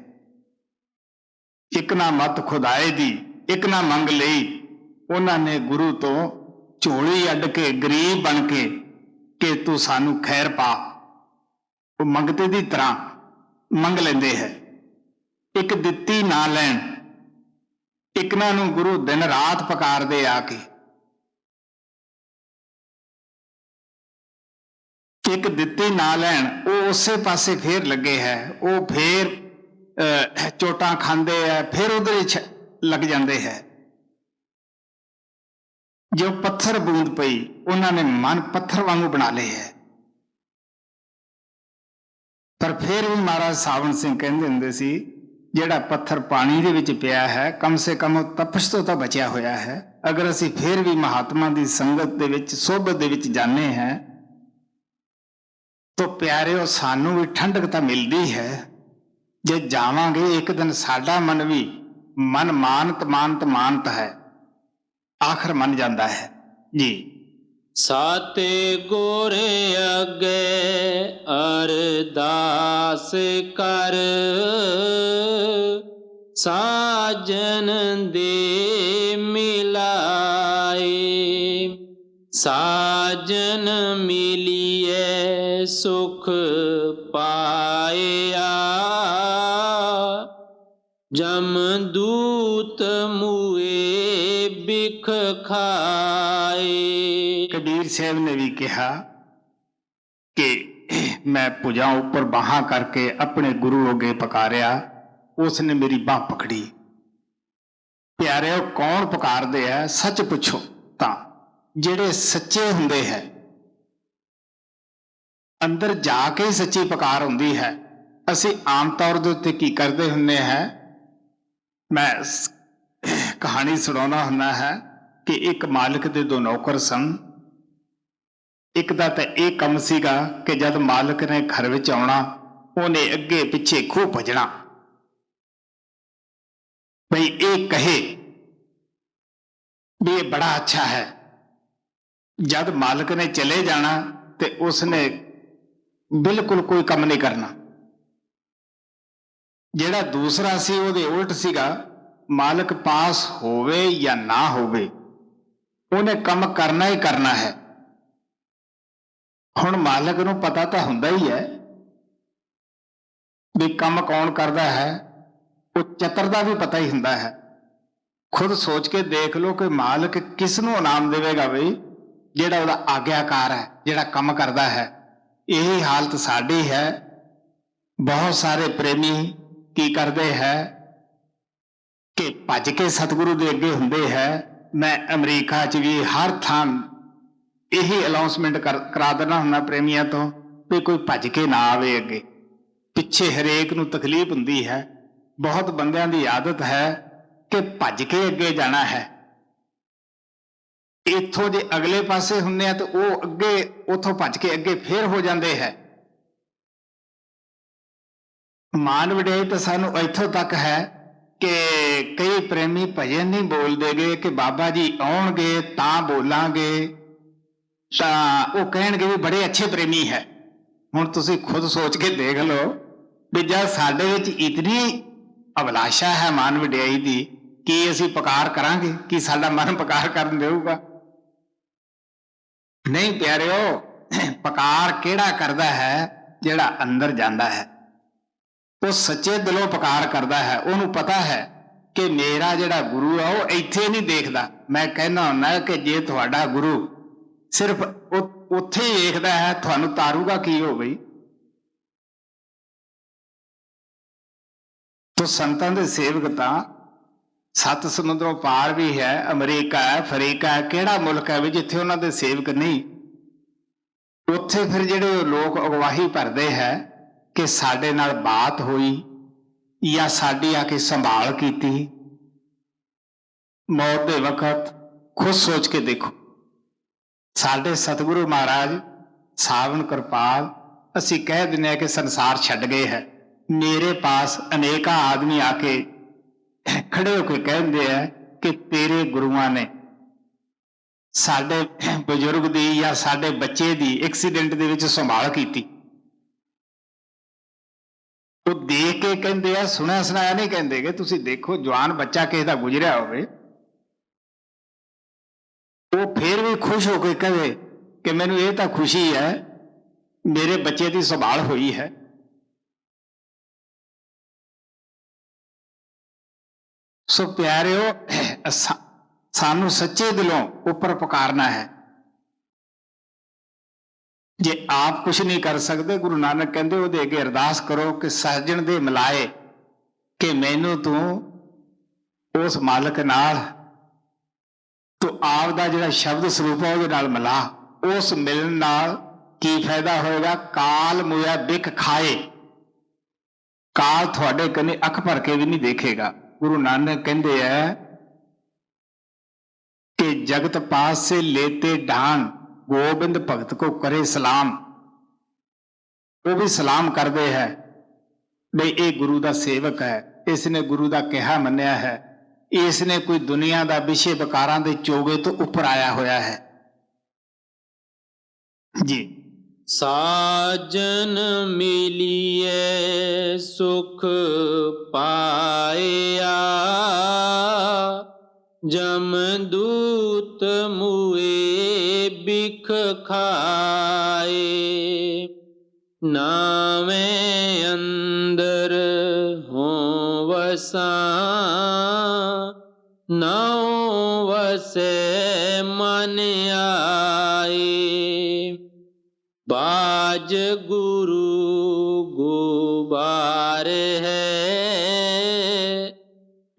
ਇੱਕ ਨਾ ਮਤ ਖੁਦਾਏ ਦੀ ਇੱਕ ਨਾ ਮੰਗ ਲਈ। ਉਹਨਾਂ ਨੇ ਗੁਰੂ ਤੋਂ ਝੋਲੀ ਅੱਡ ਕੇ ਗਰੀਬ ਬਣ ਕੇ ਕਿ ਤੂੰ ਸਾਨੂੰ ਖੈਰ ਪਾ, ਉਹ ਮੰਗਤੇ ਦੀ ਤਰ੍ਹਾਂ ਮੰਗ ਲੈਂਦੇ ਹੈ। ਇੱਕ ਦਿੱਤੀ ਨਾ ਲੈਣ। ਇੱਕ ਨਾ ਨੂੰ ਗੁਰੂ ਦਿਨ ਰਾਤ ਪੁਕਾਰਦੇ ਆ ਕੇ। ਇੱਕ ਦਿੱਤੀ ਨਾ ਲੈਣ, ਉਹ ਉਸੇ ਪਾਸੇ ਫੇਰ ਲੱਗੇ ਹੈ। ਉਹ ਫੇਰ ਚੋਟਾਂ ਖਾਂਦੇ ਹੈ, ਫਿਰ ਉਹਦੇ ਲੱਗ ਜਾਂਦੇ ਹੈ। ਜੋ ਪੱਥਰ ਬੂੰਦ ਪਈ, ਉਹਨਾਂ ਨੇ ਮਨ ਪੱਥਰ ਵਾਂਗੂ ਬਣਾ ਲਏ ਹੈ। ਪਰ ਫਿਰ ਵੀ ਮਹਾਰਾਜ ਸਾਵਣ ਸਿੰਘ ਕਹਿੰਦੇ ਹੁੰਦੇ ਸੀ, ਜਿਹੜਾ ਪੱਥਰ ਪਾਣੀ ਦੇ ਵਿੱਚ ਪਿਆ ਹੈ, ਕਮ ਸੇ ਕਮ ਉਹ ਤਪਸ਼ ਤੋਂ ਤਾਂ ਬਚਿਆ ਹੋਇਆ ਹੈ। ਅਗਰ ਅਸੀਂ ਫਿਰ ਵੀ ਮਹਾਤਮਾ ਦੀ ਸੰਗਤ ਦੇ ਵਿੱਚ, ਸੋਭਤ ਦੇ ਵਿੱਚ ਜਾਂਦੇ ਹਾਂ, ਤਾਂ ਪਿਆਰਿਓ ਸਾਨੂੰ ਵੀ ਠੰਡਕ ਤਾਂ ਮਿਲਦੀ ਹੈ। ਜੇ ਜਾਵਾਂਗੇ ਇੱਕ ਦਿਨ ਸਾਡਾ ਮਨ ਵੀ ਮਾਨਤ ਹੈ, ਆਖਰ ਮੰਨ ਜਾਂਦਾ ਹੈ ਜੀ। ਸਾਤੇ ਗੋਰੇ ਅੱਗੇ ਅਰਦਾਸ ਕਰ, ਸਾਜਨ ਦੇ ਮਿਲਾਏ। ਸਾਜਨ ਮਿਲੀਏ ਸੁਖ ਪਾਇਆ, ਜਮਦੂਤ ਮੂਏ ਬਿਖ ਖਾਏ। ਕਬੀਰ ਸਾਹਿਬ ਨੇ ਵੀ ਕਿਹਾ ਕਿ ਮੈਂ ਭੁਜਾਂ ਉੱਪਰ ਬਾਹਾਂ ਕਰਕੇ ਆਪਣੇ ਗੁਰੂ ਅੱਗੇ ਪੁਕਾਰਿਆ, ਉਸ ਨੇ ਮੇਰੀ ਬਾਂਹ ਪਕੜੀ। ਪਿਆਰਿਓ, ਕੌਣ ਪੁਕਾਰਦੇ ਆ? ਸੱਚ ਪੁੱਛੋ ਤਾਂ ਜਿਹੜੇ ਸੱਚੇ ਹੁੰਦੇ ਹੈ, ਅੰਦਰ ਜਾ ਕੇ ਸੱਚੀ ਪੁਕਾਰ ਹੁੰਦੀ ਹੈ। ਅਸੀਂ ਆਮ ਤੌਰ ਦੇ ਉੱਤੇ ਕੀ ਕਰਦੇ ਹੁੰਦੇ ਹੈ, ਮੈਂ ਕਹਾਣੀ ਸੁਣਾਉਣਾ ਹੁੰਦਾ ਹੈ ਕਿ ਇੱਕ ਮਾਲਕ ਦੇ ਦੋ ਨੌਕਰ ਸਨ। ਇੱਕ ਦਾ ਤਾਂ ਇਹ ਕੰਮ ਸੀਗਾ ਕਿ ਜਦ ਮਾਲਕ ਨੇ ਘਰ ਵਿੱਚ ਆਉਣਾ, ਉਹਨੇ ਅੱਗੇ ਪਿੱਛੇ ਖੂਬ ਭਜਣਾ, ਭਈ ਇਹ ਕਹੇ ਵੀ ਇਹ ਬੜਾ ਅੱਛਾ ਹੈ। ਜਦ ਮਾਲਕ ਨੇ ਚਲੇ ਜਾਣਾ ਤੇ ਉਸਨੇ ਬਿਲਕੁਲ ਕੋਈ ਕੰਮ ਨਹੀਂ ਕਰਨਾ। ਜਿਹੜਾ ਦੂਸਰਾ ਸੀ ਉਹਦੇ ਉਲਟ ਸੀਗਾ, ਮਾਲਕ ਪਾਸ ਹੋਵੇ ਜਾਂ ਨਾ ਹੋਵੇ, ਉਹਨੇ ਕੰਮ ਕਰਨਾ ਹੀ ਕਰਨਾ ਹੈ। ਹੁਣ ਮਾਲਕ ਨੂੰ ਪਤਾ ਤਾਂ ਹੁੰਦਾ ਹੀ ਹੈ ਵੀ ਕੰਮ ਕੌਣ ਕਰਦਾ ਹੈ, ਉਹ ਚਤਰ ਦਾ ਵੀ ਪਤਾ ਹੀ ਹੁੰਦਾ ਹੈ। ਖੁਦ ਸੋਚ ਕੇ ਦੇਖ ਲਓ ਕਿ ਮਾਲਕ ਕਿਸ ਨੂੰ ਇਨਾਮ ਦੇਵੇਗਾ ਬਈ, ਜਿਹੜਾ ਉਹਦਾ ਆਗਿਆਕਾਰ ਹੈ, ਜਿਹੜਾ ਕੰਮ ਕਰਦਾ ਹੈ। ਇਹੀ ਹਾਲਤ ਸਾਡੀ ਹੈ। ਬਹੁਤ ਸਾਰੇ ਪ੍ਰੇਮੀ ਕੀ ਕਰਦੇ ਹੈ ਕਿ ਭੱਜ ਕੇ ਸਤਿਗੁਰੂ ਦੇ ਅੱਗੇ ਹੁੰਦੇ ਹੈ। ਮੈਂ ਅਮਰੀਕਾ 'ਚ ਵੀ ਹਰ ਥਾਂ ਇਹੀ ਅਨਾਉਂਸਮੈਂਟ ਕਰਾ ਦੇਣਾ ਹੁੰਦਾ ਪ੍ਰੇਮੀਆਂ ਤੋਂ ਵੀ ਕੋਈ ਭੱਜ ਕੇ ਨਾ ਆਵੇ ਅੱਗੇ। ਪਿੱਛੇ ਹਰੇਕ ਨੂੰ ਤਕਲੀਫ ਹੁੰਦੀ ਹੈ। ਬਹੁਤ ਬੰਦਿਆਂ ਦੀ ਆਦਤ ਹੈ ਕਿ ਭੱਜ ਕੇ ਅੱਗੇ ਜਾਣਾ ਹੈ। ਇੱਥੋਂ ਜੇ ਅਗਲੇ ਪਾਸੇ ਹੁੰਦੇ ਆ ਤਾਂ ਉਹ ਅੱਗੇ, ਉੱਥੋਂ ਭੱਜ ਕੇ ਅੱਗੇ ਫੇਰ ਹੋ ਜਾਂਦੇ ਹੈ। ਮਾਨ ਵਡਿਆਈ ਤਾਂ ਸਾਨੂੰ ਇੱਥੋਂ ਤੱਕ ਹੈ ਕਿ ਕਈ ਪ੍ਰੇਮੀ ਭਜਨ ਨਹੀਂ ਬੋਲਦੇਗੇ ਕਿ ਬਾਬਾ ਜੀ ਆਉਣਗੇ ਤਾਂ ਬੋਲਾਂਗੇ, ਤਾਂ ਉਹ ਕਹਿਣਗੇ ਵੀ ਬੜੇ ਅੱਛੇ ਪ੍ਰੇਮੀ ਹੈ। ਹੁਣ ਤੁਸੀਂ ਖੁਦ ਸੋਚ ਕੇ ਦੇਖ ਲਓ ਵੀ ਜਦ ਸਾਡੇ ਵਿੱਚ ਇਤਨੀ ਅਭਿਲਾਸ਼ਾ ਹੈ ਮਾਨ ਵਡਿਆਈ ਦੀ, ਕੀ ਅਸੀਂ ਪੁਕਾਰ ਕਰਾਂਗੇ? ਕੀ ਸਾਡਾ ਮਨ ਪੁਕਾਰ ਕਰਨ ਦੇਊਗਾ? ਨਹੀਂ ਪਿਆਰਿਓ, ਪੁਕਾਰ ਕਿਹੜਾ ਕਰਦਾ ਹੈ? ਜਿਹੜਾ ਅੰਦਰ ਜਾਂਦਾ ਹੈ, ਉਹ ਸੱਚੇ ਦਿਲੋਂ ਪੁਕਾਰ ਕਰਦਾ ਹੈ। ਉਹਨੂੰ ਪਤਾ ਹੈ ਕਿ ਮੇਰਾ ਜਿਹੜਾ ਗੁਰੂ ਆ ਉਹ ਇੱਥੇ ਨਹੀਂ ਦੇਖਦਾ। ਮੈਂ ਕਹਿੰਦਾ ਹੁੰਦਾ ਕਿ ਜੇ ਤੁਹਾਡਾ ਗੁਰੂ ਸਿਰਫ ਉੱਥੇ ਹੀ ਵੇਖਦਾ ਹੈ, ਤੁਹਾਨੂੰ ਤਾਰੂਗਾ ਕੀ ਹੋ ਬਈ? ਤੋ ਸੰਤਾਂ ਦੇ ਸੇਵਕ ਤਾਂ ਸੱਤ ਸਮੁੰਦਰੋਂ ਪਾਰ ਵੀ ਹੈ, ਅਮਰੀਕਾ ਹੈ, ਅਫਰੀਕਾ ਹੈ, ਕਿਹੜਾ ਮੁਲਕ ਹੈ ਵੀ ਜਿੱਥੇ ਉਹਨਾਂ ਦੇ ਸੇਵਕ ਨਹੀਂ? ਉੱਥੇ ਫਿਰ ਜਿਹੜੇ ਉਹ ਲੋਕ ਅਗਵਾਹੀ ਭਰਦੇ ਹੈ ਕਿ ਸਾਡੇ ਨਾਲ ਬਾਤ ਹੋਈ ਜਾਂ ਸਾਡੀ ਆ ਕੇ ਸੰਭਾਲ ਕੀਤੀ, ਮੌਤ ਦੇ ਵਕਤ ਖੁਦ ਸੋਚ ਕੇ ਦੇਖੋ। ਸਾਡੇ ਸਤਿਗੁਰੂ ਮਹਾਰਾਜ ਸਾਵਣ ਕਿਰਪਾਲ ਅਸੀਂ ਕਹਿ ਦਿੰਦੇ ਹਾਂ ਕਿ ਸੰਸਾਰ ਛੱਡ ਗਏ ਹੈ। ਮੇਰੇ ਪਾਸ ਅਨੇਕਾਂ ਆਦਮੀ ਆ ਕੇ ਖੜੇ ਹੋ ਕੇ ਕਹਿੰਦੇ ਆ ਕਿ ਤੇਰੇ ਗੁਰੂਆਂ ਨੇ ਸਾਡੇ ਬਜ਼ੁਰਗ ਦੀ ਜਾਂ ਸਾਡੇ ਬੱਚੇ ਦੀ ਐਕਸੀਡੈਂਟ ਦੇ ਵਿੱਚ ਸੰਭਾਲ ਕੀਤੀ। ਉਹ ਦੇਖ ਕੇ ਕਹਿੰਦੇ ਆ, ਸੁਣਿਆ ਸੁਣਾਇਆ ਨਹੀਂ ਕਹਿੰਦੇ ਕਿ ਤੁਸੀਂ ਦੇਖੋ ਜਵਾਨ ਬੱਚਾ ਕਿਸੇ ਦਾ ਗੁਜ਼ਰਿਆ ਹੋਵੇ, ਉਹ ਫੇਰ ਵੀ ਖੁਸ਼ ਹੋ ਕੇ ਕਹੇ ਕਿ ਮੈਨੂੰ ਇਹ ਤਾਂ ਖੁਸ਼ੀ ਹੈ ਮੇਰੇ ਬੱਚੇ ਦੀ ਸੰਭਾਲ ਹੋਈ ਹੈ। ਸੋ ਪਿਆਰਿਓ, ਸਾਨੂੰ ਸੱਚੇ ਦਿਲੋਂ ਉੱਪਰ ਪੁਕਾਰਨਾ ਹੈ। ਜੇ ਆਪ ਕੁਛ ਨਹੀਂ ਕਰ ਸਕਦੇ, ਗੁਰੂ ਨਾਨਕ ਕਹਿੰਦੇ ਉਹਦੇ ਅੱਗੇ ਅਰਦਾਸ ਕਰੋ ਕਿ ਸਾਜਣ ਦੇ ਮਿਲਾਏ ਕਿ ਮੈਨੂੰ ਤੂੰ ਉਸ ਮਾਲਕ ਨਾਲ, ਤੂੰ ਆਪ ਦਾ ਜਿਹੜਾ ਸ਼ਬਦ ਸਰੂਪ ਹੈ ਉਹਦੇ ਨਾਲ ਮਿਲਾ। ਉਸ ਮਿਲਣ ਨਾਲ ਕੀ ਫਾਇਦਾ ਹੋਏਗਾ? ਕਾਲ ਮੁਇਆ ਬਿਕ ਖਾਏ, ਕਾਲ ਤੁਹਾਡੇ ਕੰਨੇ ਅੱਖ ਭਰ ਕੇ ਵੀ ਨਹੀਂ ਦੇਖੇਗਾ। ਗੁਰੂ ਨਾਨਕ ਕਹਿੰਦੇ ਹੈ ਕਿ ਜਗਤ ਪਾਸ ਸੇ लेते ढान ਗੋਬਿੰਦ ਭਗਤ ਕੋ ਕਰੇ ਸਲਾਮ। ਉਹ ਵੀ ਸਲਾਮ ਕਰਦੇ ਹੈ ਬਈ ਇਹ ਗੁਰੂ ਦਾ ਸੇਵਕ ਹੈ, ਇਸ ਨੇ ਗੁਰੂ ਦਾ ਕਿਹਾ ਮੰਨਿਆ ਹੈ, ਇਸ ਨੇ ਕੋਈ ਦੁਨੀਆ ਦਾ ਵਿਸ਼ੇ ਵਿਕਾਰਾਂ ਦੇ ਚੋਗੇ ਤੋਂ ਉੱਪਰ ਆਇਆ ਹੋਇਆ ਹੈ ਜੀ। ਸਾਜਨ ਮਿਲੀਏ ਸੁਖ ਪਾਇਆ, ਜਮਦੂਤ ਮੂਏ ਬਿਖ ਖਾਏ। ਨਾਵੇਂ ਅੰਦਰ ਹੋ ਵਸਾਂ, ਨਾਉ ਵਸੈ ਮਨ ਆਏ। ਬਾਜ ਗੁਰੂ ਗੁਬਾਰ ਹੈ,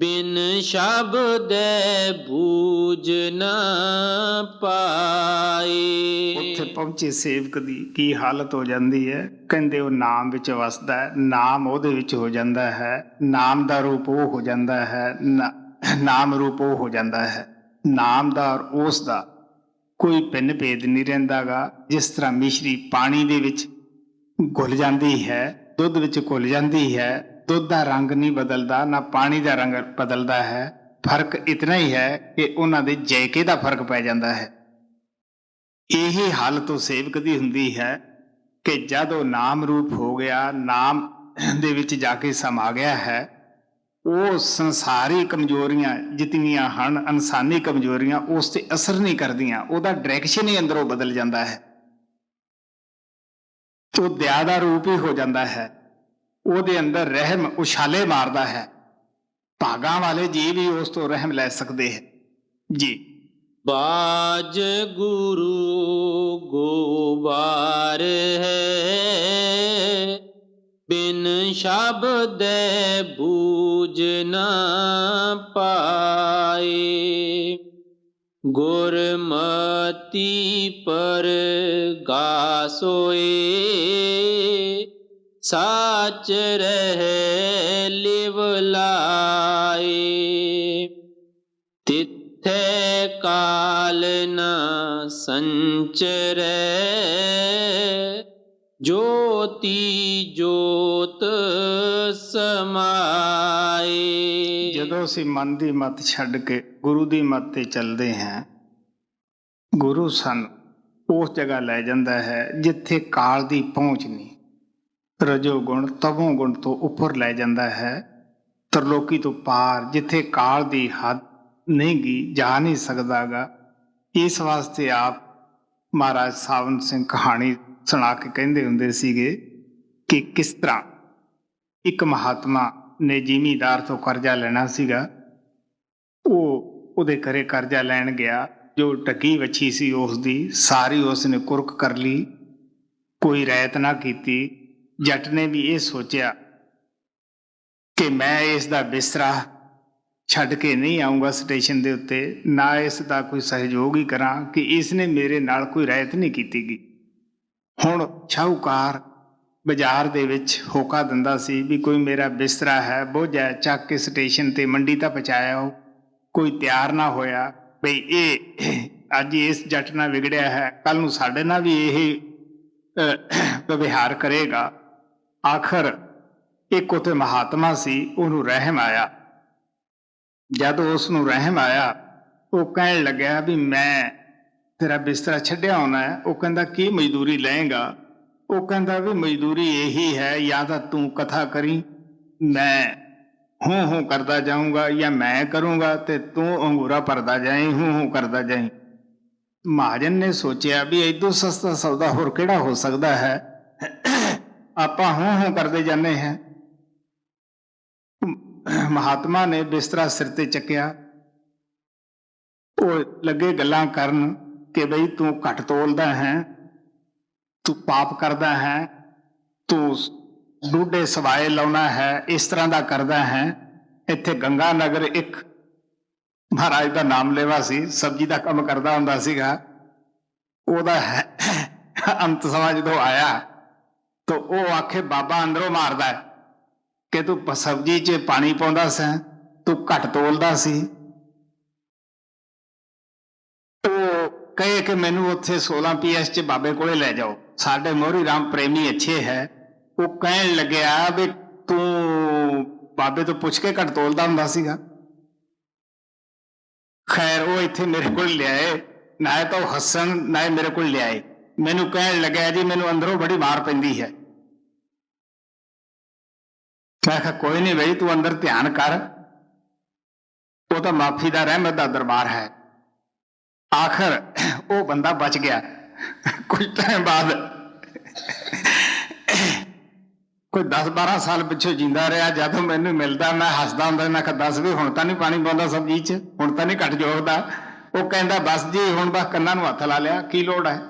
ਬਿਨ ਸ਼ਬਦੈ ਬੂਝ ਨਾ ਪਾਏ। ਉੱਥੇ ਪਹੁੰਚੇ ਸੇਵਕ ਦੀ ਕੀ ਹਾਲਤ ਹੋ ਜਾਂਦੀ ਹੈ? ਕਹਿੰਦੇ ਉਹ ਨਾਮ ਵਿੱਚ ਵਸਦਾ ਹੈ, ਨਾਮ ਉਹਦੇ ਵਿੱਚ ਹੋ ਜਾਂਦਾ ਹੈ, ਨਾਮ ਦਾ ਰੂਪ ਉਹ ਹੋ ਜਾਂਦਾ ਹੈ, ਨਾਮ ਰੂਪ ਉਹ ਹੋ ਜਾਂਦਾ ਹੈ। ਨਾਮ ਦਾ ਔਰ ਉਸ ਦਾ ਕੋਈ ਭਿੰਨ ਭੇਦ ਨਹੀਂ ਰਹਿੰਦਾਗਾ। ਜਿਸ ਤਰ੍ਹਾਂ ਮਿਸ਼ਰੀ ਪਾਣੀ ਦੇ ਵਿੱਚ ਘੁਲ ਜਾਂਦੀ ਹੈ, ਦੁੱਧ ਵਿੱਚ ਘੁਲ ਜਾਂਦੀ ਹੈ, ਦੁੱਧ ਦਾ ਰੰਗ ਨਹੀਂ ਬਦਲਦਾ, ਨਾ ਪਾਣੀ ਦਾ ਰੰਗ ਬਦਲਦਾ ਹੈ। ਫਰਕ ਇਤਨਾ ਹੀ ਹੈ ਕਿ ਉਹਨਾਂ ਦੇ ਜਾਇਕੇ ਦਾ ਫਰਕ ਪੈ ਜਾਂਦਾ ਹੈ। ਇਹੀ ਹਾਲਤ ਉਹ ਸੇਵਕ ਦੀ ਹੁੰਦੀ ਹੈ ਕਿ ਜਦ ਉਹ ਨਾਮ ਰੂਪ ਹੋ ਗਿਆ, ਨਾਮ ਦੇ ਵਿੱਚ ਜਾ ਕੇ ਸਮਾ ਗਿਆ ਹੈ, ਉਹ ਸੰਸਾਰੀ ਕਮਜ਼ੋਰੀਆਂ ਜਿਤਨੀਆਂ ਹਨ, ਇਨਸਾਨੀ ਕਮਜ਼ੋਰੀਆਂ ਉਸ ਤੇ ਅਸਰ ਨਹੀਂ ਕਰਦੀਆਂ। ਉਹਦਾ ਡਾਇਰੈਕਸ਼ਨ ਹੀ ਅੰਦਰੋਂ ਬਦਲ ਜਾਂਦਾ ਹੈ। ਉਹ ਦਇਆ ਦਾ ਰੂਪ ਹੀ ਹੋ ਜਾਂਦਾ ਹੈ। ਉਹਦੇ ਅੰਦਰ ਰਹਿਮ ਉਛਾਲੇ ਮਾਰਦਾ ਹੈ। ਭਾਗਾਂ ਵਾਲੇ ਜੀਵ ਹੀ ਉਸ ਤੋਂ ਰਹਿਮ ਲੈ ਸਕਦੇ ਹੈ ਜੀ। ਬਾਜ ਗੁਰੂ ਗੋਬਾਰ ਹੈ, ਬਿਨ ਸ਼ਬਦੈ ਬੂਝ ਨਾ ਪਾਏ। ਗੁਰਮਤੀ ਪਰ ਗਾਸੋਏ, ਸਾਚ ਰਹਿ ਲਿਵ ਲਾਏ। ਤਿੱਥੈ ਕਾਲ ਨਾ ਸੰਚਰੈ, ਜੋਤੀ ਜੋਤ ਸਮਾਏ। ਜਦੋਂ ਅਸੀਂ ਮਨ ਦੀ ਮੱਤ ਛੱਡ ਕੇ ਗੁਰੂ ਦੀ ਮੱਤ ਤੇ ਚੱਲਦੇ ਹਾਂ, ਗੁਰੂ ਸਾਨੂੰ ਉਸ ਜਗ੍ਹਾ ਲੈ ਜਾਂਦਾ ਹੈ ਜਿੱਥੇ ਕਾਲ ਦੀ ਪਹੁੰਚ ਨਹੀਂ। ਰਜੋ ਗੁਣ ਤਮੋ ਗੁਣ ਤੋਂ ਉੱਪਰ ਲੈ ਜਾਂਦਾ ਹੈ, ਤਰਲੋਕੀ ਤੋਂ ਪਾਰ, ਜਿੱਥੇ ਕਾਲ ਦੀ ਹੱਦ ਨਹੀਂ ਗੀ, ਜਾ ਨਹੀਂ ਸਕਦਾਗਾ। ਇਸ ਵਾਸਤੇ ਆਪ ਮਹਾਰਾਜ ਸਾਵਨ ਸਿੰਘ ਕਹਾਣੀ ਸੁਣਾ ਕੇ ਕਹਿੰਦੇ ਹੁੰਦੇ ਸੀਗੇ ਕਿ ਕਿਸ ਤਰ੍ਹਾਂ ਇੱਕ ਮਹਾਤਮਾ ਨੇ ਜ਼ਿਮੀਂਦਾਰ ਤੋਂ ਕਰਜ਼ਾ ਲੈਣਾ ਸੀਗਾ। ਉਹ ਉਹਦੇ ਘਰੇ ਕਰਜ਼ਾ ਲੈਣ ਗਿਆ। ਜੋ ਟੱਕੀ ਵੱਛੀ ਸੀ ਉਸ ਦੀ ਸਾਰੀ ਉਸ ਨੇ ਕੁਰਕ ਕਰ ਲਈ, ਕੋਈ ਰਹਿਤ ਨਾ ਕੀਤੀ। ਜੱਟ ਨੇ ਵੀ ਇਹ ਸੋਚਿਆ ਕਿ ਮੈਂ ਇਸ ਦਾ ਬਿਸਤਰਾ ਛੱਡ ਕੇ ਨਹੀਂ ਆਊਂਗਾ ਸਟੇਸ਼ਨ ਦੇ ਉੱਤੇ, ਨਾ ਇਸ ਦਾ ਕੋਈ ਸਹਿਯੋਗ ਹੀ ਕਰਾਂ ਕਿ ਇਸ ਨੇ ਮੇਰੇ ਨਾਲ ਕੋਈ ਰਹਿਤ ਨਹੀਂ ਕੀਤੀ ਗਈ। ਹੁਣ ਸ਼ਾਹੂਕਾਰ ਬਾਜ਼ਾਰ ਦੇ ਵਿੱਚ ਹੋਕਾ ਦਿੰਦਾ ਸੀ ਵੀ ਕੋਈ ਮੇਰਾ ਬਿਸਤਰਾ ਹੈ ਬੋਝਾ ਚੱਕ ਕੇ ਸਟੇਸ਼ਨ ਤੇ ਮੰਡੀ ਤਾਂ ਪਹੁੰਚਾਇਆ। ਕੋਈ ਤਿਆਰ ਨਾ ਹੋਇਆ ਬਈ ਇਹ ਅੱਜ ਇਸ ਜੱਟ ਨਾਲ ਵਿਗੜਿਆ ਹੈ, ਕੱਲ ਨੂੰ ਸਾਡੇ ਨਾਲ ਵੀ ਇਹ ਵਿਵਹਾਰ ਕਰੇਗਾ। ਆਖਰ ਇੱਕ ਉੱਥੇ ਮਹਾਤਮਾ ਸੀ, ਉਹਨੂੰ ਰਹਿਮ ਆਇਆ। ਜਦ ਉਸ ਨੂੰ ਰਹਿਮ ਆਇਆ, ਉਹ ਕਹਿਣ ਲੱਗਿਆ ਵੀ ਮੈਂ ਤੇਰਾ ਬਿਸਤਰਾ ਛੱਡਿਆ ਹੋਣਾ ਹੈ। ਉਹ ਕਹਿੰਦਾ ਕੀ ਮਜ਼ਦੂਰੀ ਲਏਗਾ? ਉਹ ਕਹਿੰਦਾ ਵੀ ਮਜ਼ਦੂਰੀ ਇਹੀ ਹੈ, ਜਾਂ ਤਾਂ ਤੂੰ ਕਥਾ ਕਰੀ, ਮੈਂ ਹੂੰ ਕਰਦਾ ਜਾਊਂਗਾ, ਜਾਂ ਮੈਂ ਕਰੂੰਗਾ ਤੇ ਤੂੰ ਅੰਗੂਰਾ ਭਰਦਾ ਜਾਏ, ਹੂੰ ਕਰਦਾ ਜਾਏ। ਮਹਾਜਨ ਨੇ ਸੋਚਿਆ ਵੀ ਏਦੋਂ ਸਸਤਾ ਸੌਦਾ ਹੋਰ ਕਿਹੜਾ ਹੋ ਸਕਦਾ ਹੈ, ਆਪਾਂ ਹੂੰ ਕਰਦੇ ਜਾਂਦੇ ਹਾਂ। ਮਹਾਤਮਾ ਨੇ ਬਿਸਤਰਾ ਸਿਰ ਤੇ ਚੱਕਿਆ। ਉਹ ਲੱਗੇ ਗੱਲਾਂ ਕਰਨ ਕਿ ਬਈ ਤੂੰ ਘੱਟ ਤੋਲਦਾ ਹੈ, ਤੂੰ ਪਾਪ ਕਰਦਾ ਹੈ, ਤੂੰ ਡੂਢੇ ਸਵਾਏ ਲਾਉਣਾ ਹੈ, ਇਸ ਤਰ੍ਹਾਂ ਦਾ ਕਰਦਾ ਹੈ। ਇੱਥੇ ਗੰਗਾ ਨਗਰ ਇੱਕ ਮਹਾਰਾਜ ਦਾ ਨਾਮ ਲੈਵਾ ਸੀ, ਸਬਜ਼ੀ ਦਾ ਕੰਮ ਕਰਦਾ ਹੁੰਦਾ ਸੀਗਾ। ਉਹਦਾ ਅੰਤ ਸਮਾਂ ਜਦੋਂ ਆਇਆ ਤਾਂ ਉਹ ਆਖੇ ਬਾਬਾ ਅੰਦਰੋਂ ਮਾਰਦਾ ਕਿ ਤੂੰ ਸਬਜ਼ੀ 'ਚ ਪਾਣੀ ਪਾਉਂਦਾ ਸੀ, ਤੂੰ ਘੱਟ ਤੋਲਦਾ ਸੀ। ਉਹ ਕਹੇ ਕਿ ਮੈਨੂੰ ਉੱਥੇ 16 PS 'ਚ ਬਾਬੇ ਕੋਲੇ ਲੈ ਜਾਓ, ਸਾਡੇ ਮੋਹਰੀ ਰਾਮ ਪ੍ਰੇਮੀ ਅੱਛੇ ਹੈ। ਉਹ ਕਹਿਣ ਲੱਗਿਆ ਵੀ ਤੂੰ ਬਾਬੇ ਤੋਂ ਪੁੱਛ ਕੇ ਘੱਟ ਤੋਲਦਾ ਹੁੰਦਾ ਸੀਗਾ। ਖੈਰ ਉਹ ਇੱਥੇ ਮੇਰੇ ਕੋਲ ਲਿਆਏ, ਨਾ ਤਾਂ ਉਹ ਹੱਸਣ ਨਾ ਮੇਰੇ ਕੋਲ ਲਿਆਏ। ਮੈਨੂੰ ਕਹਿਣ ਲੱਗਿਆ ਜੀ ਮੈਨੂੰ ਅੰਦਰੋਂ ਬੜੀ ਮਾਰ ਪੈਂਦੀ ਹੈ। ਮੈਂ ਕਿਹਾ ਕੋਈ ਨਹੀਂ ਬਈ, ਤੂੰ ਅੰਦਰ ਧਿਆਨ ਕਰ, ਉਹ ਤਾਂ ਮਾਫੀ ਦਾ ਰਹਿਮਤ ਦਾ ਦਰਬਾਰ ਹੈ। ਆਖਰ ਉਹ ਬੰਦਾ ਬਚ ਗਿਆ। ਕੁਝ ਟਾਈਮ ਬਾਅਦ ਕੋਈ 10-12 ਸਾਲ ਪਿੱਛੋਂ ਜਿੰਦਾ ਰਿਹਾ, ਜਦੋਂ ਮੈਨੂੰ ਮਿਲਦਾ ਮੈਂ ਹੱਸਦਾ ਹੁੰਦਾ। ਮੈਂ ਕਿਹਾ ਦੱਸ ਵੀ ਹੁਣ ਤਾਂ ਨਹੀਂ ਪਾਣੀ ਪਾਉਂਦਾ ਸਬਜ਼ੀ 'ਚ, ਹੁਣ ਤਾਂ ਨਹੀਂ ਘੱਟ ਜੋੜਦਾ? ਉਹ ਕਹਿੰਦਾ ਬਸ ਜੀ ਹੁਣ ਬਸ ਕੰਨਾਂ ਨੂੰ ਹੱਥ ਲਾ ਲਿਆ, ਕੀ ਲੋੜ ਹੈ,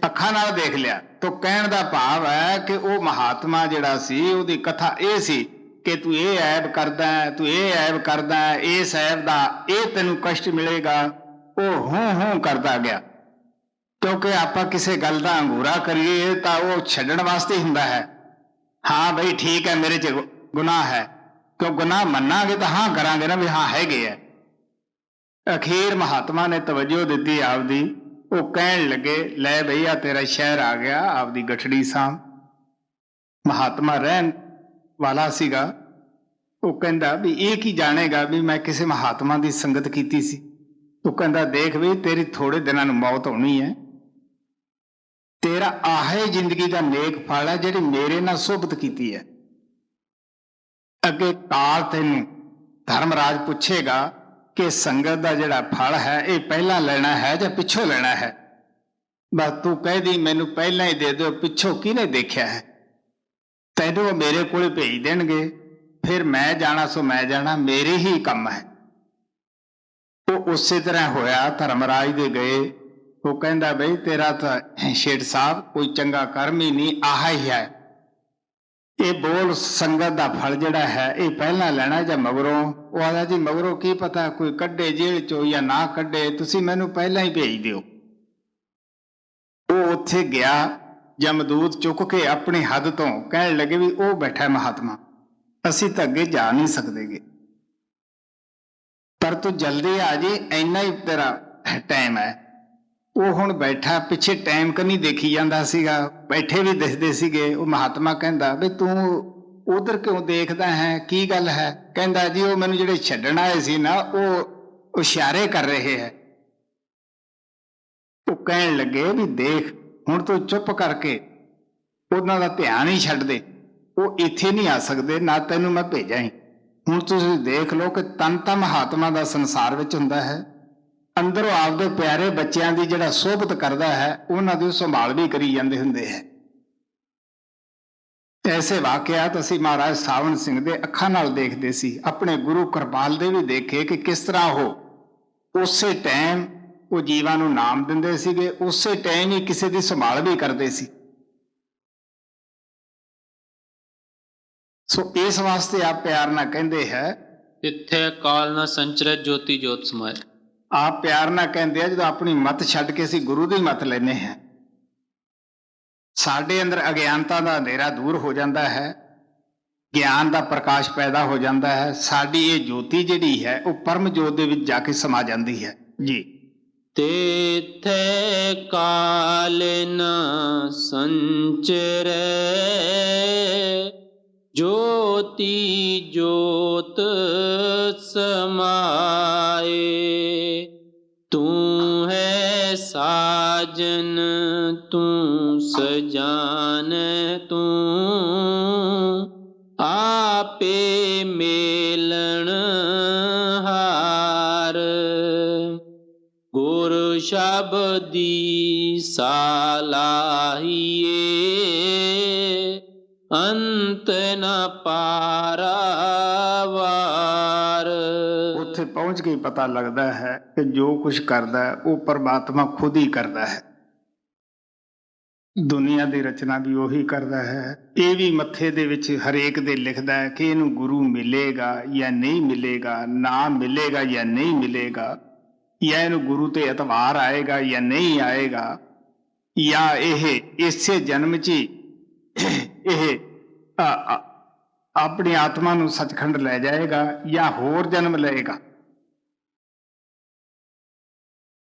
ਅੱਖਾਂ ਨਾਲ ਦੇਖ ਲਿਆ। ਤਾਂ ਕਹਿਣ ਦਾ ਭਾਵ ਹੈ ਕਿ ਉਹ ਮਹਾਤਮਾ ਜਿਹੜਾ ਸੀ, ਉਹਦੀ ਕਥਾ ਇਹ ਸੀ ਕਿ ਤੂੰ ਇਹ ਐਬ ਕਰਦਾ ਹੈ, ਤੂੰ ਇਹ ਐਬ ਕਰਦਾ ਹੈ, ਇਸ ਐਬ ਦਾ ਇਹ ਤੈਨੂੰ ਕਸ਼ਟ ਮਿਲੇਗਾ। ਉਹ ਹੂੰ ਕਰਦਾ ਗਿਆ, ਕਿਉਂਕਿ ਆਪਾਂ ਕਿਸੇ ਗੱਲ ਦਾ ਅੰਗੂਰਾ ਕਰੀਏ ਤਾਂ ਉਹ ਛੱਡਣ ਵਾਸਤੇ ਹੀ ਹੁੰਦਾ ਹੈ। ਹਾਂ ਬਈ ਠੀਕ ਹੈ, ਮੇਰੇ 'ਚ ਗੁਨਾਹ ਹੈ, ਕਿਉਂ ਗੁਨਾਹ ਮੰਨਾਂਗੇ ਤਾਂ ਹਾਂ ਕਰਾਂਗੇ ਨਾ ਵੀ ਹਾਂ ਹੈਗੇ ਹੈ। ਅਖੀਰ ਮਹਾਤਮਾ ਨੇ ਤਵੱਜੋ ਦਿੱਤੀ ਆਪਦੀ। ਉਹ ਕਹਿਣ ਲੱਗੇ ਲੈ ਬਈ ਆ ਤੇਰਾ ਸ਼ਹਿਰ ਆ ਗਿਆ, ਆਪਦੀ ਗਠੜੀ ਸਾਂਭ। ਮਹਾਤਮਾ ਰਹਿਣ ਵਾਲਾ ਸੀਗਾ। ਉਹ ਕਹਿੰਦਾ ਵੀ ਇਹ ਕੀ ਜਾਣੇਗਾ ਵੀ ਮੈਂ ਕਿਸੇ ਮਹਾਤਮਾ ਦੀ ਸੰਗਤ ਕੀਤੀ ਸੀ। ਉਹ ਕਹਿੰਦਾ ਦੇਖ ਵੀ ਤੇਰੀ ਥੋੜੇ ਦਿਨਾਂ ਨੂੰ ਮੌਤ ਹੋਣੀ ਹੈ, ਤੇਰਾ ਆਹੇ ਜ਼ਿੰਦਗੀ ਦਾ ਨੇਕ ਫਲ ਹੈ ਜਿਹੜੀ ਮੇਰੇ ਨਾਲ ਸੁਭਤ ਕੀਤੀ ਹੈ। ਅੱਗੇ ਕਾਲ ਤੈਨੂੰ ਧਰਮਰਾਜ ਪੁੱਛੇਗਾ ਕਿ ਸੰਗਤ ਦਾ ਜਿਹੜਾ ਫਲ ਹੈ ਇਹ ਪਹਿਲਾਂ ਲੈਣਾ ਹੈ ਜਾਂ ਪਿੱਛੋਂ ਲੈਣਾ ਹੈ। ਬਸ ਤੂੰ ਕਹਿ ਦੀ ਮੈਨੂੰ ਪਹਿਲਾਂ ਹੀ ਦੇ ਦਿਓ, ਪਿੱਛੋਂ ਕਿਹਨੇ ਦੇਖਿਆ ਹੈ। ਤੈਨੂੰ ਮੇਰੇ ਕੋਲ ਭੇਜ ਦੇਣਗੇ, ਫਿਰ ਮੈਂ ਜਾਣਾ ਸੋ ਮੈਂ ਜਾਣਾ, ਮੇਰੇ ਹੀ ਕੰਮ ਹੈ। ਉਹ ਉਸੇ ਤਰ੍ਹਾਂ ਹੋਇਆ, ਧਰਮਰਾਜ ਦੇ ਗਏ। ਉਹ ਕਹਿੰਦਾ ਬਈ ਤੇਰਾ ਤਾਂ ਸ਼ੇਠ ਸਾਹਿਬ ਕੋਈ ਚੰਗਾ ਕਰਮ ਹੀ ਨਹੀਂ, ਆਹ ਹੀ ਹੈ। ਇਹ ਬੋਲ ਸੰਗਤ ਦਾ ਫਲ ਜਿਹੜਾ ਹੈ ਇਹ ਪਹਿਲਾਂ ਲੈਣਾ ਜਾਂ ਮਗਰੋਂ? ਉਹ ਆਦਾ ਜੀ ਮਗਰੋਂ ਕੀ ਪਤਾ, ਕੋਈ ਕੱਢੇ ਜੇਲ੍ਹ ਚੋਂ ਜਾਂ ਨਾ ਕੱਢੇ, ਤੁਸੀਂ ਮੈਨੂੰ ਪਹਿਲਾਂ ਹੀ ਭੇਜ ਦਿਓ। ਉਹ ਉੱਥੇ ਗਿਆ, ਜਮਦੂਤ ਚੁੱਕ ਕੇ ਆਪਣੀ ਹੱਦ ਤੋਂ ਕਹਿਣ ਲੱਗੇ ਵੀ ਉਹ ਬੈਠਾ ਮਹਾਤਮਾ, ਅਸੀਂ ਤਾਂ ਅੱਗੇ ਜਾ ਨਹੀਂ ਸਕਦੇਗੇ, ਪਰ ਤੂੰ ਜਲਦੀ ਆ ਜੀ, ਇੰਨਾ ਹੀ ਤੇਰਾ ਟਾਈਮ ਹੈ। ਉਹ ਹੁਣ ਬੈਠਾ ਪਿੱਛੇ ਟਾਈਮ ਕੰਨੀ ਦੇਖੀ ਜਾਂਦਾ ਸੀਗਾ, ਬੈਠੇ ਵੀ ਦਿਸਦੇ ਸੀਗੇ। ਉਹ ਮਹਾਤਮਾ ਕਹਿੰਦਾ ਵੀ ਤੂੰ ਉਧਰ ਕਿਉਂ ਦੇਖਦਾ ਹੈ, ਕੀ ਗੱਲ ਹੈ? ਕਹਿੰਦਾ ਜੀ ਉਹ ਮੈਨੂੰ ਜਿਹੜੇ ਛੱਡਣ ਆਏ ਸੀ ਨਾ ਉਹ ਇਸ਼ਾਰੇ ਕਰ ਰਹੇ ਹੈ। ਉਹ ਕਹਿਣ ਲੱਗੇ ਵੀ ਦੇਖ ਹੁਣ ਤੂੰ ਚੁੱਪ ਕਰਕੇ ਉਹਨਾਂ ਦਾ ਧਿਆਨ ਹੀ ਛੱਡ ਦੇ, ਉਹ ਇੱਥੇ ਨਹੀਂ ਆ ਸਕਦੇ, ਨਾ ਤੈਨੂੰ ਮੈਂ ਭੇਜਾਂ ਹੀ। ਹੁਣ ਤੁਸੀਂ ਦੇਖ ਲਓ ਕਿ ਤਨ ਤਾਂ ਮਹਾਤਮਾ ਦਾ ਸੰਸਾਰ ਵਿੱਚ ਹੁੰਦਾ ਹੈ, ਅੰਦਰੋਂ ਆਪਦੇ ਪਿਆਰੇ ਬੱਚਿਆਂ ਦੀ ਜਿਹੜਾ ਸੋਭਤ ਕਰਦਾ ਹੈ ਉਹਨਾਂ ਦੀ ਸੰਭਾਲ ਵੀ ਕਰੀ ਜਾਂਦੇ ਹੁੰਦੇ ਹੈ। ਐਸੇ ਵਾਕਿਆਤ ਅਸੀਂ ਮਹਾਰਾਜ ਸਾਵਣ ਸਿੰਘ ਦੇ ਅੱਖਾਂ ਨਾਲ ਦੇਖਦੇ ਸੀ। ਆਪਣੇ ਗੁਰੂ ਕਿਰਪਾਲ ਦੇ ਵੀ ਦੇਖੇ ਕਿ ਕਿਸ ਤਰ੍ਹਾਂ ਉਹ ਉਸੇ ਟਾਈਮ ਉਹ ਜੀਵਾਂ ਨੂੰ ਨਾਮ ਦਿੰਦੇ ਸੀਗੇ, ਉਸੇ ਟਾਈਮ ਹੀ ਕਿਸੇ ਦੀ ਸੰਭਾਲ ਵੀ ਕਰਦੇ ਸੀ। ਸੋ ਇਸ ਵਾਸਤੇ ਆਪ ਪਿਆਰ ਨਾਲ ਕਹਿੰਦੇ ਹੈ ਤਿੱਥੇ ਕਾਲ ਨਾ ਸੰਚਰੈ ਜੋਤੀ ਜੋਤ ਸਮਾਏ। ਆਪ ਪਿਆਰ ਨਾਲ ਕਹਿੰਦੇ ਆ ਜਦੋਂ ਆਪਣੀ ਮੱਤ ਛੱਡ ਕੇ ਅਸੀਂ ਗੁਰੂ ਦੀ ਮੱਤ ਲੈਨੇ ਹਾਂ। ਸਾਡੇ ਅੰਦਰ ਅਗਿਆਨਤਾ ਦਾ ਹਨੇਰਾ ਦੂਰ ਹੋ ਜਾਂਦਾ ਹੈ, ਗਿਆਨ ਦਾ ਪ੍ਰਕਾਸ਼ ਪੈਦਾ ਹੋ ਜਾਂਦਾ ਹੈ। ਸਾਡੀ ਇਹ ਜੋਤੀ ਜਿਹੜੀ ਹੈ ਉਹ ਪਰਮ ਜੋਤ ਦੇ ਵਿੱਚ ਜਾ ਕੇ ਸਮਾ ਜਾਂਦੀ ਹੈ ਜੀ। तेथे काल न संचरै ज्योति ज्योत समाए तू है साजन तू सजान तू आपे मेलन हार गुर शब्दी सालाहिए अंत न पारावार। ਉੱਥੇ ਪਹੁੰਚ ਕੇ ਹੀ ਪਤਾ ਲੱਗਦਾ ਹੈ ਕਿ ਜੋ ਕੁਝ ਕਰਦਾ ਹੈ ਉਹ ਪਰਮਾਤਮਾ ਖੁਦ ਹੀ ਕਰਦਾ ਹੈ। ਦੁਨੀਆ ਦੀ ਰਚਨਾ ਵੀ ਉਹੀ ਕਰਦਾ ਹੈ। ਇਹ ਵੀ ਮੱਥੇ ਦੇ ਵਿੱਚ ਹਰੇਕ ਦੇ ਲਿਖਦਾ ਹੈ ਕਿ ਇਹਨੂੰ ਗੁਰੂ ਮਿਲੇਗਾ ਜਾਂ ਨਹੀਂ ਮਿਲੇਗਾ, ਨਾ ਮਿਲੇਗਾ ਜਾਂ ਨਹੀਂ ਮਿਲੇਗਾ, ਜਾਂ ਇਹਨੂੰ ਗੁਰੂ ਤੇ ਇਤਬਾਰ ਆਏਗਾ ਜਾਂ ਨਹੀਂ ਆਏਗਾ, ਜਾਂ ਇਹ ਇਸੇ ਜਨਮ 'ਚ ਹੀ ਇਹ ਆਪਣੀ ਆਤਮਾ ਨੂੰ ਸੱਚਖੰਡ ਲੈ ਜਾਏਗਾ ਜਾਂ ਹੋਰ ਜਨਮ ਲਏਗਾ।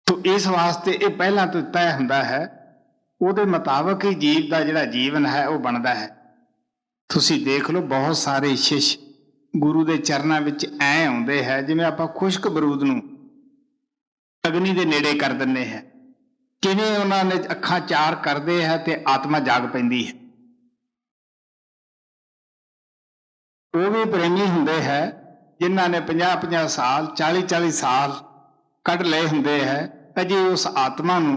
ਤੋ ਇਸ ਵਾਸਤੇ ਇਹ ਪਹਿਲਾਂ ਤੋਂ ਤੈਅ ਹੁੰਦਾ ਹੈ, ਉਹਦੇ ਮੁਤਾਬਕ ਹੀ ਜੀਵ ਦਾ ਜਿਹੜਾ ਜੀਵਨ ਹੈ ਉਹ ਬਣਦਾ ਹੈ। ਤੁਸੀਂ ਦੇਖ ਲਓ ਬਹੁਤ ਸਾਰੇ ਸ਼ਿਸ਼ ਗੁਰੂ ਦੇ ਚਰਨਾਂ ਵਿੱਚ ਐ ਆਉਂਦੇ ਹੈ ਜਿਵੇਂ ਆਪਾਂ ਖੁਸ਼ਕ ਬਰੂਦ ਨੂੰ ਅਗਨੀ ਦੇ ਨੇੜੇ ਕਰ ਦਿੰਦੇ ਹੈ, ਕਿਵੇਂ ਉਹਨਾਂ ਨੇ ਅੱਖਾਂ ਚਾਰ ਕਰਦੇ ਹੈ ਤੇ ਆਤਮਾ ਜਾਗ ਪੈਂਦੀ ਹੈ। ਉਹ ਵੀ ਪ੍ਰੇਮੀ ਹੁੰਦੇ ਹੈ ਜਿਨ੍ਹਾਂ ਨੇ 50-50 ਸਾਲ 40-40 ਸਾਲ ਕੱਢ ਲਏ ਹੁੰਦੇ ਹੈ, ਅਜੇ ਉਸ ਆਤਮਾ ਨੂੰ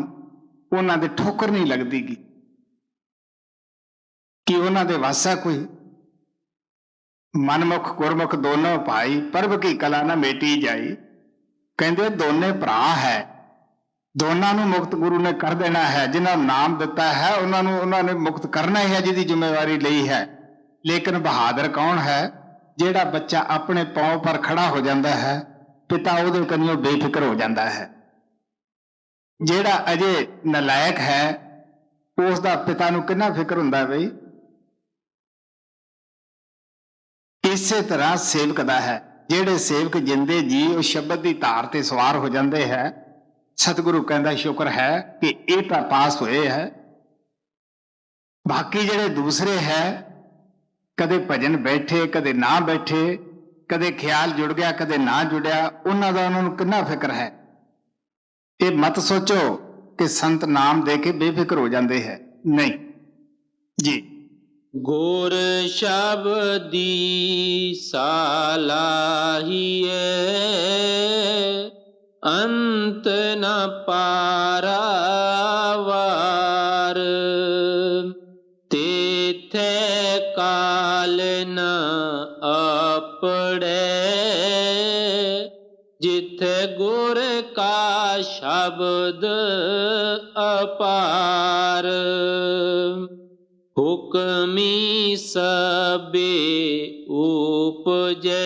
ਉਹਨਾਂ ਦੇ ਠੋਕਰ ਨਹੀਂ ਲੱਗਦੀ ਗੀ ਕਿ ਉਹਨਾਂ ਦੇ ਵਾਸਾ ਕੋਈ ਮਨਮੁਖ ਗੁਰਮੁਖ ਦੋਨੋਂ ਭਾਈ ਪਰਬ ਕੀ ਕਲਾ ਨਾ ਮੇਟੀ ਜਾਈ। ਕਹਿੰਦੇ ਦੋਨੇ ਭਰਾ ਹੈ, ਦੋਨਾਂ ਨੂੰ ਮੁਕਤ ਗੁਰੂ ਨੇ ਕਰ ਦੇਣਾ ਹੈ। ਜਿਨ੍ਹਾਂ ਨੂੰ ਨਾਮ ਦਿੱਤਾ ਹੈ ਉਹਨਾਂ ਨੇ ਮੁਕਤ ਕਰਨਾ ਹੀ ਹੈ, ਜਿਹਦੀ ਜ਼ਿੰਮੇਵਾਰੀ ਲਈ ਹੈ। ਲੇਕਿਨ ਬਹਾਦਰ ਕੌਣ ਹੈ? ਜਿਹੜਾ ਬੱਚਾ ਆਪਣੇ ਪਾਂਵ ਪਰ ਖੜਾ ਹੋ ਜਾਂਦਾ ਹੈ, ਪਿਤਾ ਉਹਦੇ ਕੰਨਿਓ ਬੇਫਿਕਰ ਹੋ ਜਾਂਦਾ ਹੈ। ਜਿਹੜਾ ਅਜੇ ਨਲਾਇਕ ਹੈ ਉਸ ਦਾ ਪਿਤਾ ਨੂੰ ਕਿੰਨਾ ਫਿਕਰ ਹੁੰਦਾ ਬਈ। ਇਸੇ ਤਰ੍ਹਾਂ ਸੇਵਕ ਦਾ ਹੈ, ਜਿਹੜੇ ਸੇਵਕ ਜਿੰਦੇ ਜੀ ਉਹ ਸ਼ਬਦ ਦੀ ਧਾਰ ਤੇ ਸਵਾਰ ਹੋ ਜਾਂਦੇ ਹੈ। ਸਤਿਗੁਰੂ ਕਹਿੰਦਾ ਸ਼ੁਕਰ ਹੈ ਕਿ ਇਹ ਤਾਂ ਪਾਸ ਹੋਏ ਹੈ। ਬਾਕੀ ਜਿਹੜੇ ਦੂਸਰੇ ਹੈ, ਕਦੇ ਭਜਨ ਬੈਠੇ ਕਦੇ ਨਾ ਬੈਠੇ, ਕਦੇ ਖਿਆਲ ਜੁੜ ਗਿਆ ਕਦੇ ਨਾ ਜੁੜਿਆ, ਉਹਨਾਂ ਦਾ ਉਹਨਾਂ ਨੂੰ ਕਿੰਨਾ ਫਿਕਰ ਹੈ। ਇਹ ਮਤ ਸੋਚੋ ਕਿ ਸੰਤ ਨਾਮ ਦੇ ਕੇ ਬੇਫਿਕਰ ਹੋ ਜਾਂਦੇ ਹੈ, ਨਹੀਂ ਜੀ। गुर शब्दी सालाहिए अंत न पारावार तेथे काल न अपड़े जिथे गुर का शब्द अपार हुक्मी सबे उपजै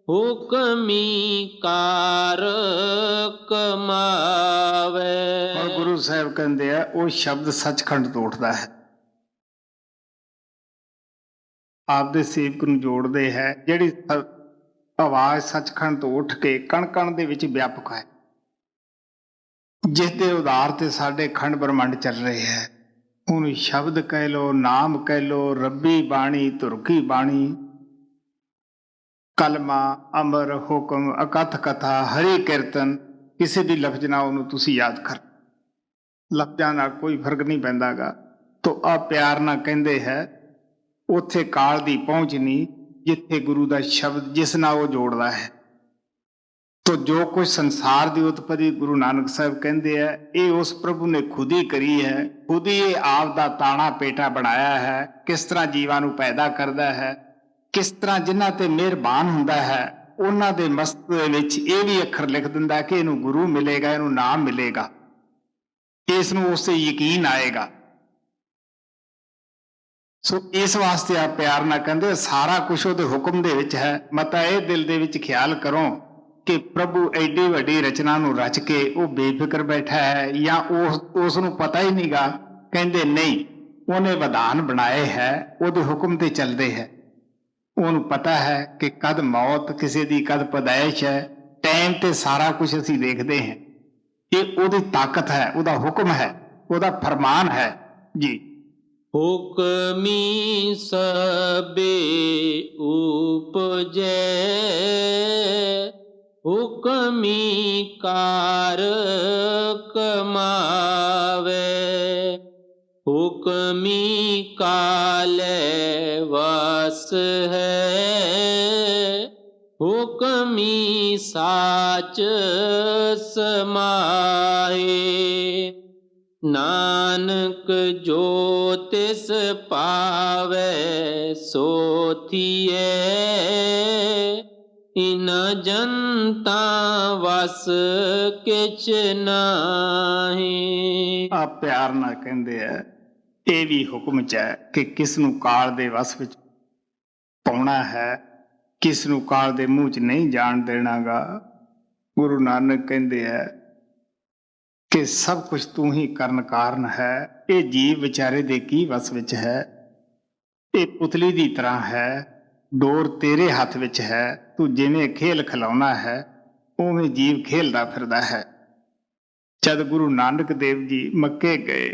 हुक्मी कार कमावे। ਔਰ ਗੁਰੂ ਸਾਹਿਬ ਕਹਿੰਦੇ ਆ ਉਹ ਸ਼ਬਦ ਸੱਚਖੰਡ ਤੋਂ ਉੱਠਦਾ ਹੈ, ਆਪਦੇ ਸੇਵਕ ਨੂੰ ਜੋੜਦੇ ਹੈ। ਜਿਹੜੀ ਆਵਾਜ਼ ਸੱਚਖੰਡ ਤੋਂ ਉੱਠ ਕੇ ਕਣ ਕਣ ਦੇ ਵਿੱਚ ਵਿਆਪਕ ਹੈ, ਜਿਸ ਦੇ ਉਧਾਰ ਤੇ ਸਾਡੇ ਖੰਡ ਬ੍ਰਹਮੰਡ ਚੱਲ ਰਹੇ ਹੈ, ਉਹਨੂੰ ਸ਼ਬਦ ਕਹਿ ਲੋ, ਨਾਮ ਕਹਿ ਲੋ, ਰੱਬੀ ਬਾਣੀ, ਧੁਰਕੀ ਬਾਣੀ, ਕਲਮਾ, ਅਮਰ, ਹੁਕਮ, ਅਕਥ ਕਥਾ, ਹਰੀ ਕੀਰਤਨ, ਕਿਸੇ ਵੀ ਲਫ਼ਜ਼ ਨਾਲ ਉਹਨੂੰ ਤੁਸੀਂ ਯਾਦ ਕਰ। ਲਫ਼ਜ਼ਾਂ ਨਾਲ ਕੋਈ ਫਰਕ ਨਹੀਂ ਪੈਂਦਾਗਾ। ਤੋ ਆ ਪਿਆਰ ਨਾਲ ਕਹਿੰਦੇ ਹੈ ਉੱਥੇ ਕਾਲ ਦੀ ਪਹੁੰਚ ਨਹੀਂ ਜਿੱਥੇ ਗੁਰੂ ਦਾ ਸ਼ਬਦ ਜਿਸ ਨਾਲ ਉਹ ਜੋੜਦਾ ਹੈ। ਤੋ ਜੋ ਕੁਝ ਸੰਸਾਰ ਦੀ ਉਤਪਤੀ ਗੁਰੂ ਨਾਨਕ ਸਾਹਿਬ ਕਹਿੰਦੇ ਆ, ਇਹ ਉਸ ਪ੍ਰਭੂ ਨੇ ਖੁਦ ਹੀ ਕਰੀ ਹੈ। ਖੁਦ ਹੀ ਇਹ ਆਪ ਦਾ ਤਾਣਾ ਪੇਟਾ ਬਣਾਇਆ ਹੈ, ਕਿਸ ਤਰ੍ਹਾਂ ਜੀਵਾਂ ਨੂੰ ਪੈਦਾ ਕਰਦਾ ਹੈ, ਕਿਸ ਤਰ੍ਹਾਂ ਜਿਨ੍ਹਾਂ ਤੇ ਮਿਹਰਬਾਨ ਹੁੰਦਾ ਹੈ ਉਹਨਾਂ ਦੇ ਮਸਤਕ ਦੇ ਵਿੱਚ ਇਹ ਵੀ ਅੱਖਰ ਲਿਖ ਦਿੰਦਾ ਕਿ ਇਹਨੂੰ ਗੁਰੂ ਮਿਲੇਗਾ, ਇਹਨੂੰ ਨਾਮ ਮਿਲੇਗਾ, ਇਸ ਨੂੰ ਉਸ ਤੇ ਯਕੀਨ ਆਏਗਾ। ਸੋ ਇਸ ਵਾਸਤੇ ਆ ਪਿਆਰ ਨਾਲ ਕਹਿੰਦੇ ਸਾਰਾ ਕੁਝ ਉਹਦੇ ਹੁਕਮ ਦੇ ਵਿੱਚ ਹੈ। ਮਤਾ ਇਹ ਦਿਲ ਦੇ ਵਿੱਚ ਖਿਆਲ ਕਰੋ ਕਿ ਪ੍ਰਭੂ ਐਡੀ ਵੱਡੀ ਰਚਨਾ ਨੂੰ ਰਚ ਕੇ ਉਹ ਬੇਫਿਕਰ ਬੈਠਾ ਹੈ ਜਾਂ ਉਸ ਨੂੰ ਪਤਾ ਹੀ ਨਹੀਂਗਾ। ਕਹਿੰਦੇ ਨਹੀਂ, ਉਹਨੇ ਵਿਧਾਨ ਬਣਾਏ ਹੈ, ਉਹਦੇ ਹੁਕਮ ਤੇ ਚੱਲਦੇ ਹੈ। ਉਹਨੂੰ ਪਤਾ ਹੈ ਕਿ ਕਦ ਮੌਤ ਕਿਸੇ ਦੀ, ਕਦ ਪੈਦਾਇਸ਼ ਹੈ, ਟਾਈਮ ਤੇ ਸਾਰਾ ਕੁਝ ਅਸੀਂ ਦੇਖਦੇ ਹਾਂ। ਇਹ ਉਹਦੀ ਤਾਕਤ ਹੈ, ਉਹਦਾ ਹੁਕਮ ਹੈ, ਉਹਦਾ ਫਰਮਾਨ ਹੈ ਜੀ। ਹੁਕਮੀ ਸਬੇ ਉਪਜੈ, ਹੁਕਮੀ ਕਾਰ ਕਮਾਵੇ, ਹੁਕਮੀ ਕਾਲੇ ਵਸ ਹੈ, ਹੁਕਮੀ ਸਾਚ ਸਮਾਏ। ਨਾਨਕ ਜੋ ਤਿਸ ਪਾਵੇ ਸੋ ਥੀਏ, ਇਨ ਜਨਤਾ ਵਸ ਕਿਛ ਨਾਹੀ। ਆ ਪਿਆਰ ਨਾਲ ਕਹਿੰਦੇ ਆ, ਇਹ ਵੀ ਹੁਕਮ ਚ ਹੈ ਕਿ ਕਿਸ ਨੂੰ ਕਾਲ ਦੇ ਵਸ ਵਿੱਚ ਪਾਉਣਾ ਹੈ, ਕਿਸ ਨੂੰ ਕਾਲ ਦੇ ਮੂੰਹ ਚ ਨਹੀਂ ਜਾਣ ਦੇਣਾਗਾ। ਗੁਰੂ ਨਾਨਕ ਕਹਿੰਦੇ ਆ ਕਿ ਸਭ ਕੁਝ ਤੂੰ ਹੀ ਕਰਨ ਕਾਰਨ ਹੈ। ਇਹ ਜੀਵ ਵਿਚਾਰੇ ਦੇ ਕੀ ਵਸ ਵਿੱਚ ਹੈ? ਇਹ ਪੁਤਲੀ ਦੀ ਤਰ੍ਹਾਂ ਹੈ, ਡੋਰ ਤੇਰੇ ਹੱਥ ਵਿੱਚ ਹੈ। ਤੂੰ ਜਿਵੇਂ ਖੇਲ ਖਿਲਾਉਣਾ ਹੈ ਉਵੇਂ ਜੀਵ ਖੇਲਦਾ ਫਿਰਦਾ ਹੈ। ਜਦ ਗੁਰੂ ਨਾਨਕ ਦੇਵ ਜੀ ਮੱਕੇ ਗਏ,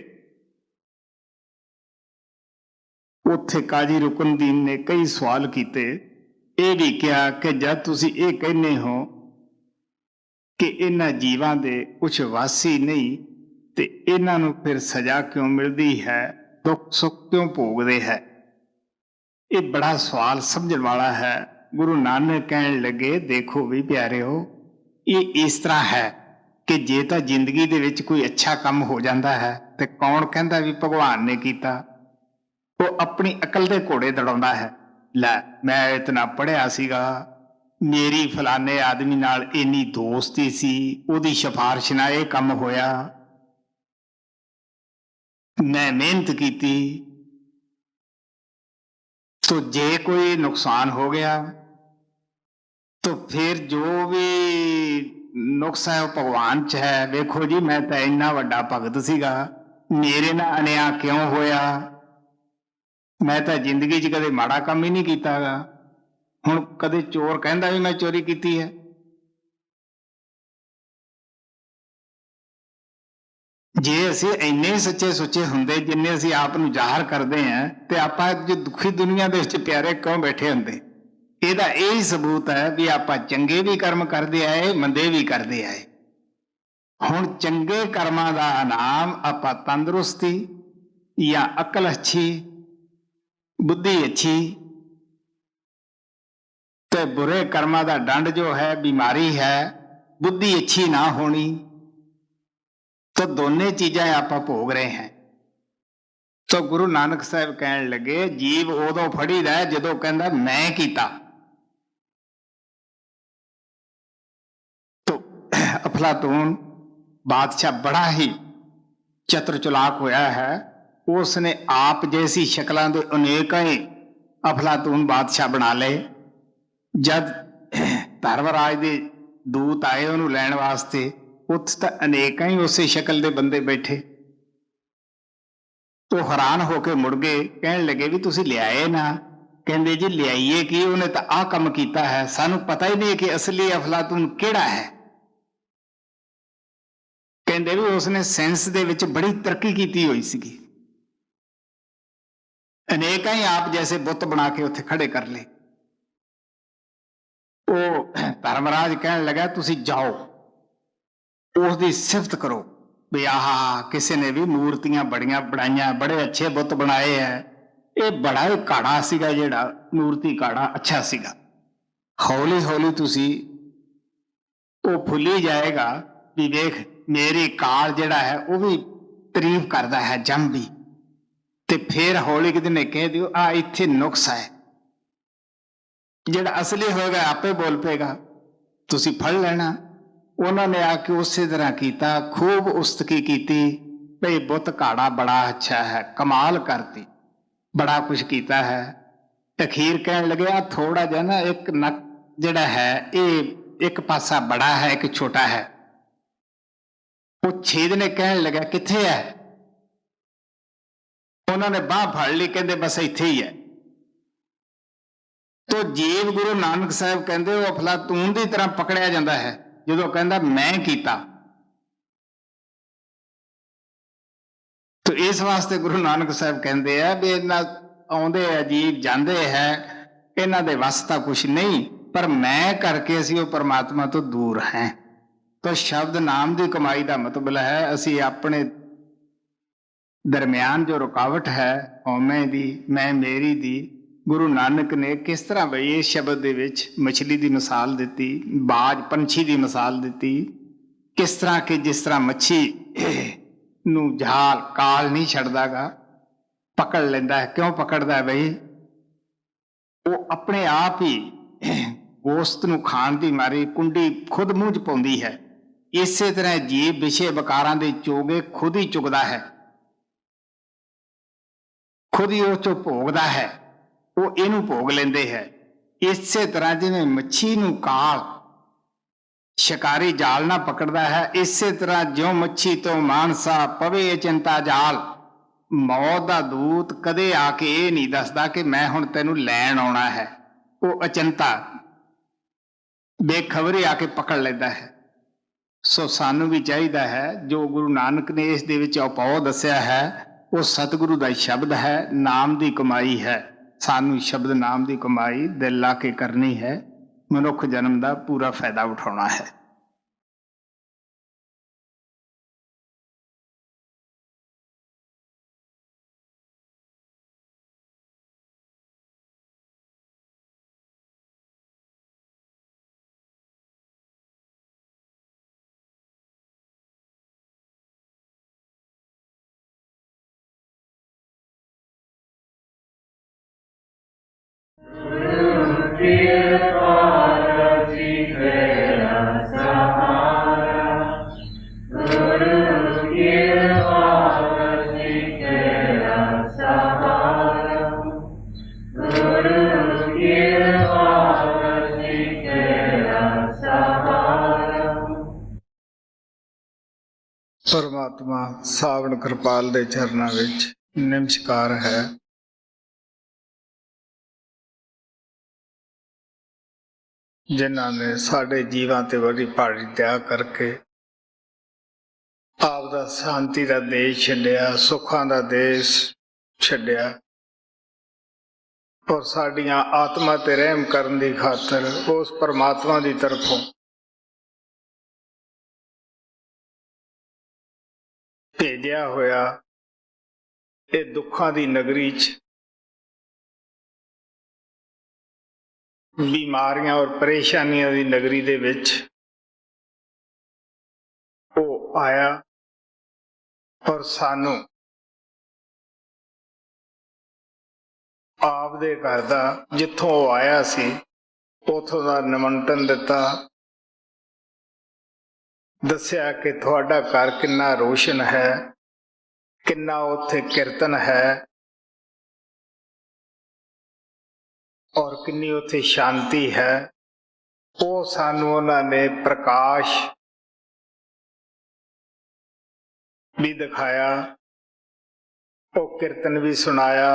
ਉੱਥੇ ਕਾਜ਼ੀ ਰੁਕਨਦੀਨ ਨੇ ਕਈ ਸਵਾਲ ਕੀਤੇ। ਇਹ ਵੀ ਕਿਹਾ ਕਿ ਜਦ ਤੁਸੀਂ ਇਹ ਕਹਿੰਦੇ ਹੋ ਕਿ ਇਹਨਾਂ ਜੀਵਾਂ ਦੇ ਕੁਛ ਵਾਸੀ ਨਹੀਂ, ਤੇ ਇਹਨਾਂ ਨੂੰ ਫਿਰ ਸਜ਼ਾ ਕਿਉਂ ਮਿਲਦੀ ਹੈ, ਦੁੱਖ ਸੁੱਖ ਕਿਉਂ ਭੋਗਦੇ ਹੈ? ਇਹ ਬੜਾ ਸਵਾਲ ਸਮਝਣ ਵਾਲਾ ਹੈ। ਗੁਰੂ ਨਾਨਕ ਕਹਿਣ ਲੱਗੇ, ਦੇਖੋ ਵੀ ਪਿਆਰਿਓ, ਇਹ ਇਸ ਤਰ੍ਹਾਂ ਹੈ ਕਿ ਜੇ ਤਾਂ ਜ਼ਿੰਦਗੀ ਦੇ ਵਿੱਚ ਕੋਈ ਅੱਛਾ ਕੰਮ ਹੋ ਜਾਂਦਾ ਹੈ ਤੇ ਕੌਣ ਕਹਿੰਦਾ ਵੀ ਭਗਵਾਨ ਨੇ ਕੀਤਾ? ਉਹ ਆਪਣੀ ਅਕਲ ਦੇ ਘੋੜੇ ਦੜਾਉਂਦਾ ਹੈ। ਲੈ, ਮੈਂ ਇਤਨਾ ਪੜ੍ਹਿਆ ਸੀਗਾ, ਮੇਰੀ ਫਲਾਣੇ ਆਦਮੀ ਨਾਲ ਇੰਨੀ ਦੋਸਤੀ ਸੀ, ਉਹਦੀ ਸਿਫਾਰਿਸ਼ ਨਾਲ ਇਹ ਕੰਮ ਹੋਇਆ, ਮੈਂ ਮਿਹਨਤ ਕੀਤੀ, तो जे कोई नुकसान हो गया तो फिर जो भी नुक्स है वो भगवान च है। देखो जी, मैं तो इन्ना वड्डा भगत सीगा, मेरे नाल अन्याय क्यों होया? मैं तो जिंदगी च कदे माड़ा काम ही नहीं कीता। हुण कदे चोर कहंदा भी मैं चोरी कीती है? जे असी इन्ने सच्चे सुच्चे हुंदे जिन्ने असी आप नूं जाहिर करते हैं ते आपां जो दुखी दुनिया दे विच प्यारे क्यों बैठे हुंदे? ਇਹਦਾ ਇਹ ਸਬੂਤ ਹੈ ਵੀ ਆਪਾਂ ਚੰਗੇ ਵੀ ਕਰਮ ਕਰਦੇ ਆਏ, ਮੰਦੇ ਵੀ ਕਰਦੇ ਆਏ। ਹੁਣ ਚੰਗੇ ਕਰਮਾਂ ਦਾ ਇਨਾਮ ਆਪਾਂ ਤੰਦਰੁਸਤੀ ਜਾਂ ਅਕਲ ਅੱਛੀ, ਬੁੱਧੀ ਅੱਛੀ, ਤੇ ਬੁਰੇ ਕਰਮਾਂ ਦਾ ਦੰਡ ਜੋ ਹੈ ਬਿਮਾਰੀ ਹੈ, ਬੁੱਧੀ ਅੱਛੀ ਨਾ ਹੋਣੀ। तो दोनों चीजें आप भोग रहे हैं। तो गुरु नानक साहब कहन लगे, जीव उदों फड़ीदा जदों कहंदा मैं कीता। तो अफलातून बादशाह बड़ा ही चतुर चलाक होया है, उसने आप जैसी शक्लां दे अनेक ही अफलातून बादशाह बना ले। जब धर्मराज दे दूत आए उन्होंने लैण वास्ते, उत्थे तां अनेक ही उस शक्ल दे बंदे बैठे। तो हैरान होके मुड़ गए, कहन लगे भी तुसीं लियाए ना? कहंदे जी लियाइए की, उन्हें तां आह काम कीता है, सानू पता ही नहीं कि असली अफलातून किहड़ा है। कहंदे भी उसने साइंस दे विच बड़ी तरक्की कीती होई सीगी, अनेक ही आप जैसे बुत बना के उत्थे खड़े कर ले। वो धर्मराज कहन लगा तुसीं जाओ, उसकी सिफत करो भी आह किसी ने भी मूर्तियां बड़ियां बनाइया, बड़े अच्छे बुत बनाए हैं, ये बड़ा ही काड़ा सीगा, जिहड़ा मूर्ति काड़ा अच्छा सीगा। हौली हौली तुसी वो फुली जाएगा भी देख मेरी काल जिहड़ा है वो भी तारीफ करता है, जम भी। ते फिर हौली किते ने कह दियो आ इत्थे नुक्स है, जिहड़ा असली होएगा आपे बोल पेगा, तुसी फड़ लेना। उन्होंने आके उसी तरह किया, खूब उस्तकी की भाई बुत काड़ा बड़ा अच्छा है, कमाल करती, बड़ा कुछ किया है। अखीर कहन लगे थोड़ा जा ना एक नक जिहड़ा है ये एक पासा बड़ा है एक छोटा है। वो छेद ने कहन लगा किथे है? उन्होंने बाह फड़ ली, कहते बस इत्थे ही है। तो जीव गुरु नानक साहब कहते वो अफलातून की तरह पकड़िया जाता है जो कहता मैं कीता। तो इस वास्ते गुरु नानक साहब कहते हैं भी इन्ना आउंदे अजीब जाते हैं, इन्हां दे वस तां कुछ नहीं, पर मैं करके असीं वो परमात्मा तो दूर हैं। तो शब्द नाम की कमाई का मतलब है असीं अपने दरम्यान जो रुकावट है हौमे दी मैं मेरी दी, गुरु नानक ने किस तरह बई इस शब्द दे विच मछली की मिसाल दी, बाज पंछी की मिसाल दी। किस तरह कि जिस तरह मच्छी नूं जाल काल नहीं छड्डदागा, पकड़ लेंदा है। क्यों पकड़दा है बई? वो अपने आप ही गोश्त नूं खाण दी मारी कुंडी खुद मूँह च पाउंदी है। इसे तरह जीव विषय विकारां दे चोगे खुद ही चुगदा है, खुद ही उस चों भोगदा है, वो इनू भोग लेंदे है। इसे तरह जिवें मच्छी नूं काल शिकारी जाल ना पकड़दा है, इसे तरह ज्यों मच्छी तो मानसा पवे चिंता जाल, मौत दा दूत कदे आके ये नहीं दसदा कि मैं हुण तैनूं लैण आउणा है। वो अचिंता बेखबरी आके पकड़ लेंदा है। सो सानू भी चाहिदा है जो गुरु नानक ने इस दे विच उपाउ दस्सिया है वो सतगुरु दा शब्द है, नाम दी कमाई है। सानू शब्द नाम दी कमाई दिल ला के करनी है, मनुख जन्म दा पूरा फायदा उठाउणा है। परमात्मा सावण कृपाल दे चरनां विच नमस्कार है। जिन्हां ने साडे जीवां ते बड़ी भारी दया करके आप दा शांति दा देश छड्डिया, सुखां दा देश छड्डिया और साडियां आत्मा ते रहम करन दी खातर उस परमात्मा दी तरफों भेजिया होया ये दुखां दी नगरी च बीमारियां और परेशानियां दी नगरी दे विच वो आया और सानू आप दे घर दा जिथों वो आया सी उथों दा निमंत्रण दिता, दस्या कि तुहाडा घर किन्ना रोशन है, किन्ना उत्थे कीर्तन है और किन्नी उत्थे शांति है। वो सानू उन्होंने प्रकाश भी दिखाया, वो कीर्तन भी सुनाया।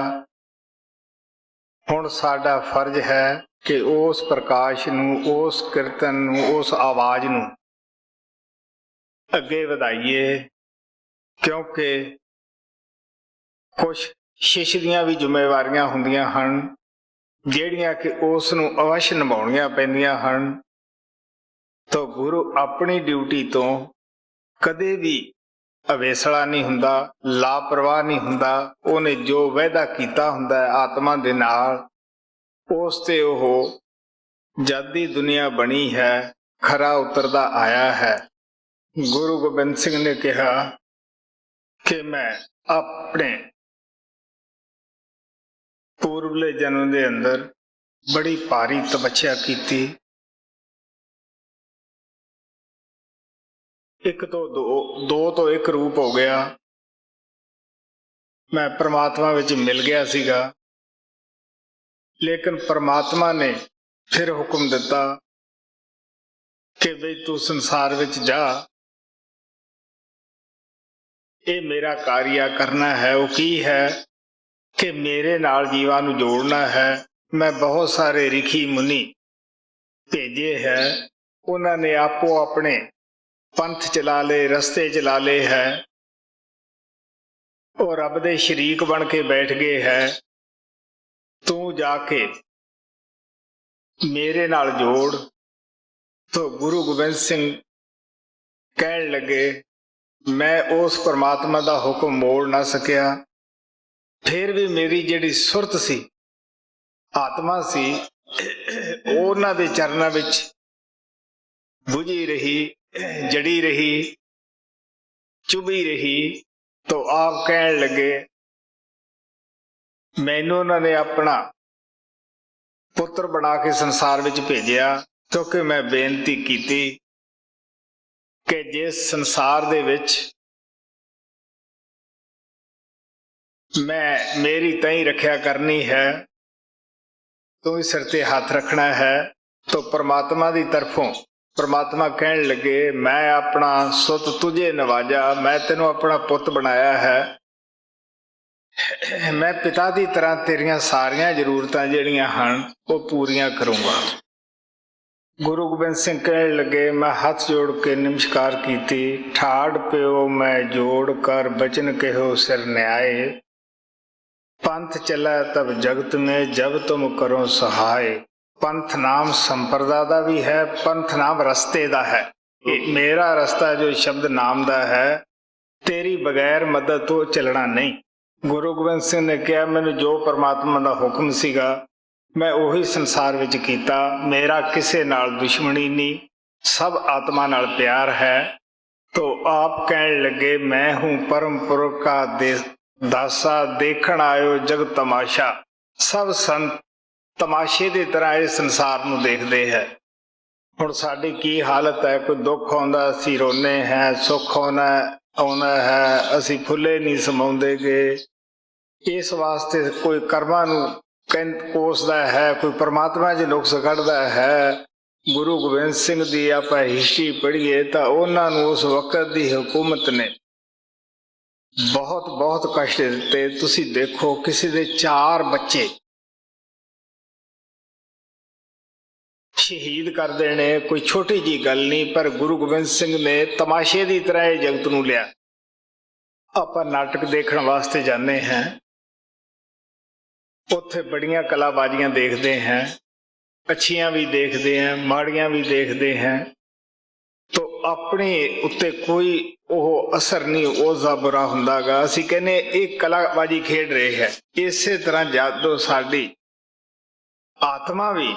हुण साडा फर्ज है कि उस प्रकाश नूं, उस कीर्तन नूं, उस आवाज नूं अगे वधाइए, क्योंकि कुछ शिश दियां भी जिम्मेवारियां हुंदियां हन ਜਿਹੜੀਆਂ कि उस नूं अवश्य निभाउणियां पैंदियां हन। तो गुरु अपनी ड्यूटी तो कदे भी अवेसला नहीं हुंदा, लापरवाह नहीं हुंदा। उहने जो वायदा कीता हुंदा है आत्मा दे नाल, उस ते ओह जद दी दुनिया बनी है खरा उतरदा आया है। गुरु गोबिंद सिंह ने कहा कि मैं अपने पूर्वले जन्म के अंदर बड़ी भारी तपस्या की, एक तो दो तो एक रूप हो गया। मैं परमात्मा विच मिल गया सीगा, लेकिन परमात्मा ने फिर हुक्म दिता ਕਿ ਬਈ ਤੂੰ ਸੰਸਾਰ ਵਿੱਚ ਜਾ, ਇਹ ਮੇਰਾ ਕਾਰਿਆ ਕਰਨਾ ਹੈ। ਉਹ ਕੀ ਹੈ ਕਿ ਮੇਰੇ ਨਾਲ ਜੀਵਾਂ ਨੂੰ ਜੋੜਨਾ ਹੈ। ਮੈਂ ਬਹੁਤ ਸਾਰੇ ਰਿਖੀ ਮੁਨੀ ਭੇਜੇ ਹੈ, ਉਹਨਾਂ ਨੇ ਆਪੋ ਆਪਣੇ ਪੰਥ ਚਲਾ ਲਏ, ਰਸਤੇ ਚਲਾ ਲਏ ਹੈ, ਉਹ ਰੱਬ ਦੇ ਸ਼ਰੀਕ ਬਣ ਕੇ ਬੈਠ ਗਏ ਹੈ। ਤੂੰ ਜਾ ਕੇ ਮੇਰੇ ਨਾਲ ਜੋੜ। ਤੋ ਗੁਰੂ ਗੋਬਿੰਦ ਸਿੰਘ ਕਹਿਣ ਲੱਗੇ, ਮੈਂ ਉਸ ਪਰਮਾਤਮਾ ਦਾ ਹੁਕਮ ਮੋੜ ਨਾ ਸਕਿਆ। ਫਿਰ ਵੀ ਮੇਰੀ ਜਿਹੜੀ ਸੁਰਤ ਸੀ, ਆਤਮਾ ਸੀ, ਉਹਨਾਂ ਦੇ ਚਰਨਾਂ ਵਿੱਚ ਬੁਝੀ ਰਹੀ, ਜੜੀ ਰਹੀ, ਚੁਭੀ ਰਹੀ। ਤੋ ਆਪ ਕਹਿਣ ਲੱਗੇ, ਮੈਨੂੰ ਉਹਨਾਂ ਨੇ ਆਪਣਾ ਪੁੱਤਰ ਬਣਾ ਕੇ ਸੰਸਾਰ ਵਿੱਚ ਭੇਜਿਆ, ਕਿਉਂਕਿ ਮੈਂ ਬੇਨਤੀ ਕੀਤੀ ਕਿ ਜਿਸ ਸੰਸਾਰ ਦੇ ਵਿੱਚ ਮੇਰੀ ਤਾਈਂ ਰੱਖਿਆ ਕਰਨੀ ਹੈ, ਤੂੰ ਹੀ ਸਿਰ ਤੇ ਹੱਥ ਰੱਖਣਾ ਹੈ। ਤੋ ਪਰਮਾਤਮਾ ਦੀ ਤਰਫੋਂ ਪਰਮਾਤਮਾ ਕਹਿਣ ਲੱਗੇ, ਮੈਂ ਆਪਣਾ ਸੁੱਤ ਤੁਝੇ ਨਵਾਜਾ, ਮੈਂ ਤੈਨੂੰ ਆਪਣਾ ਪੁੱਤ ਬਣਾਇਆ ਹੈ। ਮੈਂ ਪਿਤਾ ਦੀ ਤਰ੍ਹਾਂ ਤੇਰੀਆਂ ਸਾਰੀਆਂ ਜ਼ਰੂਰਤਾਂ ਜਿਹੜੀਆਂ ਹਨ ਉਹ ਪੂਰੀਆਂ ਕਰੂੰਗਾ। ਗੁਰੂ ਗੋਬਿੰਦ ਸਿੰਘ ਕਹਿਣ ਲੱਗੇ, ਮੈਂ ਹੱਥ ਜੋੜ ਕੇ ਨਮਸਕਾਰ ਕੀਤੀ। ਠਾੜ ਪਿਓ ਮੈਂ ਜੋੜ ਕਰ ਬਚਨ ਕਹਿਓ ਸਿਰ ਨਿਆਏ, ਪੰਥ ਚਲਾ ਤਬ ਜਗਤ में जब तुम करो सहाय। पंथ नाम संप्रदा ਦਾ ਵੀ ਹੈ, ਪੰਥ ਨਾਮ ਰਸਤੇ ਦਾ ਹੈ। ਮੇਰਾ ਰਸਤਾ ਜੋ ਸ਼ਬਦ ਨਾਮ ਦਾ ਹੈ, ਤੇਰੀ ਬਗੈਰ ਮਦਦ ਤੋਂ ਚੱਲਣਾ ਨਹੀਂ। ਗੁਰੂ ਗੋਬਿੰਦ ਸਿੰਘ ਨੇ ਕਿਹਾ, ਮੈਨੂੰ ਜੋ ਪਰਮਾਤਮਾ ਦਾ ਹੁਕਮ ਸੀਗਾ ਮੈਂ ਉਹੀ ਸੰਸਾਰ ਵਿੱਚ ਕੀਤਾ। ਮੇਰਾ ਕਿਸੇ ਨਾਲ ਦੁਸ਼ਮਣੀ ਨਹੀਂ, ਸਭ ਆਤਮਾ ਨਾਲ ਪਿਆਰ ਹੈ। ਤੋ ਆਪ ਕਹਿਣ ਲੱਗੇ, ਮੈਂ ਹੂੰ ਪਰਮ ਪੁਰਖ ਕਾ ਦਾਸਾ, ਦੇਖਣ ਆਇਓ ਜਗ ਤਮਾਸ਼ਾ। ਸਭ ਸੰਤ ਤਮਾਸ਼ੇ ਦੀ ਤਰ੍ਹਾਂ ਇਹ ਸੰਸਾਰ ਨੂੰ ਦੇਖਦੇ ਹੈ। ਹੁਣ ਸਾਡੀ ਕੀ ਹਾਲਤ ਹੈ, ਕੋਈ ਦੁੱਖ ਆਉਂਦਾ ਅਸੀਂ ਰੋਨੇ ਹੈ, ਸੁੱਖ ਆਉਣਾ ਹੈ ਅਸੀਂ ਫੁੱਲੇ ਨਹੀਂ ਸਮਾਉਂਦੇ ਗੇ। ਇਸ ਵਾਸਤੇ ਕੋਈ ਕਰਮਾਂ ਨੂੰ ਕੋਸਦਾ ਹੈ, ਕੋਈ ਪਰਮਾਤਮਾ 'ਚ ਨੁਕਸ ਕੱਢਦਾ ਹੈ। ਗੁਰੂ ਗੋਬਿੰਦ ਸਿੰਘ ਦੀ ਆਪਾਂ ਹਿਸਟਰੀ ਪੜ੍ਹੀਏ ਤਾਂ ਉਹਨਾਂ ਨੂੰ ਉਸ ਵਕਤ ਦੀ ਹਕੂਮਤ ਨੇ ਬਹੁਤ ਬਹੁਤ ਕਸ਼ਟ ਦਿੱਤੇ। ਤੁਸੀਂ ਦੇਖੋ, ਕਿਸੇ ਦੇ 4 ਬੱਚੇ ਸ਼ਹੀਦ ਕਰ ਦੇਣੇ ਕੋਈ ਛੋਟੀ ਜੀ ਗੱਲ ਨਹੀਂ, ਪਰ ਗੁਰੂ ਗੋਬਿੰਦ ਸਿੰਘ ਨੇ ਤਮਾਸ਼ੇ ਦੀ ਤਰ੍ਹਾਂ ਇਹ ਜਗਤ ਨੂੰ ਲਿਆ। ਆਪਾਂ ਨਾਟਕ ਦੇਖਣ ਵਾਸਤੇ ਜਾਂਦੇ ਹਾਂ, ਉੱਥੇ ਬੜੀਆਂ ਕਲਾਬਾਜ਼ੀਆਂ ਦੇਖਦੇ ਹਾਂ, ਅੱਛੀਆਂ ਵੀ ਦੇਖਦੇ ਹਾਂ, ਮਾੜੀਆਂ ਵੀ ਦੇਖਦੇ ਹਾਂ। ਤੋ ਆਪਣੇ ਉੱਤੇ ਕੋਈ ਉਹ ਅਸਰ ਨਹੀਂ ਉਸਦਾ ਬੁਰਾ ਹੁੰਦਾਗਾ। ਅਸੀਂ ਕਹਿੰਦੇ ਇਹ ਕਲਾਬਾਜ਼ੀ ਖੇਡ ਰਹੇ ਹੈ। ਇਸੇ ਤਰ੍ਹਾਂ ਜਦੋਂ ਸਾਡੀ ਆਤਮਾ ਵੀ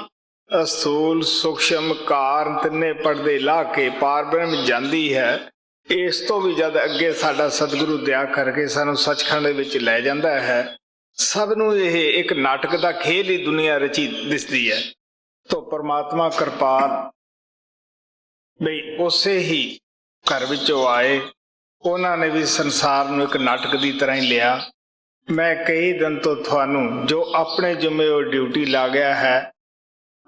ਅਸੂਲ ਸੂਖਸ਼ਮ ਕਾਰਨ ਤਿੰਨੇ ਪਰਦੇ ਲਾ ਕੇ ਪਾਰ ਬ੍ਰਹਮ ਜਾਂਦੀ ਹੈ, ਇਸ ਤੋਂ ਵੀ ਜਦ ਅੱਗੇ ਸਾਡਾ ਸਤਿਗੁਰੂ ਦਇਆ ਕਰਕੇ ਸਾਨੂੰ ਸੱਚਖੰਡ ਵਿੱਚ ਲੈ ਜਾਂਦਾ ਹੈ। ਸਭ ਨੂੰ ਇਹ ਇੱਕ ਨਾਟਕ ਦਾ ਖੇਲ ਹੀ ਦੁਨੀਆ ਰਚੀ ਦਿਸਦੀ ਹੈ। ਤੋ ਪਰਮਾਤਮਾ ਕਿਰਪਾਲ ਬਈ ਉਸੇ ਹੀ ਘਰ ਵਿੱਚੋਂ ਆਏ, ਉਹਨਾਂ ਨੇ ਵੀ ਸੰਸਾਰ ਨੂੰ ਇੱਕ ਨਾਟਕ ਦੀ ਤਰ੍ਹਾਂ ਹੀ ਲਿਆ। ਮੈਂ ਕਈ ਦਿਨ ਤੋਂ ਤੁਹਾਨੂੰ ਜੋ ਆਪਣੇ ਜ਼ਿੰਮੇ ਉਹ ਡਿਊਟੀ ਲਾ ਗਿਆ ਹੈ,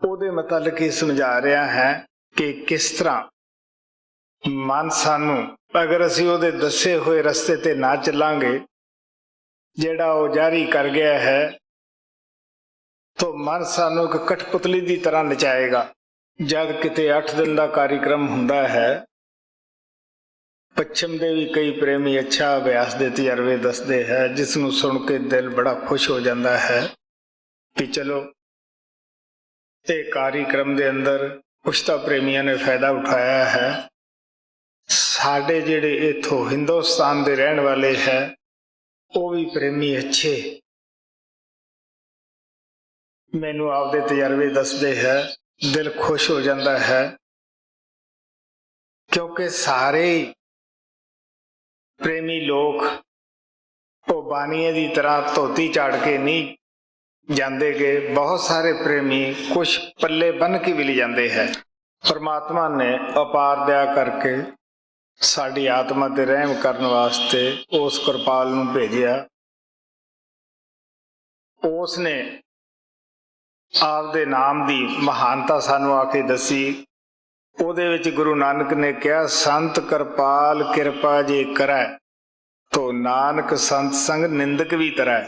ਉਹਦੇ ਮੁਤਲਕ ਹੀ ਸਮਝਾ ਰਿਹਾ ਹੈ ਕਿ ਕਿਸ ਤਰ੍ਹਾਂ ਮਨ ਸਾਨੂੰ, ਅਗਰ ਅਸੀਂ ਉਹਦੇ ਦੱਸੇ ਹੋਏ ਰਸਤੇ ਤੇ ਨਾ ਚੱਲਾਂਗੇ, ਜਿਹੜਾ ਉਹ ਜਾਰੀ ਕਰ ਗਿਆ ਹੈ, ਤਾਂ ਮਨ ਸਾਨੂੰ ਇੱਕ ਕਠਪੁਤਲੀ ਦੀ ਤਰ੍ਹਾਂ ਨਚਾਏਗਾ। ਜਦ ਕਿਤੇ 8 ਦਿਨ ਦਾ ਕਾਰਿਕ੍ਰਮ ਹੁੰਦਾ ਹੈ, ਪੱਛਮ ਦੇ ਵੀ ਕਈ ਪ੍ਰੇਮੀ ਅੱਛਾ ਅਭਿਆਸ ਦੇ ਤਜਰਬੇ ਦੱਸਦੇ ਹੈ, ਜਿਸ ਨੂੰ ਸੁਣ ਕੇ ਦਿਲ ਬੜਾ ਖੁਸ਼ ਹੋ ਜਾਂਦਾ ਹੈ ਕਿ ਚਲੋ ਇਹ ਕਾਰਿਕ੍ਰਮ ਦੇ ਅੰਦਰ ਕੁਛ ਤਾਂ ਪ੍ਰੇਮੀਆਂ ਨੇ ਫਾਇਦਾ ਉਠਾਇਆ ਹੈ। ਸਾਡੇ ਜਿਹੜੇ ਇੱਥੋਂ ਹਿੰਦੁਸਤਾਨ ਦੇ ਰਹਿਣ ਵਾਲੇ ਹੈ, ਉਹ ਵੀ ਪ੍ਰੇਮੀ ਅੱਛੇ ਮੈਨੂੰ ਆਪਦੇ ਤਜਰਬੇ ਦੱਸਦੇ ਹੈ, ਦਿਲ ਖੁਸ਼ ਹੋ ਜਾਂਦਾ ਹੈ। ਕਿਉਂਕਿ ਸਾਰੇ ਪ੍ਰੇਮੀ ਲੋਕ ਉਹ ਬਾਣੀਏ ਦੀ ਤਰ੍ਹਾਂ ਧੋਤੀ ਝਾੜ ਕੇ ਨਹੀਂ ਜਾਂਦੇ ਗਏ। ਬਹੁਤ ਸਾਰੇ ਪ੍ਰੇਮੀ ਕੁਛ ਪੱਲੇ ਬੰਨ ਕੇ ਵੀ ਲੈ ਜਾਂਦੇ ਹੈ। ਪਰਮਾਤਮਾ ਨੇ ਅਪਾਰ ਦਇਆ ਕਰਕੇ ਸਾਡੀ ਆਤਮਾ ਤੇ ਰਹਿਮ ਕਰਨ ਵਾਸਤੇ ਉਸ ਕਿਰਪਾਲ ਨੂੰ ਭੇਜਿਆ। ਉਸ ਨੇ ਆਪਦੇ ਨਾਮ ਦੀ ਮਹਾਨਤਾ ਸਾਨੂੰ ਆ ਕੇ ਦੱਸੀ ਉਹਦੇ ਵਿੱਚ ਗੁਰੂ ਨਾਨਕ ਨੇ ਕਿਹਾ, ਸੰਤ ਕਿਰਪਾਲ ਕਿਰਪਾ ਜੇ ਕਰੈ, ਤੋ ਨਾਨਕ ਸੰਤ ਸੰਗ ਨਿੰਦਕ ਵੀ ਤਰੈ।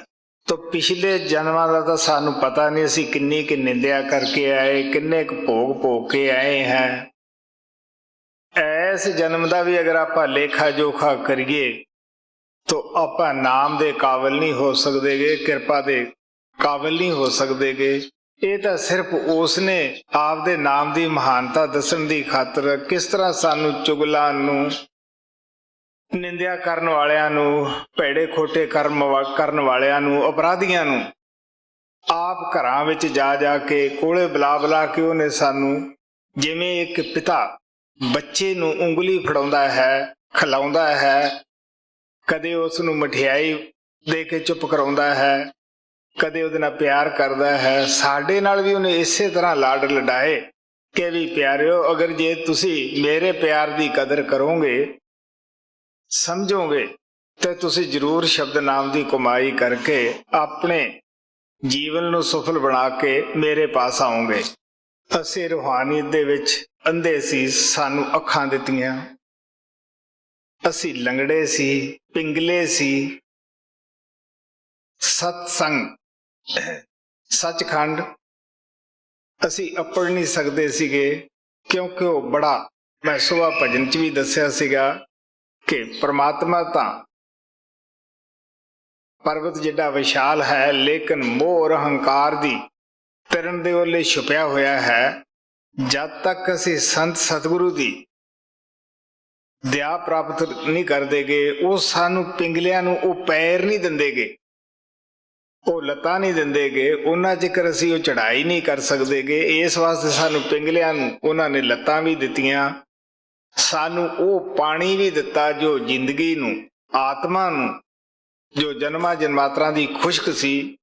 ਤੋ ਪਿਛਲੇ ਜਨਮਾਂ ਦਾ ਤਾਂ ਸਾਨੂੰ ਪਤਾ ਨਹੀਂ, ਅਸੀਂ ਕਿੰਨੀ ਕਿ ਨਿੰਦਿਆ ਕਰਕੇ ਆਏ, ਕਿੰਨੇ ਕੁ ਭੋਗ ਭੋਗ ਕੇ ਆਏ ਹੈ। ਐਸ ਜਨਮ ਦਾ ਵੀ ਅਗਰ ਆਪਾਂ ਲੇਖਾ ਜੋਖਾ ਕਰੀਏ ਤੋ ਆਪਾਂ ਨਾਮ ਦੇ ਕਾਬਿਲ ਨਹੀਂ ਹੋ ਸਕਦੇਗੇ, ਕਿਰਪਾ ਦੇ ਕਾਬਿਲ ਨਹੀਂ ਹੋ ਸਕਦੇਗੇ। ਇਹ ਤਾਂ ਸਿਰਫ ਉਸਨੇ ਆਪਦੇ ਨਾਮ ਦੀ ਮਹਾਨਤਾ ਦੱਸਣ ਦੀ ਖਾਤਰ ਕਿਸ ਤਰ੍ਹਾਂ ਸਾਨੂੰ ਚੁਗਲਾਂ ਨੂੰ, ਨਿੰਦਿਆ ਕਰਨ ਵਾਲਿਆਂ ਨੂੰ, ਭੈੜੇ ਖੋਟੇ ਕਰਮ ਕਰਨ ਵਾਲਿਆਂ ਨੂੰ, ਅਪਰਾਧੀਆਂ ਨੂੰ ਆਪ ਘਰਾਂ ਵਿੱਚ ਜਾ ਜਾ ਕੇ ਕੋਲੇ ਬੁਲਾ ਬੁਲਾ ਕੇ ਉਹਨੇ ਸਾਨੂੰ, ਜਿਵੇਂ ਇੱਕ ਪਿਤਾ ਬੱਚੇ ਨੂੰ ਉਂਗਲੀ ਫੜਾਉਂਦਾ ਹੈ, ਖਿਲਾਉਂਦਾ ਹੈ, ਕਦੇ ਉਸ ਨੂੰ ਮਠਿਆਈ ਦੇ ਕੇ ਚੁੱਪ ਕਰਾਉਂਦਾ ਹੈ, ਕਦੇ ਉਹਦੇ ਨਾਲ ਪਿਆਰ ਕਰਦਾ ਹੈ, ਸਾਡੇ ਨਾਲ ਵੀ ਉਹਨੇ ਇਸੇ ਤਰ੍ਹਾਂ ਲਾਡ ਲਡਾਏ ਕਿ ਵੀ ਪਿਆਰਿਓ, ਅਗਰ ਜੇ ਤੁਸੀਂ ਮੇਰੇ ਪਿਆਰ ਦੀ ਕਦਰ ਕਰੋਗੇ, ਸਮਝੋਗੇ, ਤੇ ਤੁਸੀਂ ਜ਼ਰੂਰ ਸ਼ਬਦ ਨਾਮ ਦੀ ਕਮਾਈ ਕਰਕੇ ਆਪਣੇ ਜੀਵਨ ਨੂੰ ਸਫਲ ਬਣਾ ਕੇ ਮੇਰੇ ਪਾਸ ਆਓਗੇ। ਅਸੀਂ ਰੂਹਾਨੀਅਤ ਦੇ ਵਿੱਚ ਅੰਧੇ ਸੀ, ਸਾਨੂੰ ਅੱਖਾਂ ਦਿੱਤੀਆਂ, ਅਸੀਂ ਲੰਗੜੇ ਸੀ, ਪਿੰਗਲੇ ਸੀ। ਸਤਸੰਗ, ਸੱਚਖੰਡ ਅਸੀਂ ਅੱਪੜ ਨਹੀਂ ਸਕਦੇ ਸੀਗੇ, ਕਿਉਂਕਿ ਉਹ ਬੜਾ, ਮੈਂ ਸੁਭਾ ਭਜਨ 'ਚ ਵੀ ਦੱਸਿਆ ਸੀਗਾ ਕਿ ਪ੍ਰਮਾਤਮਾ ਤਾਂ ਪਰਬਤ ਜਿੱਡਾ ਵਿਸ਼ਾਲ ਹੈ, ਲੇਕਿਨ ਮੋਹ ਔਰ ਹੰਕਾਰ ਦੀ ਤਰਨ ਦੇ ਓਲੇ ਛੁਪਿਆ ਹੋਇਆ ਹੈ। ਜਦ ਤੱਕ ਅਸੀਂ ਸੰਤ ਸਤਿਗੁਰੂ ਦੀ ਦਇਆ ਪ੍ਰਾਪਤ ਨਹੀਂ ਕਰਦੇਗੇ, ਉਹ ਸਾਨੂੰ ਪਿੰਗਲਿਆਂ ਨੂੰ ਉਹ ਪੈਰ ਨਹੀਂ ਦਿੰਦੇਗੇ, ਉਹ ਲੱਤਾਂ ਨਹੀਂ ਦਿੰਦੇਗੇ, ਉਹਨਾਂ ਚਿਕਰ ਅਸੀਂ ਉਹ ਚੜ੍ਹਾਈ ਨਹੀਂ ਕਰ ਸਕਦੇਗੇ। ਇਸ ਵਾਸਤੇ ਸਾਨੂੰ ਪਿੰਗਲਿਆਂ ਨੂੰ ਉਹਨਾਂ ਨੇ ਲੱਤਾਂ ਵੀ ਦਿੱਤੀਆਂ, ਸਾਨੂੰ ਉਹ ਪਾਣੀ ਵੀ ਦਿੱਤਾ ਜੋ ਜ਼ਿੰਦਗੀ ਨੂੰ, ਆਤਮਾ ਨੂੰ, ਜੋ ਜਨਮਾਂ ਜਨਮਾਤਰਾਂ ਦੀ ਖੁਸ਼ਕ ਸੀ,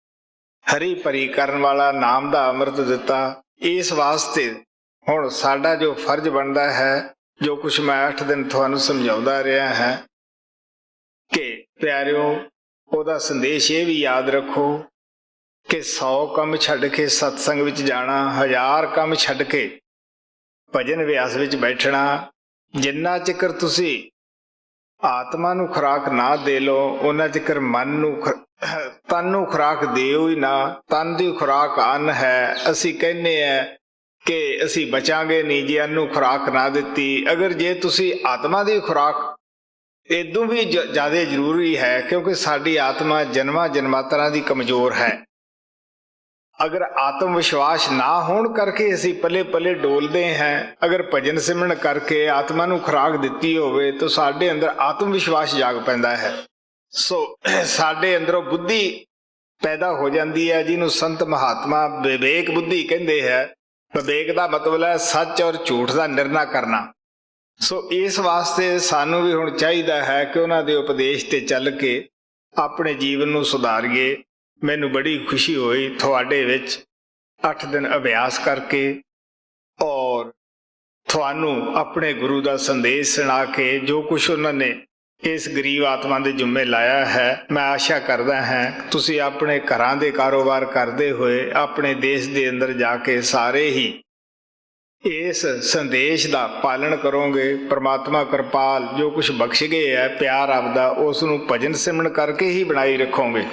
ਹਰੀ ਭਰੀ ਕਰਨ ਵਾਲਾ ਨਾਮ ਦਾ ਅੰਮ੍ਰਿਤ ਦਿੱਤਾ। ਇਸ ਵਾਸਤੇ ਹੁਣ ਸਾਡਾ ਜੋ ਫਰਜ਼ ਬਣਦਾ ਹੈ, ਜੋ ਕੁਛ ਮੈਂ 8 ਦਿਨ ਤੁਹਾਨੂੰ ਸਮਝਾਉਂਦਾ ਰਿਹਾ ਹੈ ਕਿ ਪਿਆਰਿਓ, ਉਹਦਾ ਸੰਦੇਸ਼ ਇਹ ਵੀ ਯਾਦ ਰੱਖੋ ਕਿ 100 ਕੰਮ ਛੱਡ ਕੇ ਸਤਸੰਗ ਵਿੱਚ ਜਾਣਾ, 1000 ਕੰਮ ਛੱਡ ਕੇ ਭਜਨ ਵਿਆਸ ਵਿੱਚ ਬੈਠਣਾ, ਜਿੰਨਾ ਚਿਕਰ ਤੁਸੀਂ ਆਤਮਾ ਨੂੰ ਖੁਰਾਕ ਨਾ ਦੇ ਲਓ, ਉਹਨਾਂ ਚਿਕਰ ਮਨ ਨੂੰ, ਤਨ ਨੂੰ ਖੁਰਾਕ ਦਿਓ ਹੀ ਨਾ। ਤਨ ਦੀ ਖੁਰਾਕ ਅੰਨ ਹੈ। ਅਸੀਂ ਕਹਿੰਦੇ ਆ ਕਿ ਅਸੀਂ ਬਚਾਂਗੇ ਨਹੀਂ ਜੇ ਅੰਨ ਨੂੰ ਖੁਰਾਕ ਨਾ ਦਿੱਤੀ। ਅਗਰ ਜੇ ਤੁਸੀਂ ਆਤਮਾ ਦੀ ਖੁਰਾਕ, ਇਦੋਂ ਵੀ ਜ਼ਿਆਦਾ ਜ਼ਰੂਰੀ ਹੈ, ਕਿਉਂਕਿ ਸਾਡੀ ਆਤਮਾ ਜਨਮਾਂ ਜਨਮਾਤਰਾਂ ਦੀ ਕਮਜ਼ੋਰ ਹੈ। ਅਗਰ ਆਤਮ ਵਿਸ਼ਵਾਸ ਨਾ ਹੋਣ ਕਰਕੇ ਅਸੀਂ ਪਲੇ ਪਲੇ ਡੋਲਦੇ ਹਾਂ, ਅਗਰ ਭਜਨ ਸਿਮਰਨ ਕਰਕੇ ਆਤਮਾ ਨੂੰ ਖੁਰਾਕ ਦਿੱਤੀ ਹੋਵੇ ਤਾਂ ਸਾਡੇ ਅੰਦਰ ਆਤਮ ਵਿਸ਼ਵਾਸ ਜਾਗ ਪੈਂਦਾ ਹੈ। ਸੋ ਸਾਡੇ ਅੰਦਰੋਂ ਬੁੱਧੀ ਪੈਦਾ ਹੋ ਜਾਂਦੀ ਹੈ, ਜਿਹਨੂੰ ਸੰਤ ਮਹਾਤਮਾ ਵਿਵੇਕ ਬੁੱਧੀ ਕਹਿੰਦੇ ਹੈ। ਵਿਵੇਕ ਦਾ ਮਤਲਬ ਹੈ ਸੱਚ ਔਰ ਝੂਠ ਦਾ ਨਿਰਣਾ ਕਰਨਾ। ਸੋ ਇਸ ਵਾਸਤੇ ਸਾਨੂੰ ਵੀ ਹੁਣ ਚਾਹੀਦਾ ਹੈ ਕਿ ਉਹਨਾਂ ਦੇ ਉਪਦੇਸ਼ ਤੇ ਚੱਲ ਕੇ ਆਪਣੇ ਜੀਵਨ ਨੂੰ ਸੁਧਾਰੀਏ। ਮੈਨੂੰ ਬੜੀ ਖੁਸ਼ੀ ਹੋਈ ਤੁਹਾਡੇ ਵਿੱਚ 8 ਦਿਨ ਅਭਿਆਸ ਕਰਕੇ ਔਰ ਤੁਹਾਨੂੰ ਆਪਣੇ ਗੁਰੂ ਦਾ ਸੰਦੇਸ਼ ਸੁਣਾ ਕੇ ਜੋ ਕੁਛ ਉਹਨਾਂ ਨੇ ਇਸ ਗਰੀਬ ਆਤਮਾ ਦੇ ਜੁੰਮੇ ਲਾਇਆ ਹੈ, ਮੈਂ ਆਸ਼ਾ ਕਰਦਾ ਹਾਂ ਤੁਸੀਂ ਆਪਣੇ ਘਰਾਂ ਦੇ ਕਾਰੋਬਾਰ ਕਰਦੇ ਹੋਏ ਆਪਣੇ ਦੇਸ਼ ਦੇ ਅੰਦਰ ਜਾ ਕੇ ਸਾਰੇ ਹੀ ਇਸ ਸੰਦੇਸ਼ ਦਾ ਪਾਲਣ ਕਰੋਗੇ। ਪ੍ਰਮਾਤਮਾ ਕਿਰਪਾਲ ਜੋ ਕੁਛ ਬਖਸ਼ ਗਏ ਹੈ ਪਿਆਰ ਆਪਦਾ, ਉਸ ਨੂੰ ਭਜਨ ਸਿਮਰਨ ਕਰਕੇ ਹੀ ਬਣਾਈ ਰੱਖੋਗੇ।